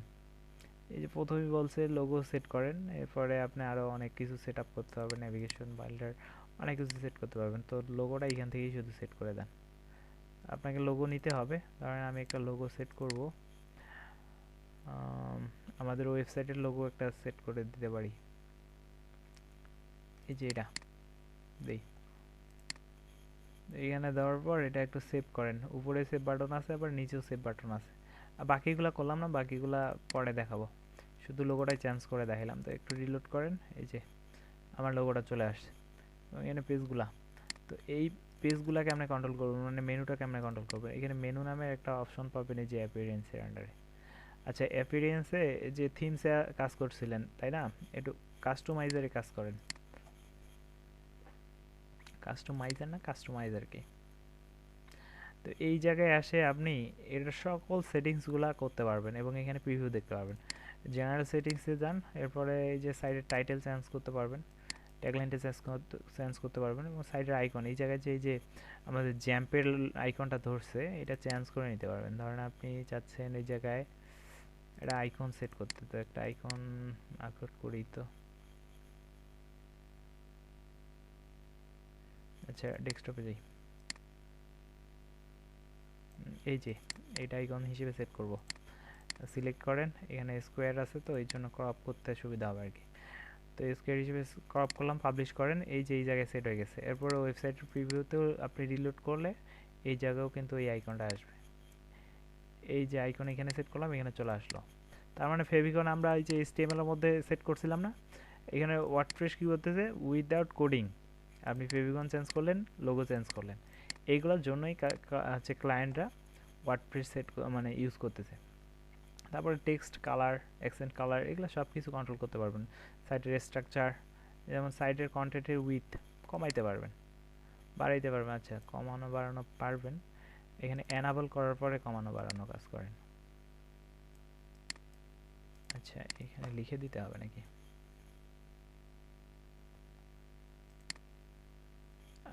এই যে প্রথমেই বলছে লোগো সেট করেন, এরপরে আপনি আরো অনেক কিছু সেট আপ করতে হবে, নেভিগেশন, বাইল্ডার, অনেক কিছু সেট করতে পারবেন। তো লোগোটা এখান থেকেই শুধু সেট করে দেন। আপনাকে লোগো নিতে হবে। ধরেন আমি একটা লোগো সেট করব, আমাদের ওয়েবসাইটের লোগো একটা সেট করে দিতে পারি, এই যে এটা দেই। এখানে দেওয়ার পর এটা একটু সেভ করেন, উপরে সেভ বাটন আছে আবার নিচেও সেভ বাটন আছে। আর বাকিগুলা করলাম না, বাকিগুলা পরে দেখাবো, শুধু লোগোটাই চেঞ্জ করে দেখালাম। তো একটু রিলোড করেন, এই যে আমার লোগোটা চলে আসছে। এবং এখানে পেজগুলা, তো এই পেজগুলাকে আমরা কন্ট্রোল করবো, মানে মেনুটাকে আমরা কন্ট্রোল করবো। এখানে মেনু নামে একটা অপশন পাবেন এই যে অ্যাপিয়ারেন্সের আন্ডারে। আচ্ছা, অ্যাপিয়ারেন্সে যে থিমসে কাজ করছিলেন তাই না, একটু কাস্টমাইজারে কাজ করেন। কাস্টমাইজার না কাস্টমাইজার কি, তো এই জায়গায় আসে আপনি এর সকল সেটিংসগুলা করতে পারবেন এবং এখানে প্রিভিউ দেখতে পারবেন। জেনারেল সেটিংসে যান, এরপরে এই যে সাইডের টাইটেল চেঞ্জ করতে পারবেন, ট্যাগলাইনটা চেঞ্জ করতে পারবেন, এবং সাইডের আইকন এই জায়গায় যে এই যে আমাদের জ্যাম্পের আইকনটা ধরছে এটা চেঞ্জ করে নিতে পারবেন। ধরেন আপনি চাচ্ছেন এই জায়গায় একটা আইকন সেট করতে, তো একটা আইকন আপলোড করি। তো আচ্ছা, ডেস্কটপে যাই, এই যে এইটা আইকন হিসেবে সেট করব। সিলেক্ট করেন, এখানে স্কোয়ার আছে তো এই জন্য ক্রপ করতে সুবিধা হবে আর কি। তো স্কোয়ার হিসেবে ক্রপ করলাম, পাবলিশ করেন, এই যে এই জায়গায় সেট হয়ে গেছে। এরপরে ওয়েবসাইটের প্রিভিউতেও আপনি রিলোড করলে এই জায়গাও কিন্তু এই আইকনটা আসবে। এই যে আইকন এখানে সেট করলাম, এখানে চলে আসলো। তার মানে ফেভিকন আমরা এই যে HTML এর মধ্যে সেট করছিলাম না, এখানে ওয়ার্ডপ্রেস কি করতেছে, উইদাউট কোডিং আপনি ফেভিকন চেঞ্জ করলেন, লোগো চেঞ্জ করলেন, এইগুলোর জন্যই হচ্ছে ক্লায়েন্টরা ওয়ার্ডপ্রেস সেট মানে ইউজ করতেছে। তারপরে টেক্সট কালার, অ্যাকসেন্ট কালার, এগুলো সব কিছু কন্ট্রোল করতে পারবেন। সাইটের স্ট্রাকচার, যেমন সাইটের কন্টেন্টের উইথ কমাইতে পারবেন, বাড়াইতে পারবেন। আচ্ছা, কমানো বাড়ানো পারবেন, এখানে এনাবল করার পরে কমানো বাড়ানো কাজ করেন। আচ্ছা, এখানে লিখে দিতে হবে নাকি?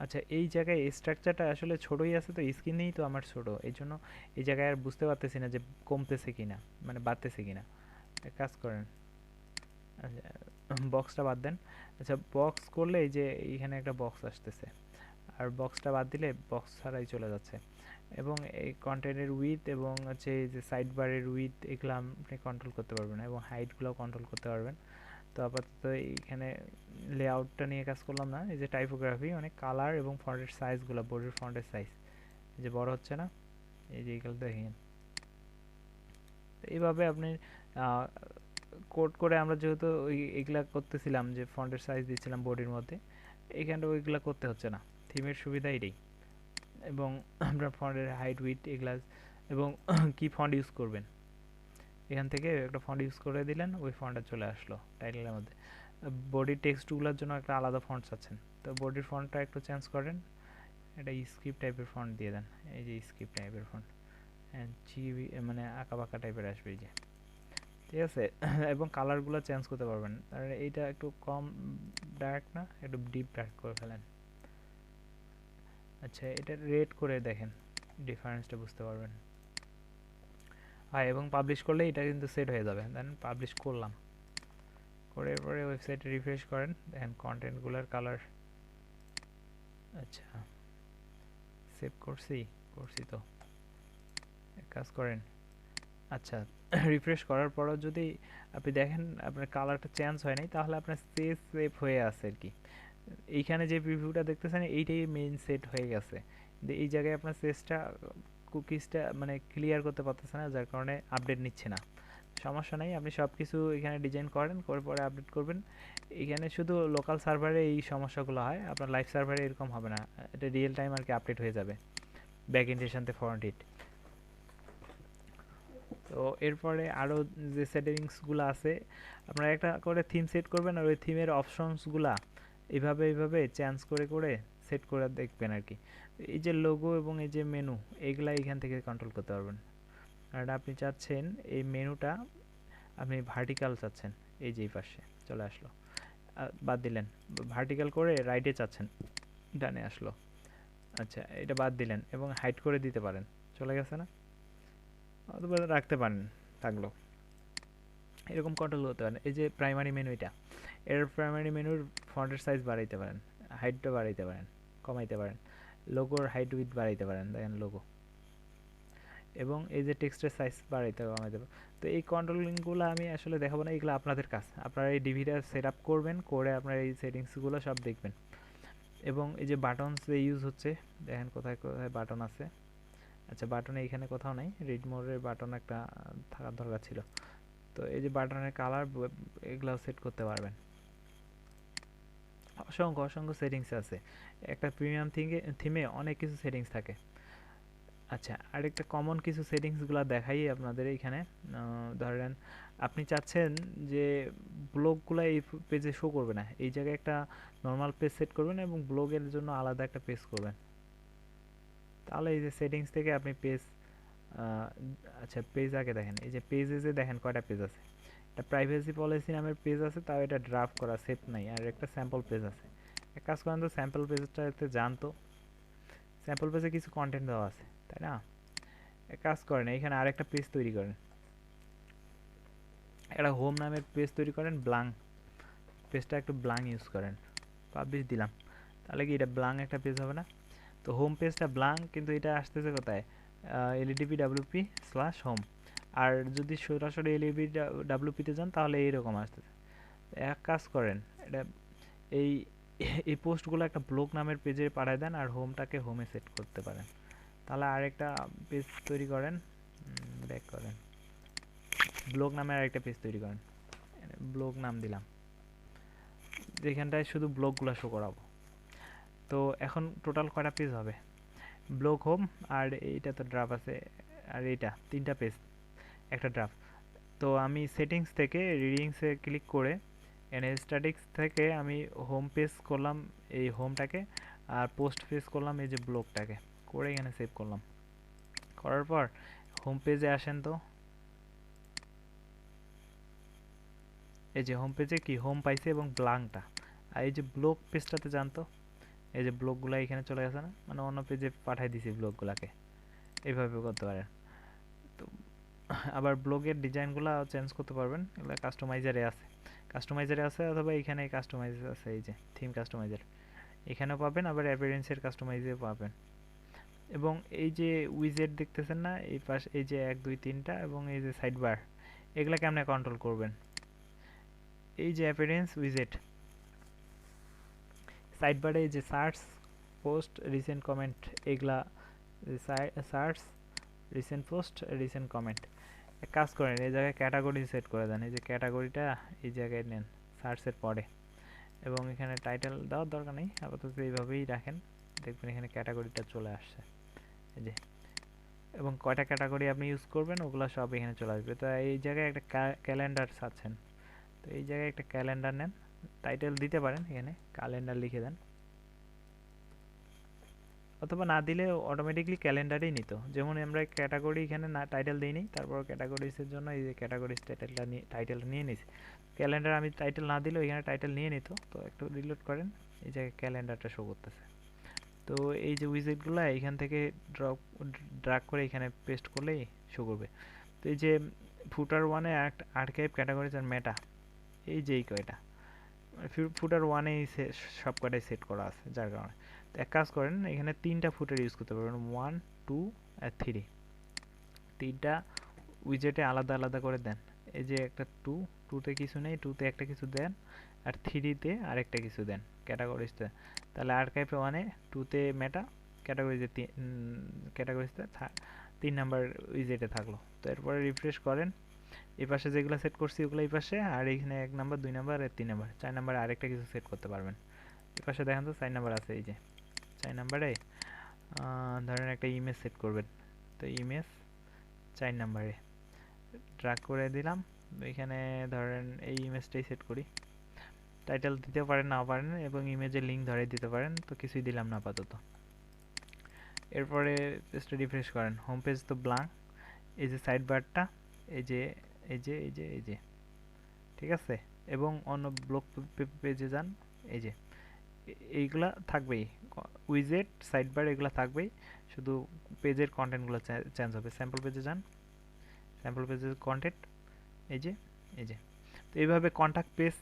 আচ্ছা, এই জায়গায় স্ট্রাকচারটা আসলে ছোটই আছে, তো স্ক্রিনেই তো আমার ছোট, এই জন্য এই জায়গায় আর বুঝতে পারতেছি না যে কমতেছে কিনা, মানে বাড়তেছে কিনা। এক কাজ করেন, আচ্ছা বক্সটা বাদ দেন। আচ্ছা, বক্স করলে এই যে এইখানে একটা বক্স আসতেছে, আর বক্সটা বাদ দিলে বক্স ছাড়াই চলে যাচ্ছে। এবং এই কন্টেন্টের উইথ এবং হচ্ছে এই যে সাইড বারের উইথ, এগুলো আপনি কন্ট্রোল করতে পারবেন এবং হাইটগুলোও কন্ট্রোল করতে পারবেন। তো আপাতত এইখানে লেআউটটা নিয়ে কাজ করলাম না, এই যে টাইপোগ্রাফি মানে কালার এবং ফন্টের সাইজগুলো, বোর্ডের ফন্টের সাইজ এই যে বড় হচ্ছে না, এই যে এগুলো দেখেন। তো এইভাবে আপনি কোড করে, আমরা যেহেতু এইগুলা করতেছিলাম যে ফন্টের সাইজ দিচ্ছিলাম বোর্ডের মধ্যে, এইখানটা ওইগুলা করতে হচ্ছে না, থিমের সুবিধা এটাই। এবং আমরা ফন্টের হাইট উইথ এগুলা এবং কি ফন্ট ইউজ করবেন, এখান থেকে একটা ফন্ট ইউজ করে দিলেন, ওই ফন্টটা চলে আসলো টাইটেলের মধ্যে। বডি টেক্সটগুলোর জন্য একটা আলাদা ফন্ট চাচ্ছেন, তো বডির ফন্টটা একটু চেঞ্জ করেন, এটা স্ক্রিপ্ট টাইপের ফন্ট দিয়ে দেন, এই যে স্ক্রিপ্ট টাইপের ফন্ট, জিবি মানে আঁকা বাঁকা টাইপের আসবে এই যে, ঠিক আছে। এবং কালারগুলো চেঞ্জ করতে পারবেন, আর এইটা একটু কম ডার্ক না, একটু ডিপ ডার্ক করে ফেলেন। আচ্ছা, এটা রেড করে দেখেন, ডিফারেন্সটা বুঝতে পারবেন। হ্যাঁ, এবং পাবলিশ করলে এটা কিন্তু সেট হয়ে যাবে। দেন পাবলিশ করলাম, করে পরে ওয়েবসাইটে রিফ্রেশ করেন, দেখেন কন্টেন্টগুলোর কালার। আচ্ছা, সেভ করছি তো, এক কাজ করেন, আচ্ছা রিফ্রেশ করার পরও যদি আপনি দেখেন আপনার কালারটা চেঞ্জ হয় নাই, তাহলে আপনার সেভ হয়ে আছে আর কি। এইখানে যে প্রিভিউটা দেখতেছেন এইটাই মেইন সেট হয়ে গেছে, কিন্তু এই জায়গায় আপনার সেসটা কুকিজটা মানে ক্লিয়ার করতে পারতেছে না, যার কারণে আপডেট নিচ্ছে না। সমস্যা নাই, আপনি সব কিছু এখানে ডিজাইন করেন, করে পরে আপডেট করবেন। এখানে শুধু লোকাল সার্ভারে এই সমস্যাগুলো হয়, আপনার লাইভ সার্ভারে এরকম হবে না, এটা রিয়েল টাইম আর কি আপডেট হয়ে যাবে ব্যাক এন্ডের সাথে ফ্রন্ট এন্ড। তো এরপরে আরও যে সেটিংসগুলো আছে, আপনারা একটা করে থিম সেট করবেন, আর ওই থিমের অপশনসগুলা এইভাবে চেঞ্জ করে সেট করে দেখবেন আর কি। এই যে লোগো এবং এই যে মেনু, এইগুলা এখান থেকে কন্ট্রোল করতে পারবেন। আর আপনি চাচ্ছেন এই মেনুটা আপনি ভার্টিক্যাল চাচ্ছেন, এই যে এই পাশে চলে আসলো, বাদ দিলেন, ভার্টিক্যাল করে রাইটে চাচ্ছেন, ডানে আসলো। আচ্ছা, এটা বাদ দিলেন এবং হাইড করে দিতে পারেন, চলে গেছে না, অথবা রাখতে পারেন, থাকলো। এরকম কন্ট্রোল করতে পারেন। এই যে প্রাইমারি মেনু, এটা এর প্রাইমারি মেনুর ফন্টের সাইজ বাড়াইতে পারেন, হাইটটা বাড়াইতে পারেন, কমাইতে পারেন, লোগোর হাইট উইথ বাড়াইতে পারেন। দেখেন লোগো এবং এই যে টেক্সটের সাইজ বাড়াইতে হবে কমাইতে হবে। তো এই কন্ট্রোলিংগুলো আমি আসলে দেখাবো না, এগুলো আপনাদের কাজ, আপনারা এই ডিভিটা সেট আপ করবেন, করে আপনারা এই সেটিংসগুলো সব দেখবেন। এবং এই যে বাটনস ইউজ হচ্ছে, দেখেন কোথায় কোথায় বাটন আছে। আচ্ছা বাটন এইখানে কোথাও নাই, রিড মোডের বাটন একটা থাকার দরকার ছিল। তো এই যে বাটনের কালার এগুলো সেট করতে পারবেন। অসংখ্য অসংখ্য সেটিংস আছে, একটা প্রিমিয়াম থিমে অনেক কিছু সেটিংস থাকে। আচ্ছা আরেকটা কমন কিছু সেটিংসগুলো দেখাই আপনাদের এইখানে। ধরেন আপনি চাচ্ছেন যে ব্লগগুলো এই পেজে শো করবে না, এই জায়গায় একটা নর্মাল পেজ সেট করবেন এবং ব্লগের জন্য আলাদা একটা পেজ করবেন। তাহলে এই যে সেটিংস থেকে আপনি পেজ, আচ্ছা পেজ আগে দেখেন, এই যে পেজে যে দেখেন কয়টা পেজ আছে, একটা প্রাইভেসি পলিসি নামের পেজ আছে, তাও এটা ড্রাফট করা সেভ নাই, আর একটা স্যাম্পল পেজ আছে। এক কাজ করেন তো স্যাম্পল পেজটাতে যান, তো স্যাম্পল পেজে কিছু কন্টেন্ট দেওয়া আছে তাই না। এক কাজ করেন এখানে আরেকটা পেজ তৈরি করেন, একটা হোম নামের পেজ তৈরি করেন, ব্ল্যাঙ্ক পেজটা একটু ব্ল্যাঙ্ক ইউজ করেন, পাবলিশ দিলাম, তাহলে কি এটা ব্ল্যাঙ্ক একটা পেজ হবে না। তো হোম পেজটা ব্ল্যাঙ্ক, কিন্তু এটা আসতেছে কোথায়, ledpwp/home। আর যদি সরাসরি ledpwp-তে যান তাহলে এইরকম আসতেছে। এক কাজ করেন এটা এই এই পোস্টগুলো একটা ব্লগ নামের পেজে পাঠায় দেন, আর হোমটাকে হোমে সেট করতে পারেন। তাহলে আরেকটা পেজ তৈরি করেন, ব্যাক করেন, ব্লগ নামে আরেকটা পেজ তৈরি করেন, ব্লগ নাম দিলাম, যেখানটায় শুধু ব্লগগুলো শো করাবো। তো এখন টোটাল কয়টা পেজ হবে, ব্লগ হোম আর এইটা তো ড্রাফট আছে, আর এইটা তিনটা পেজ একটা ড্রাফট। তো আমি সেটিংস থেকে রিডিংসে ক্লিক করে এনে স্ট্যাটিক্স থেকে আমি হোম পেজ করলাম এই হোমটাকে, আর পোস্ট পেজ করলাম এই যে ব্লগটাকে, করে এখানে সেভ করলাম। করার পর হোম পেজে আসেন, তো এই যে হোম পেজে কি হোম পাইছে এবং ব্ল্যাঙ্কটা, আর এই যে ব্লগ পেজটাতে যান, তো এই যে ব্লগগুলো এখানে চলে গেছে না, মানে অন্য পেজে পাঠাই দিছি ব্লগগুলোকে, এইভাবে করতে পারেন। তো আবার ব্লগের ডিজাইনগুলো চেঞ্জ করতে পারবেন, এগুলো কাস্টমাইজারে আছে অথবা এইখানে কাস্টমাইজ আছে, এই যে থিম কাস্টমাইজার এখানেও পাবেন, আবার অ্যাপিয়ারেন্সের কাস্টমাইজেও পাবেন। এবং এই যে উইজেট দেখতেছেন না এই পাশ, এই যে 1 2 3টা, এবং এই যে সাইড বার, এগুলা কেমনে কন্ট্রোল করবেন, এই যে অ্যাপিয়ারেন্স উইজেট সাইড বারে এই যে সার্চ পোস্ট রিসেন্ট কমেন্ট, এগুলা search recent post recent comment. এক কাজ করেন এই জায়গায় ক্যাটাগরি সেট করে দেন, এই যে ক্যাটাগরিটা এই জায়গায় নেন সার্চের পরে, এবং এখানে টাইটেল দেওয়ার দরকার নেই, আপাতত এইভাবেই রাখেন, দেখবেন এখানে ক্যাটাগরিটা চলে আসছে এই যে। এবং কয়টা ক্যাটাগরি আপনি ইউজ করবেন ওগুলো সব এখানে চলে আসবে। তো এই জায়গায় একটা ক্যালেন্ডার চাচ্ছেন, তো এই জায়গায় একটা ক্যালেন্ডার নেন, টাইটেল দিতে পারেন, এখানে ক্যালেন্ডার লিখে দেন, অথবা না দিলে অটোমেটিকলি ক্যালেন্ডারেই নিত। যেমন আমরা ক্যাটাগরি এখানে না টাইটেল দিইনি, তারপর ক্যাটাগরিজের জন্য এই যে ক্যাটাগরিজ টাইটেলটা নিয়ে নিয়েছি। ক্যালেন্ডার আমি টাইটেল না দিলেও এখানে টাইটেল নিয়ে নিত। তো একটু রিলোড করেন, এই জায়গায় ক্যালেন্ডারটা শো করতেছে। তো এই যে উইজেটগুলো এখান থেকে ড্রাগ করে এখানে পেস্ট করলেই শো করবে। তো এই যে ফুটার ওয়ানে আর্কাইভ ক্যাটাগরিজ আর মেটা, এই যে এই কয়টা ফুটার ওয়ানেই সব কটাই সেট করা আছে, যার কারণে তো এক কাজ করেন এখানে 3টা ফুটার ইউজ করতে পারবেন, 1 2 আর 3, তিনটা উইজেটে আলাদা আলাদা করে দেন। এই যে একটা 2তে কিছু নেই, 2তে একটা কিছু দেন, আর 3তে আরেকটা কিছু দেন ক্যাটাগরিজতে। তাহলে আর্কাইভে 1-এ, 2তে মেটা, ক্যাটাগরিজতে 3 নাম্বার উইজেটে থাকলো। তো এরপরে রিফ্রেশ করেন, এই পাশে যেগুলো সেট করছি ওগুলো এই পাশে, আর এইখানে 1 নাম্বার 2 নাম্বার আর 3 নাম্বার 4 নাম্বারে আরেকটা কিছু সেট করতে পারবেন। এই পাশে দেখেন তো 4 নাম্বার আছে, এই যে 4 নাম্বারে ধরেন একটা ইমেজ সেট করবেন, তো ইমেজ 4 নাম্বারে ড্র্যাগ করে দিলাম, এখানে ধরেন এই ইমেজটাই সেট করি, টাইটেল দিতে পারেন না পারেন, এবং ইমেজের লিঙ্ক ধরে দিতে পারেন, তো কিছুই দিলাম না আপাতত। এরপরে পেজটা রিফ্রেশ করেন, হোম পেজ তো ব্ল্যাঙ্ক, এই যে সাইড বারটা এই যে এই যে এই যে এই যে ঠিক আছে, এবং অন্য ব্লগ পেজে যান, এই যে এইগুলা থাকবেই, উইজেট সাইড বার এগুলা থাকবেই, শুধু পেজের কন্টেন্টগুলো চেঞ্জ হবে। স্যাম্পল পেজে যান, স্যাম্পল পেজের কন্টেন্ট এই যে এই যে। তো এইভাবে কন্ট্যাক্ট পেজ,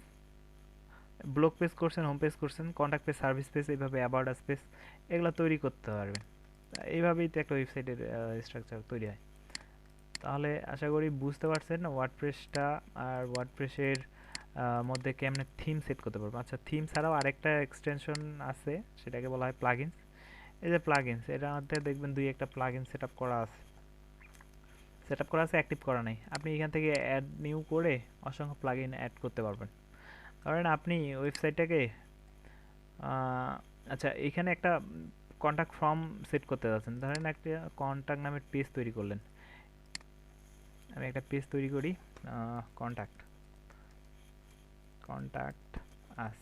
ব্লগ পেজ করছেন, হোম পেজ করছেন, কন্ট্যাক্ট পেজ, সার্ভিস পেজ, এইভাবে অ্যাবাউট আস পেজ এগুলো তৈরি করতে পারবেন। এইভাবেই তো একটা ওয়েবসাইটের স্ট্রাকচার তৈরি হয়। তাহলে আশা করি বুঝতে পারছেন ওয়ার্ডপ্রেসটা আর ওয়ার্ডপ্রেসের মধ্যে কেমনে থিম সেট করতে পারবো। আচ্ছা, থিম ছাড়াও আরেকটা এক্সটেনশন আছে, সেটাকে বলা হয় প্লাগইনস। এই যে প্লাগইনস, এটার মধ্যে দেখবেন দুই একটা প্লাগইন সেটআপ করা আছে, অ্যাক্টিভ করা নাই। আপনি এখান থেকে অ্যাড নিউ করে অসংখ্য প্লাগইন অ্যাড করতে পারবেন। ধরেন আপনি ওয়েবসাইটটাকে আচ্ছা, এখানে একটা কন্ট্যাক্ট ফর্ম সেট করতে যাচ্ছেন। ধরেন একটা কন্ট্যাক্ট নামের পেজ তৈরি করলেন। আমি একটা পেজ তৈরি করি, কন্ট্যাক্ট আস।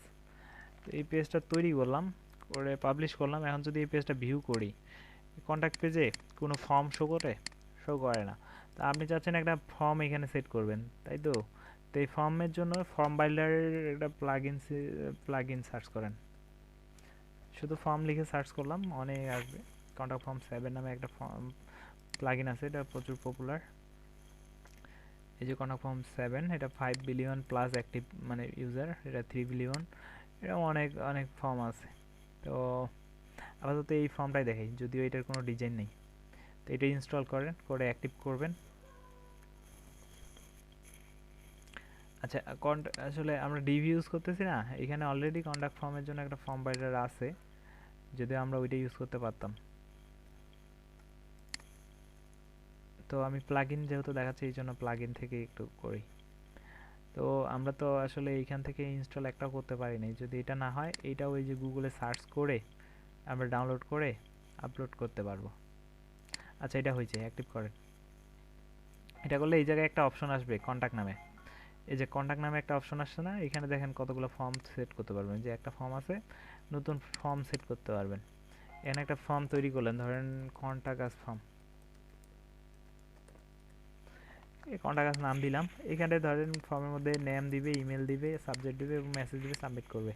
তো এই পেজটা তৈরি করলাম, করে পাবলিশ করলাম। এখন যদি এই পেজটা ভিউ করি, কন্ট্যাক্ট পেজে কোনো ফর্ম শো করে না। তা আপনি চাচ্ছেন একটা ফর্ম এখানে সেট করবেন, তাই তো? তো এই ফর্মের জন্য ফর্ম বাইল্ডারের একটা প্লাগইন সার্চ করেন। শুধু ফর্ম লিখে সার্চ করলাম, অনেক আসবে। কন্ট্যাক্ট ফর্ম 7 নামে একটা ফর্ম প্লাগইন আছে, এটা প্রচুর পপুলার। এই যে কন্ট্যাক্ট ফর্ম 7, এটা 5 বিলিয়ন প্লাস অ্যাক্টিভ মানে ইউজার, এটা 3 বিলিয়ন, এটা অনেক অনেক ফর্ম আছে। তো আপাতত এই ফর্মটাই দেখাই, যদিও এটার কোনো ডিজাইন নেই। তো এটা ইনস্টল করেন, করে অ্যাক্টিভ করবেন। আচ্ছা, আসলে আমরা ডিভ ইউজ করতেছি না, এখানে অলরেডি কন্ট্যাক্ট ফর্মের জন্য একটা ফর্ম বাইন্ডার আছে, যদিও আমরা ওইটা ইউজ করতে পারতাম। তো আমি প্লাগইন যেহেতু দেখাচ্ছি, এই জন্য প্লাগইন থেকে একটু করি। তো আমরা তো আসলে এইখান থেকে ইনস্টল একটাও করতে পারি নাই। যদি এটা না হয়, এইটা ওই যে গুগলে সার্চ করে আমরা ডাউনলোড করে আপলোড করতে পারবো। আচ্ছা, এটা হয়েছে, অ্যাক্টিভ করেন। এটা করলে এই জায়গায় একটা অপশন আসবে কন্ট্যাক্ট নামে। এই যে কন্ট্যাক্ট নামে একটা অপশন আসছে না, এখানে দেখেন কতগুলো ফর্ম সেট করতে পারবেন। যে একটা ফর্ম আছে, নতুন ফর্ম সেট করতে পারবেন। এখানে একটা ফর্ম তৈরি করলেন, ধরেন কন্ট্যাক্ট আস ফর্ম, এই কন্ট্যাক্ট আস নাম দিলাম। এখানে ধরেন ফর্মের মধ্যে নেম দিবে, ইমেল দিবে, সাবজেক্ট দিবে এবং মেসেজ দিবে, সাবমিট করবে।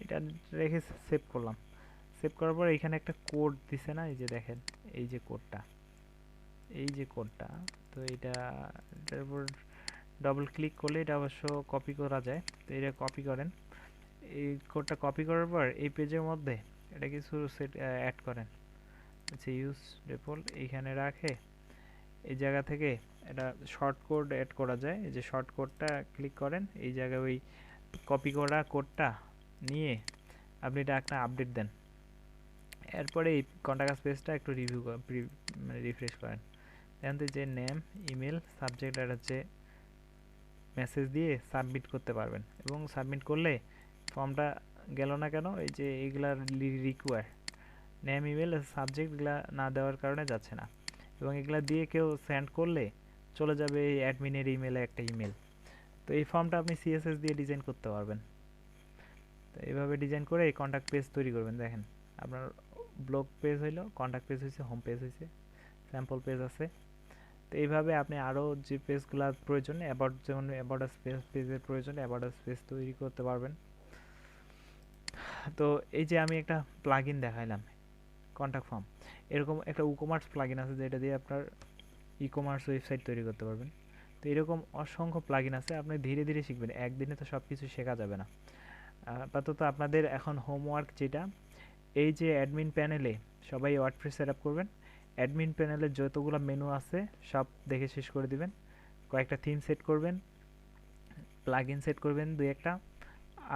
এটা রেখে সেভ করলাম। সেভ করার পর এখানে একটা কোড দিছে না, এই যে দেখেন, এই যে কোডটা। তো এটার উপর ডবল ক্লিক করলে এটা অবশ্য কপি করা যায়। তো এটা কপি করেন। এই কোডটা কপি করার পর এই পেজের মধ্যে এটা কিছু সেট অ্যাড করেন। আচ্ছা, ইউজ ডেপল এইখানে রাখে এই জায়গা থেকে এটা শর্ট কোড অ্যাড করা যায়। এই যে শর্ট কোডটা ক্লিক করেন, এই জায়গায় ওই কপি করা কোডটা নিয়ে আপনি এটা একটা আপডেট দেন। এরপরে এই কন্ট্যাক্ট পেজটা একটু মানে রিফ্রেশ করেন। এখান থেকে যে নেম, ইমেল, সাবজেক্ট আর হচ্ছে মেসেজ দিয়ে সাবমিট করতে পারবেন। এবং সাবমিট করলে ফর্মটা গেল না কেন, এই যে এগুলার রিকোয়ার নেম, ইমেল, সাবজেক্ট এগুলা না দেওয়ার কারণে যাচ্ছে না। এবং এগুলা দিয়ে কেউ সেন্ড করলে চলে যাবে এই অ্যাডমিনের ইমেলে একটা ইমেল। তো এই ফর্মটা আপনি সিএসএস দিয়ে ডিজাইন করতে পারবেন। তো এইভাবে ডিজাইন করে এই কন্ট্যাক্ট পেজ তৈরি করবেন। দেখেন, আপনার ব্লগ পেজ হইলো, কন্ট্যাক্ট পেজ হয়েছে, হোম পেজ হয়েছে, স্যাম্পল পেজ আছে। তো এইভাবে আপনি আরও যে পেজগুলো প্রয়োজন, অ্যাবাউট, যেমন অ্যাবাউট আস পেজের প্রয়োজন, অ্যাবাউট আস পেজ তৈরি করতে পারবেন। তো এই যে আমি একটা প্লাগইন দেখাইলাম, কন্ট্যাক্ট ফর্ম, এরকম একটা ইকমার্স প্লাগইন আছে যেটা দিয়ে আপনার ইকমার্স ওয়েবসাইট তৈরি করতে পারবেন। তো এরকম অসংখ্য প্লাগইন আছে, আপনি ধীরে ধীরে শিখবেন, একদিনে তো সব কিছু শেখা যাবে না। আপাতত আপনাদের এখন হোমওয়ার্ক যেটা, এই যে অ্যাডমিন প্যানেলে সবাই ওয়ার্ডপ্রেস সেট আপ করবেন। অ্যাডমিন প্যানেলে যতগুলো মেনু আছে সব দেখে শেষ করে দিবেন। কয়েকটা থিম সেট করবেন, প্লাগইন সেট করবেন দুই একটা।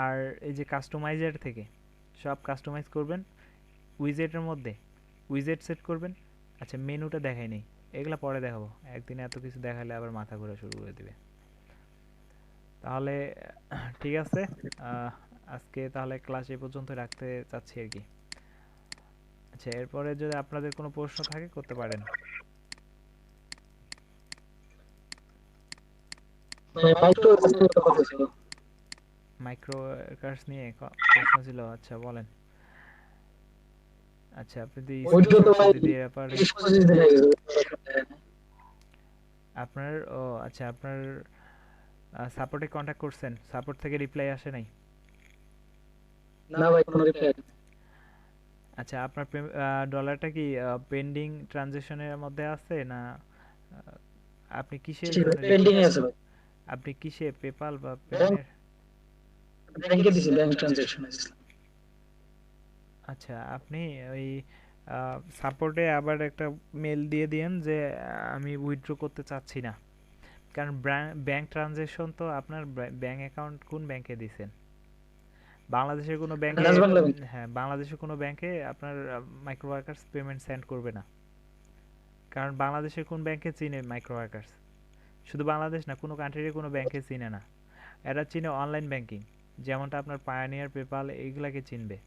আর এই যে কাস্টমাইজার থেকে সব কাস্টমাইজ করবেন। উইজেটের মধ্যে উইজেট সেট করবেন। আচ্ছা, মেনুটা দেখাই নেই, এগুলা পরে দেখাবো। একদিনে এত কিছু দেখালে আবার মাথা ঘোরা শুরু করে দিবে। তাহলে ঠিক আছে, আজকে তাহলে ক্লাস এই পর্যন্ত রাখতে চাচ্ছি আর কি। আচ্ছা, এরপরে যদি আপনাদের কোনো প্রশ্ন থাকে করতে পারেন। মাইক্রো কার্স নিয়ে প্রশ্ন ছিল, আচ্ছা বলেন। আচ্ছা, আপনি যদি ব্যাপারে আপনার আচ্ছা, আপনার সাপোর্টে কন্ট্যাক্ট করছেন, সাপোর্ট থেকে রিপ্লাই আসে নাই? না ভাই, কোনো রিপ্লাই। আচ্ছা, আপনার ডলারটা কি পেন্ডিং ট্রানজাকশনের মধ্যে আছে না আপনি কিসে পেন্ডিং আছে ভাই। আপনি কিসে, পেপাল বা পেনের? ব্যাংকে দিছি, ব্যাংক ট্রানজাকশন আছে। আচ্ছা, আপনি ওই সাপোর্টে আবার একটা মেল দিয়ে দিয়েন যে আমি উইথড্র করতে চাচ্ছি না, কারণ ব্যাংক ট্রানজ্যাকশন তো আপনার ব্যাংক অ্যাকাউন্ট কোন ব্যাংকে দিছেন, বাংলাদেশের কোনো ব্যাংকে, ডাচ বাংলা ব্যাংক। হ্যাঁ বাংলাদেশের কোনো ব্যাংকে আপনার মাইক্রো ওয়ার্কার্স পেমেন্ট সেন্ড করবে না, কারণ বাংলাদেশের কোন ব্যাংকে চিনে মাইক্রো ওয়ার্কার্স, শুধু বাংলাদেশ না, কোনো কান্ট্রির কোনো ব্যাংকে চিনে না, এরা চিনে অনলাইন ব্যাংকিং, যেমনটা আপনার পায়োনিয়ার, পেপাল এইগুলাকে চিনবে,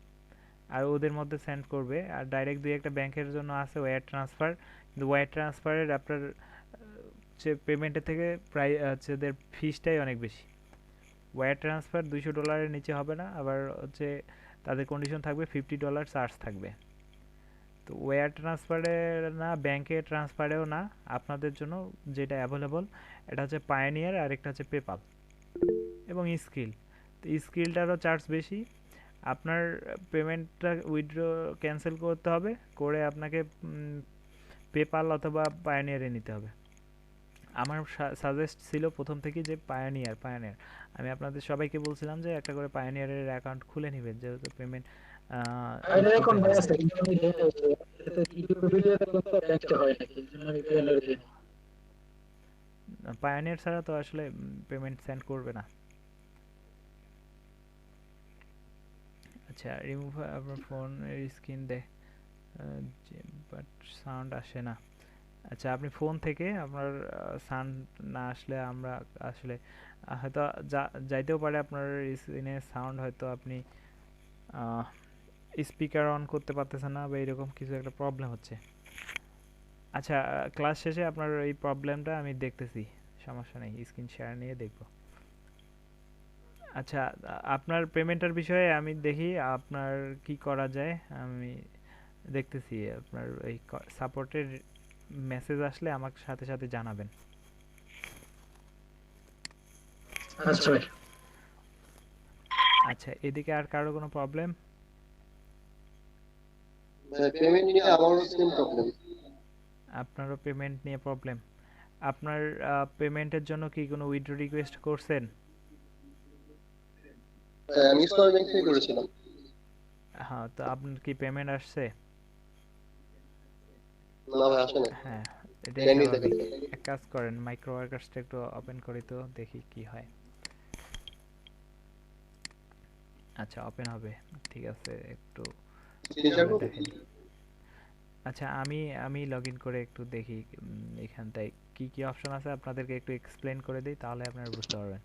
আর ওদের মধ্যে সেন্ড করবে। আর ডাইরেক্ট দুই একটা ব্যাংকের জন্য আছে ওয়্যার ট্রান্সফার, কিন্তু ওয়্যার ট্রান্সফারের আপনার হচ্ছে পেমেন্টের থেকে প্রায় হচ্ছে ওদের ফিসটাই অনেক বেশি। ওয়্যার ট্রান্সফার $200 নিচে হবে না, আবার হচ্ছে তাদের কন্ডিশন থাকবে $50 চার্জ থাকবে। তো ওয়্যার ট্রান্সফারে না, ব্যাংকে ট্রান্সফারেও না, আপনাদের জন্য যেটা অ্যাভেলেবল এটা হচ্ছে পায়োনিয়ার, আর একটা হচ্ছে পেপাল এবং স্কিল। তো স্কিলটারও চার্জ বেশি, আপনার পেমেন্টটা উইথড্র ক্যান্সেল করতে হবে, করে আপনাকে পেপাল অথবা পায়োনিয়ারে নিতে হবে। আমার সাজেস্ট ছিল প্রথম থেকেই যে পায়োনিয়ার। আমি আপনাদের সবাইকে বলছিলাম যে একটা করে পায়োনিয়ারের অ্যাকাউন্ট খুলে নেবেন, যেহেতু পেমেন্ট আইডির অ্যাকাউন্ট ভাই আছে, কিন্তু আমি এটাতে ইউটিউব ভিডিওতে কিন্তু ব্যাংকটা হয় নাকি, এজন্য আমি পেয়ালার দিই। পায়োনিয়ার ছাড়া তো আসলে পেমেন্ট সেন্ড করবে না। আচ্ছা, রিমুভ আপনার ফোনের স্ক্রিন দেয় বাট সাউন্ড আসে না। আচ্ছা, আপনি ফোন থেকে আপনার সাউন্ড না আসলে আমরা আসলে হয়তো যাইতেও পারে আপনার স্ক্রিনে সাউন্ড, হয়তো আপনি স্পিকার অন করতে পারতেছেন না বা এরকম কিছু একটা প্রবলেম হচ্ছে। আচ্ছা, ক্লাস শেষে আপনার এই প্রবলেমটা আমি দেখতেছি, সমস্যা নেই, স্ক্রিন শেয়ার নিয়ে দেখব। আচ্ছা, আপনার পেমেন্টের বিষয়ে আমি দেখি আপনার কি করা যায়, আমি দেখতেছি। আপনার এই সাপোর্টের মেসেজ আসলে আমাকে সাথে সাথে জানাবেন। আচ্ছা ভাই। আচ্ছা, এদিকে আর কারো কোনো প্রবলেম? পেমেন্ট নিয়ে আমারও সেম প্রবলেম। আপনারও পেমেন্ট নিয়ে প্রবলেম? আপনার পেমেন্টের জন্য কি কোনো উইথড্র রিকোয়েস্ট করছেন? আমি ইসলামী ব্যাংক থেকে করেছিলাম। হ্যাঁ, তো আপনার কি পেমেন্ট আসছে? না ভাই, আসে না। হ্যাঁ, এটাই জানি স্বাভাবিক। দেখেন। এক কাজ করেন, মাইক্রো ওয়ার্কার্সটা একটু ওপেন করি তো দেখি কি হয়। আচ্ছা, ওপেন হবে, ঠিক আছে, একটু স্ক্রিনশট করব। দেখেন। আচ্ছা, আমি লগ ইন করে একটু দেখি এখানটায় কি কি অপশন আছে, আপনাদেরকে একটু এক্সপ্লেন করে দিই, তাহলে আপনারা বুঝতে পারবেন।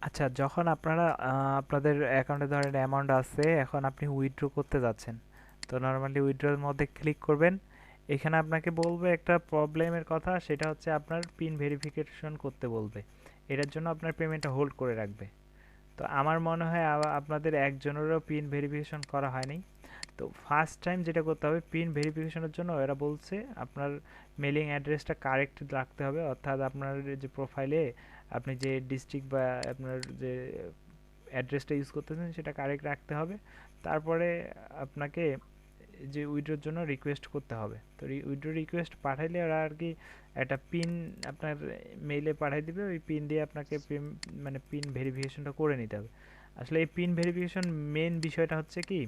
আচ্ছা, যখন আপনারা আপনাদের অ্যাকাউন্টে ধরেন অ্যামাউন্ট আছে, এখন আপনি উইথড্র করতে যাচ্ছেন, তো নর্মালি উইথড্রর মধ্যে ক্লিক করবেন। এখানে আপনাকে বলবে একটা প্রবলেমের কথা, সেটা হচ্ছে আপনার পিন ভেরিফিকেশন করতে বলবে, এটার জন্য আপনার পেমেন্টটা হোল্ড করে রাখবে। তো আমার মনে হয় আপনাদের একজনেরও পিন ভেরিফিকেশন করা হয়নি। তো ফার্স্ট টাইম যেটা করতে হবে, পিন ভেরিফিকেশনের জন্য এরা বলছে আপনার মেলিং অ্যাড্রেসটা কারেক্ট রাখতে হবে, অর্থাৎ আপনার যে প্রোফাইলে আপনি যে ডিস্ট্রিক্ট বা আপনার যে অ্যাড্রেসটা ইউজ করতেছেন সেটা কারেক্ট রাখতে হবে। তারপরে আপনাকে যে উইথড্রোর জন্য রিকোয়েস্ট করতে হবে। তো উইথড্রো রিকোয়েস্ট পাঠাইলে ওরা আর কি একটা পিন আপনার মেইলে পাঠিয়ে দিবে, ওই পিন দিয়ে আপনাকে মানে পিন ভেরিফিকেশনটা করে নিতে হবে। আসলে এই পিন ভেরিফিকেশন মেন বিষয়টা হচ্ছে কি,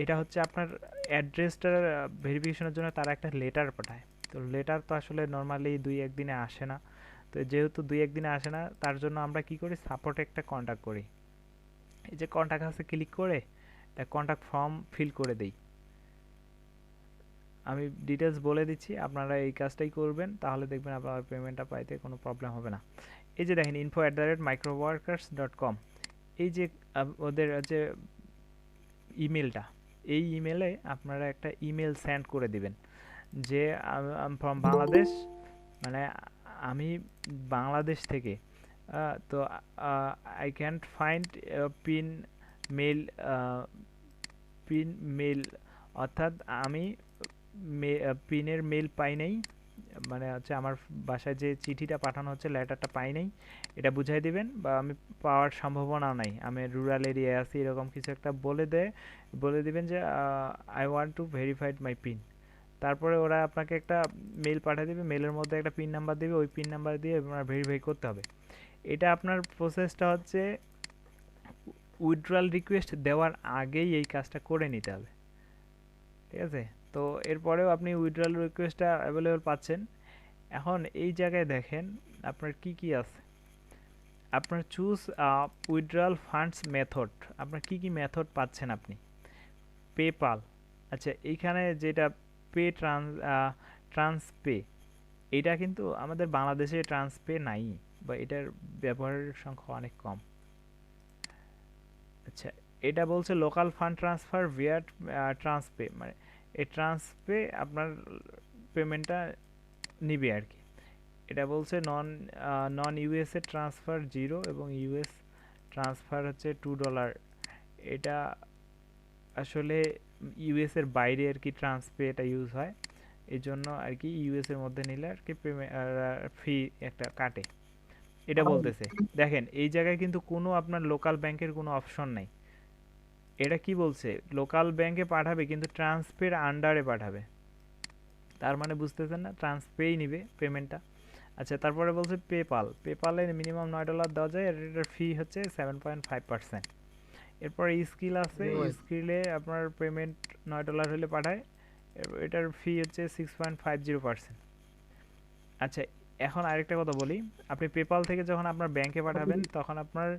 এটা হচ্ছে আপনার অ্যাড্রেসটার ভেরিফিকেশনের জন্য তারা একটা লেটার পাঠায়। তো লেটার তো আসলে নর্মালি 2-1 দিনে আসে না। তো যেহেতু 2-1 দিনে আসে না, তার জন্য আমরা কি করি, সাপোর্টে একটা কন্ট্যাক্ট করি। এই যে কন্ট্যাক্ট আছে, ক্লিক করে একটা কন্ট্যাক্ট ফর্ম ফিল করে দেই। আমি ডিটেলস বলে দিচ্ছি, আপনারা এই কাজটাই করবেন, তাহলে দেখবেন আপনার পেমেন্টটা পাইতে কোনো প্রবলেম হবে না। এই যে দেখেন info@microworkers.com, এই যে ওদের যে ইমেলটা, এই ইমেলে আপনারা একটা ইমেল সেন্ড করে দিবেন যে ফ্রম বাংলাদেশ, মানে আমি বাংলাদেশ থেকে তো I can't find pin mail pin mail, অর্থাৎ আমি পিনের মেল পাই নাই, মানে হচ্ছে আমার বাসায় যে চিঠিটা পাঠানো হচ্ছে লেটারটা পাই নাই, এটা বুঝাই দিবেন, বা আমি পাওয়ার সম্ভাবনা নাই, আমি রুরাল এরিয়ায় আছি, এরকম কিছু একটা বলে দিবেন যে I want two verified my pin. তারপরে ওরা আপনাকে একটা মেল পাঠিয়ে দেবে, মেলের মধ্যে একটা পিন নাম্বার দেবে, ওই পিন নাম্বার দিয়ে আপনার ভেরিফাই করতে হবে। এটা আপনার প্রসেসটা হচ্ছে উইথড্রয়াল রিকোয়েস্ট দেওয়ার আগেই এই কাজটা করে নিতে হবে, ঠিক আছে? তো এরপরেও আপনি উইথড্রয়াল রিকোয়েস্টটা অ্যাভেলেবল পাচ্ছেন। এখন এই জায়গায় দেখেন আপনার কি কি আছে, আপনার চুজ উইথড্রয়াল ফান্ডস মেথড, আপনার কি কি মেথড পাচ্ছেন আপনি। পেপাল, আচ্ছা এইখানে যেটা পে ট্রান্সপে, এটা কিন্তু আমাদের বাংলাদেশে ট্রান্সপে নাই, বা এটার ব্যবহারের সংখ্যা অনেক কম। আচ্ছা, এটা বলছে লোকাল ফান্ড ট্রান্সফার ভিয়া ট্রান্সপে, মানে এই ট্রান্সপে আপনার পেমেন্টটা নিবে আর কি। এটা বলছে নন ইউএসএ ট্রান্সফার 0 এবং ইউএস ট্রান্সফার হচ্ছে $2। এটা আসলে ইউএস এর বাইরে আর কি ট্রান্সপে এটা ইউজ হয়, এই জন্য আর কি ইউএস এর মধ্যে নিলে আর কি ফি একটা কাটে, এটা বলতেছে। দেখেন এই জায়গায় কিন্তু কোনো আপনার লোকাল ব্যাংকের কোনো অপশন নাই। এটা কি বলছে, লোকাল ব্যাংকে পাঠাবে কিন্তু ট্রান্সপের আন্ডারে পাঠাবে, তার মানে বুঝতেছেন না, ট্রান্সপেই নিবে পেমেন্টটা। আচ্ছা, তারপরে বলছে পেপালে মিনিমাম $9 দেওয়া যায়, আর এটার ফি হচ্ছে 7.5%। এরপরে স্কিল আছে, স্কিলে আপনার পেমেন্ট $9 হলে পাঠায়, এটার ফি হচ্ছে 6.50%। আচ্ছা, এখন আরেকটা কথা বলি, আপনি পেপাল থেকে যখন আপনার ব্যাংকে পাঠাবেন তখন আপনার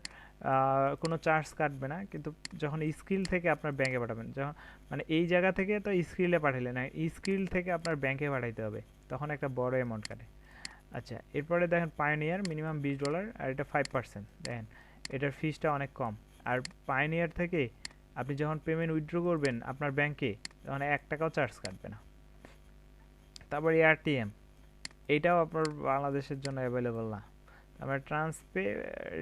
কোনো চার্জ কাটবে না, কিন্তু যখন স্কিল থেকে আপনার ব্যাংকে পাঠাবেন, যখন মানে এই জায়গা থেকে তো স্কিলে পাঠালে না, স্কিল থেকে আপনার ব্যাংকে পাঠাইতে হবে, তখন একটা বড় অ্যামাউন্ট কাটে। আচ্ছা, এরপরে দেখেন পায়োনিয়ার মিনিমাম $20, আর এটা 5%, দেখেন এটার ফিসটা অনেক কম। আর পায়োনিয়ার থেকে আপনি যখন পেমেন্ট উইথড্র করবেন আপনার ব্যাংকে, তখন $1 চার্জ কাটবে না। তারপর এআরটিএম, এইটাও আপনার বাংলাদেশের জন্য অ্যাভেলেবল না। তারপর ট্রান্সপে,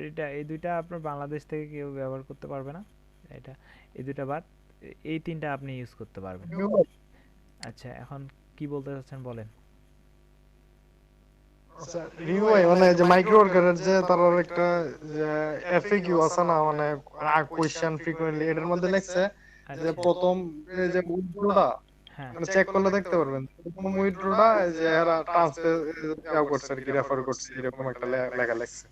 এটা এই দুইটা আপনার বাংলাদেশ থেকে কেউ ব্যবহার করতে পারবে না, এটা এই দুইটা বাদ, এই তিনটা আপনি ইউজ করতে পারবেন। আচ্ছা, এখন কি বলতে চাচ্ছেন বলেন। আচ্ছা রিভু ভাই, মানে যে মাইক্রো ওয়ার্কারের যে তার একটা এফএকিউ আছে না, মানে কোয়েশ্চেন ফ্রিকোয়েন্টলি, এটার মধ্যে লেখছে যে আচ্ছা, প্রথম এই যে উইথড্রটা হ্যাঁ, মানে চেক করলে দেখতে পারবেন প্রথম উইথড্রটা যে এরা ট্রান্সফার করছে আর কি, রেফার করছে, এরকম একটা লেখা লেখছে,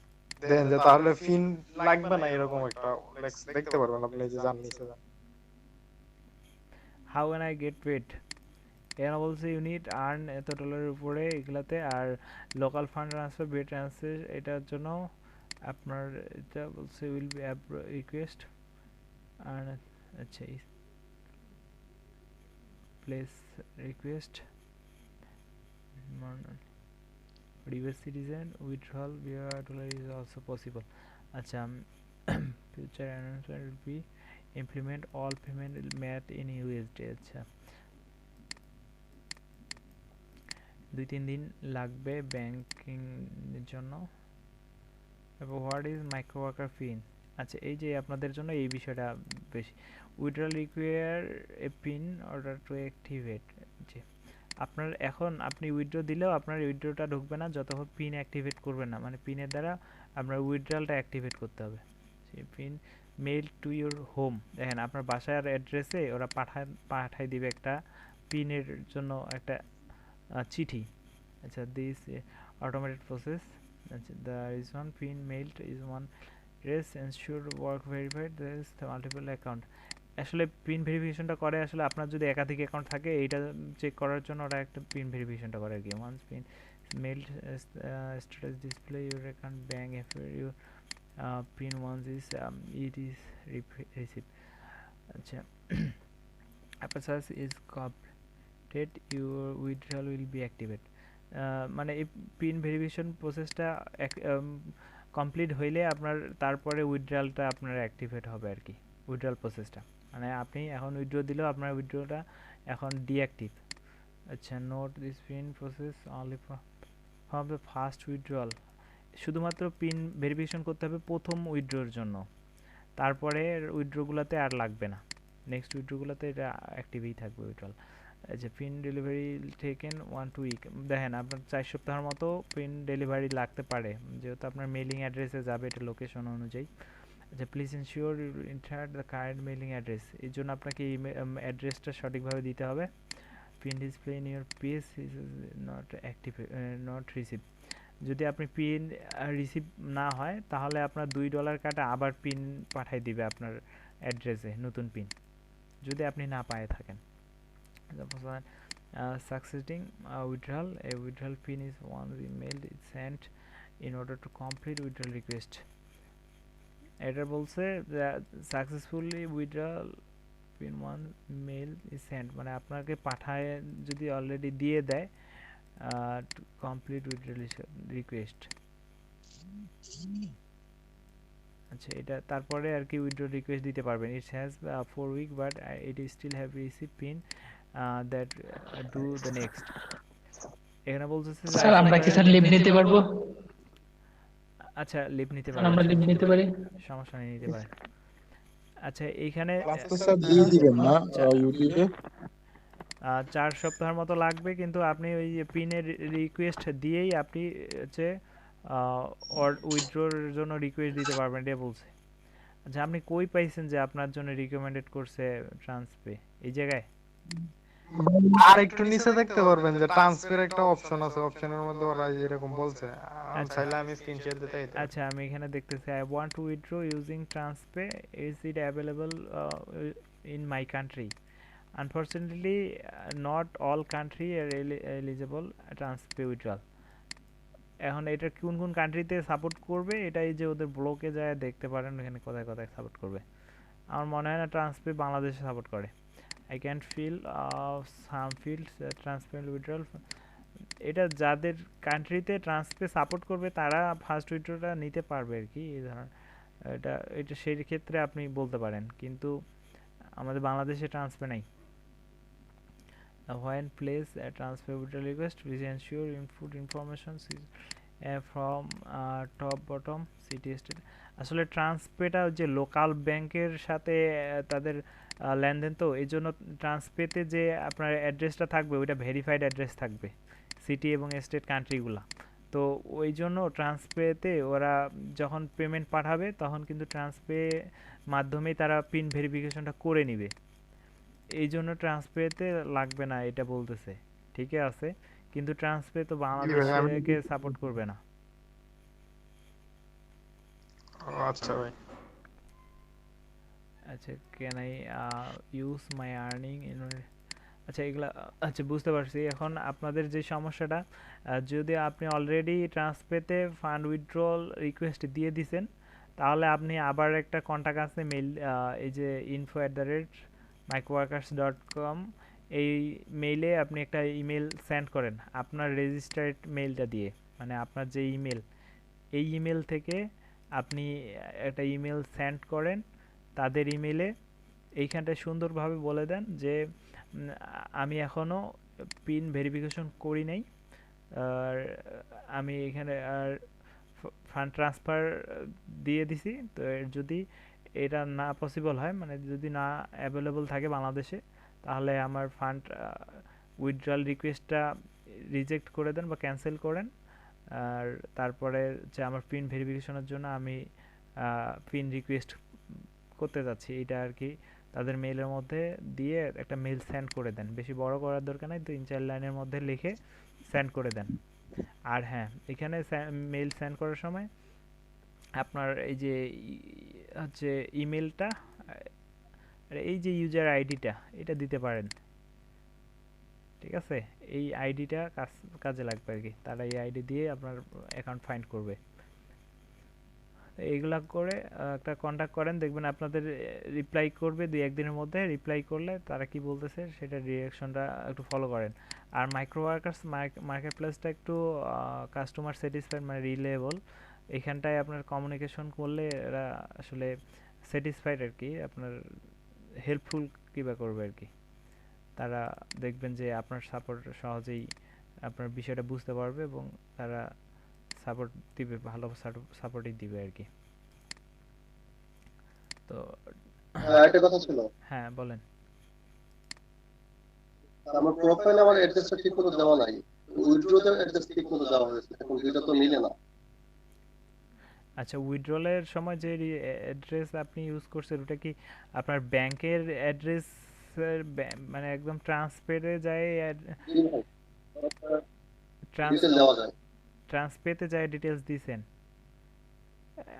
দেন যে তাহলে ফিন লাগবে না, এরকম একটা দেখতে পারবেন আপনি যে জাননি সেটা। How can I get paid, এরা বলছে ইউনিট আর্ন এত ডলারের উপরে এগুলাতে, আর লোকাল ফান্ড ট্রান্সফার বিয়ে ট্রান্সফার এটার জন্য আপনার, এটা বলছে উইল বি অ্যাপ রিকোয়েস্ট আর, আচ্ছা place request US citizen withdrawal via dollar is also possible. আচ্ছা, future announcement will be implement all payment made in USD। আচ্ছা, 2-3 দিন লাগবে ব্যাংকিং এর জন্য। তারপর what is micro worker pin, আচ্ছা এই যে আপনাদের জন্য এই বিষয়টা বেশি। Withdrawal require a pin order to activate, যে আপনার এখন আপনি উইথড্র দিলেও আপনার উইথড্রটা ঢুকবে না যতক্ষণ পিন অ্যাক্টিভেট করবেন না, মানে পিনের দ্বারা আপনার উইথড্রলটা অ্যাক্টিভেট করতে হবে। সেই pin mail to your home, দেখেন আপনার বাসার অ্যাড্রেসে ওরা পাঠাই দিবে একটা পিনের জন্য একটা চিঠি। আচ্ছা, দিস অটোমেটেড প্রসেস, আচ্ছা the is one pin mailed is one race ensure work verified there is multiple account. আসলে পিন ভেরিফিকেশনটা করে আসলে আপনার যদি একাধিক অ্যাকাউন্ট থাকে এইটা চেক করার জন্য ওরা একটা পিন ভেরিফিকেশনটা করে আর কি। Once pin mailed status display your account bank FR your pin once is it is receive. আচ্ছা, after such is completed your withdrawal will be activate, মানে এই পিন ভেরিফিকেশন প্রসেসটা কমপ্লিট হইলে আপনার তারপরে উইথড্রয়ালটা আপনার অ্যাক্টিভেট হবে আর কি, উইথড্রয়াল প্রসেসটা, মানে আপনি এখন উইথড্র দিলেও আপনার উইথড্রটা এখন ডিঅ্যাক্টিভ। আচ্ছা, note this pin process only from the first withdrawal শুধুমাত্র পিন ভেরিফিকেশন করতে হবে প্রথম উইথড্রোর জন্য, তারপরে উইথড্রোগুলোতে আর লাগবে না, নেক্সট উইথড্রোগুলোতে এটা অ্যাক্টিভই থাকবে উইথড্রল। আচ্ছা, pin delivery taken 1 to week, দেখেন আপনার 4 সপ্তাহের মতো পিন ডেলিভারি লাগতে পারে, যেহেতু আপনার মেলিং অ্যাড্রেসে যাবে এটা লোকেশন অনুযায়ী। আচ্ছা, please ensure you enter the current mailing address, এই জন্য আপনাকে অ্যাড্রেসটা সঠিকভাবে দিতে হবে। Pin display in your PS is not active, not receive, যদি আপনি পিন রিসিভ না হয় তাহলে আপনার $2 কাটা আবার পিন পাঠিয়ে দিবে আপনার অ্যাড্রেসে, নতুন পিন, যদি আপনি না পায়ে থাকেন। Succeeding withdrawal, a withdrawal pin is one email is sent in order to complete withdrawal request. এটা বলছে successfully withdrawal pin 1 mail is sent, মানে আপনাকে পাঠায় যদি অলরেডি দিয়ে দেয় টু কমপ্লিট উইথড্রল রিকোয়েস্ট। আচ্ছা, এটা তারপরে আর কি উইথড্র রিকোয়েস্ট দিতে পারবেন। It has 4 week but it still have receive pin that do the next. এখানে বলতেছে যে স্যার আমরা কি স্যার লিভ নিতে পারবো? আচ্ছা, লিভ নিতে স্যার পারেন, আমরা লিভ নিতে পারি? সমস্যা নেই, নিতে পারেন। আচ্ছা, এইখানে ক্লাস তো স্যার দিয়ে দিবেন না ইউটিউবে? 4 সপ্তাহের মতো লাগবে, কিন্তু আপনি ওই যে পিনের রিকোয়েস্ট দিয়েই আপনি হচ্ছে উইথড্রোর জন্য রিকোয়েস্ট দিতে পারবেন, এটা বলছে। আচ্ছা, আপনি কই পাইছেন যে আপনার জন্য রিকমেন্ডেড করছে ট্রান্সপে? এই জায়গায় আর একটু নিচে দেখতে পারবেন যে ট্রান্সফার একটা অপশন আছে, অপশনের মধ্যে ওরা এরকম বলছে, আমি চাইলে আমি স্ক্রিনশট দিতে পারি। আচ্ছা, আমি এখানে দেখতেছি I want to withdraw using Transpay, is it available in my country? Unfortunately not all country are eligible Transpay withdrawal. এখন এটা কোন কোন কান্ট্রিতে সাপোর্ট করবে, এটা এই যে ওদের ব্লকে যায় দেখতে পারেন, এখানে কোথায় কোথায় সাপোর্ট করবে। আমার মনে হয় না ট্রান্সপে বাংলাদেশে সাপোর্ট করে। I can fill some fields transparent withdrawal, এটা যাদের কান্ট্রিতে ট্রান্সপে সাপোর্ট করবে তারা ফার্স্ট উইথড্রটা নিতে পারবে আর কি, এই ধরনের এটা এটা সেই ক্ষেত্রে আপনি বলতে পারেন, কিন্তু আমাদের বাংলাদেশে ট্রান্সপে নাই। When place a transfer withdrawal request, please ensure input information from top bottom city state. আসলে ট্রান্সপেটা যে লোকাল ব্যাংকের সাথে তাদের লেনদেন, তো এই জন্য ট্রান্সপেতে যে আপনার অ্যাড্রেসটা থাকবে ওইটা ভেরিফাইড অ্যাড্রেস থাকবে, সিটি এবং স্টেট কান্ট্রিগুলা। তো ওই জন্য ট্রান্সপেতে ওরা যখন পেমেন্ট পাঠাবে তখন কিন্তু ট্রান্সপে মাধ্যমেই তারা পিন ভেরিফিকেশনটা করে নিবে, এই জন্য ট্রান্সপেতে লাগবে না এটা বলতেছে। ঠিকই আছে, কিন্তু ট্রান্সপে তো বাংলাদেশকে সাপোর্ট করবে না। আচ্ছা ভাই, আচ্ছা, can I use my earning in, আচ্ছা এগুলা, আচ্ছা বুঝতে পারছি। এখন আপনাদের যে সমস্যাটা, যদি আপনি অলরেডি ট্রান্সপেতে ফান্ড উইথড্রল রিকোয়েস্ট দিয়ে দিছেন, তাহলে আপনি আবার একটা কন্ট্যাক্ট আছে মেইল, এই যে info@microworkers.com, এই মেইলে আপনি একটা ইমেল সেন্ড করেন আপনার রেজিস্টার্ড মেইলটা দিয়ে, মানে আপনার যে ইমেল, এই ইমেল থেকে আপনি একটা ইমেল সেন্ড করেন তাদের ইমেলে। এইখানটায় সুন্দরভাবে বলে দেন যে আমি এখনও পিন ভেরিফিকেশন করি নাই, আর আমি এখানে আর ফান্ড ট্রান্সফার দিয়ে দিছি, তো যদি এটা না পসিবল হয়, মানে যদি না অ্যাভেলেবল থাকে বাংলাদেশে, তাহলে আমার ফান্ড উইথড্রল রিকোয়েস্টটা রিজেক্ট করে দেন বা ক্যান্সেল করেন। আর তারপরে যে আমার পিন ভেরিফিকেশনের জন্য আমি পিন রিকোয়েস্ট করতে যাচ্ছি, এটা আর কি তাদের মেইলের মধ্যে দিয়ে একটা মেইল সেন্ড করে দেন, বেশি বড় করার দরকার নাই, 3-4 লাইনের মধ্যে লিখে সেন্ড করে দেন। আর হ্যাঁ, এখানে মেইল সেন্ড করার সময় আপনার এই যে হচ্ছে ইমেলটা, এই যে ইউজার আইডিটা এটা দিতে পারেন, ঠিক আছে? এই আইডিটা কাজে লাগবে আর কি, তারা এই আইডি দিয়ে আপনার অ্যাকাউন্ট ফাইন্ড করবে। এইগুলা করে একটা কন্ট্যাক্ট করেন, দেখবেন আপনাদের রিপ্লাই করবে 2-1 দিনের মধ্যে। রিপ্লাই করলে তারা কি বলতেছে সেটা রিঅ্যাকশনটা একটু ফলো করেন। আর মাইক্রো ওয়ার্কার্স মার্কেট প্লেসটা একটু কাস্টমার স্যাটিসফাইড, মানে রিলেয়েবল, এখানটায় আপনার কমিউনিকেশন করলে এরা আসলে স্যাটিসফাইড আর কি, আপনার হেল্পফুল কিবা করবে আর কি। তারা দেখবেন যে আপনার সাপোর্ট সহজেই আপনার বিষয়টা বুঝতে পারবে এবং তারা সাপোর্ট দিবে, ভালো সাপোর্টই দিবে আর কি। তো একটা কথা ছিল, হ্যাঁ বলেন। আমার প্রোফাইলে আমার অ্যাড্রেসটা ঠিক মতো দেওয়া নাই, উইথড্রোতে অ্যাড্রেস ঠিক মতো দেওয়া হয়েছে, এখন দুইটা তো মিলে না। আচ্ছা, উইথড্রলের সময় যে অ্যাড্রেস আপনি ইউজ করছেন ওটা কি আপনার ব্যাংকের অ্যাড্রেস, মানে একদম ট্রান্সপেতে যায়, জি ভাই, ডিটেল দেওয়া যায়। ট্রান্সপেতে যায় ডিটেলস দিছেন? জি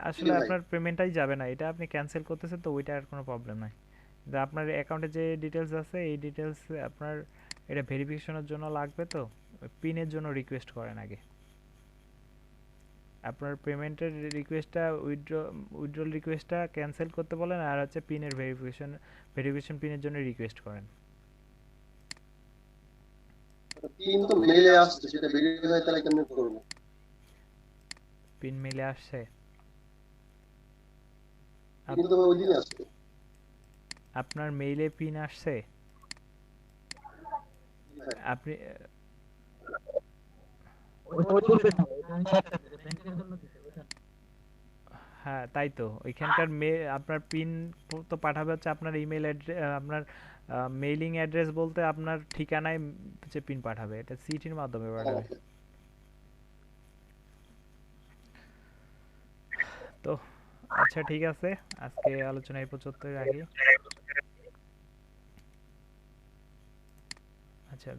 আসলে ভাই, আপনার পেমেন্টটাই যাবে না, এটা আপনি ক্যান্সেল করতেছেন তো ওইটা আর কোনো প্রবলেম নাই। কিন্তু আপনার অ্যাকাউন্টে যে ডিটেলস আছে এই ডিটেলস আপনার এটা ভেরিফিকেশনের জন্য লাগবে, তো পিনের জন্য রিকোয়েস্ট করেন আগে। আপনার পেমেন্টের রিকোয়েস্টটা উইথড্রল রিকোয়েস্টটা ক্যান্সেল করতে বলেন, আর হচ্ছে পিনের ভেরিফিকেশন পিনের জন্য রিকোয়েস্ট করেন। পিন তো মেইলে আসছে, সেটা ভেরিফাই তাহলে কেমনে করবো? পিন মেলে আসছে? পিন তো ওই দিনই আসছে। আপনার মেইলে পিন আসছে? জি ভাই, আপনি ওটা ওই বলবে না, ওটা আমি একসাথে ব্যাংকের জন্য দিতে ওটা না। হ্যাঁ তাই তো, ওইখানকার আপনার পিন তো পাঠাবে হচ্ছে আপনার ইমেল অ্যাড্রেস, আপনার মেইলিং অ্যাড্রেস বলতে আপনার ঠিকানায় হচ্ছে পিন পাঠাবে, এটা সিটির মাধ্যমে পাঠাবে। আমাকে তো আচ্ছা ঠিক আছে, আজকে আলোচনা এই পর্যন্তই রাখি। আচ্ছা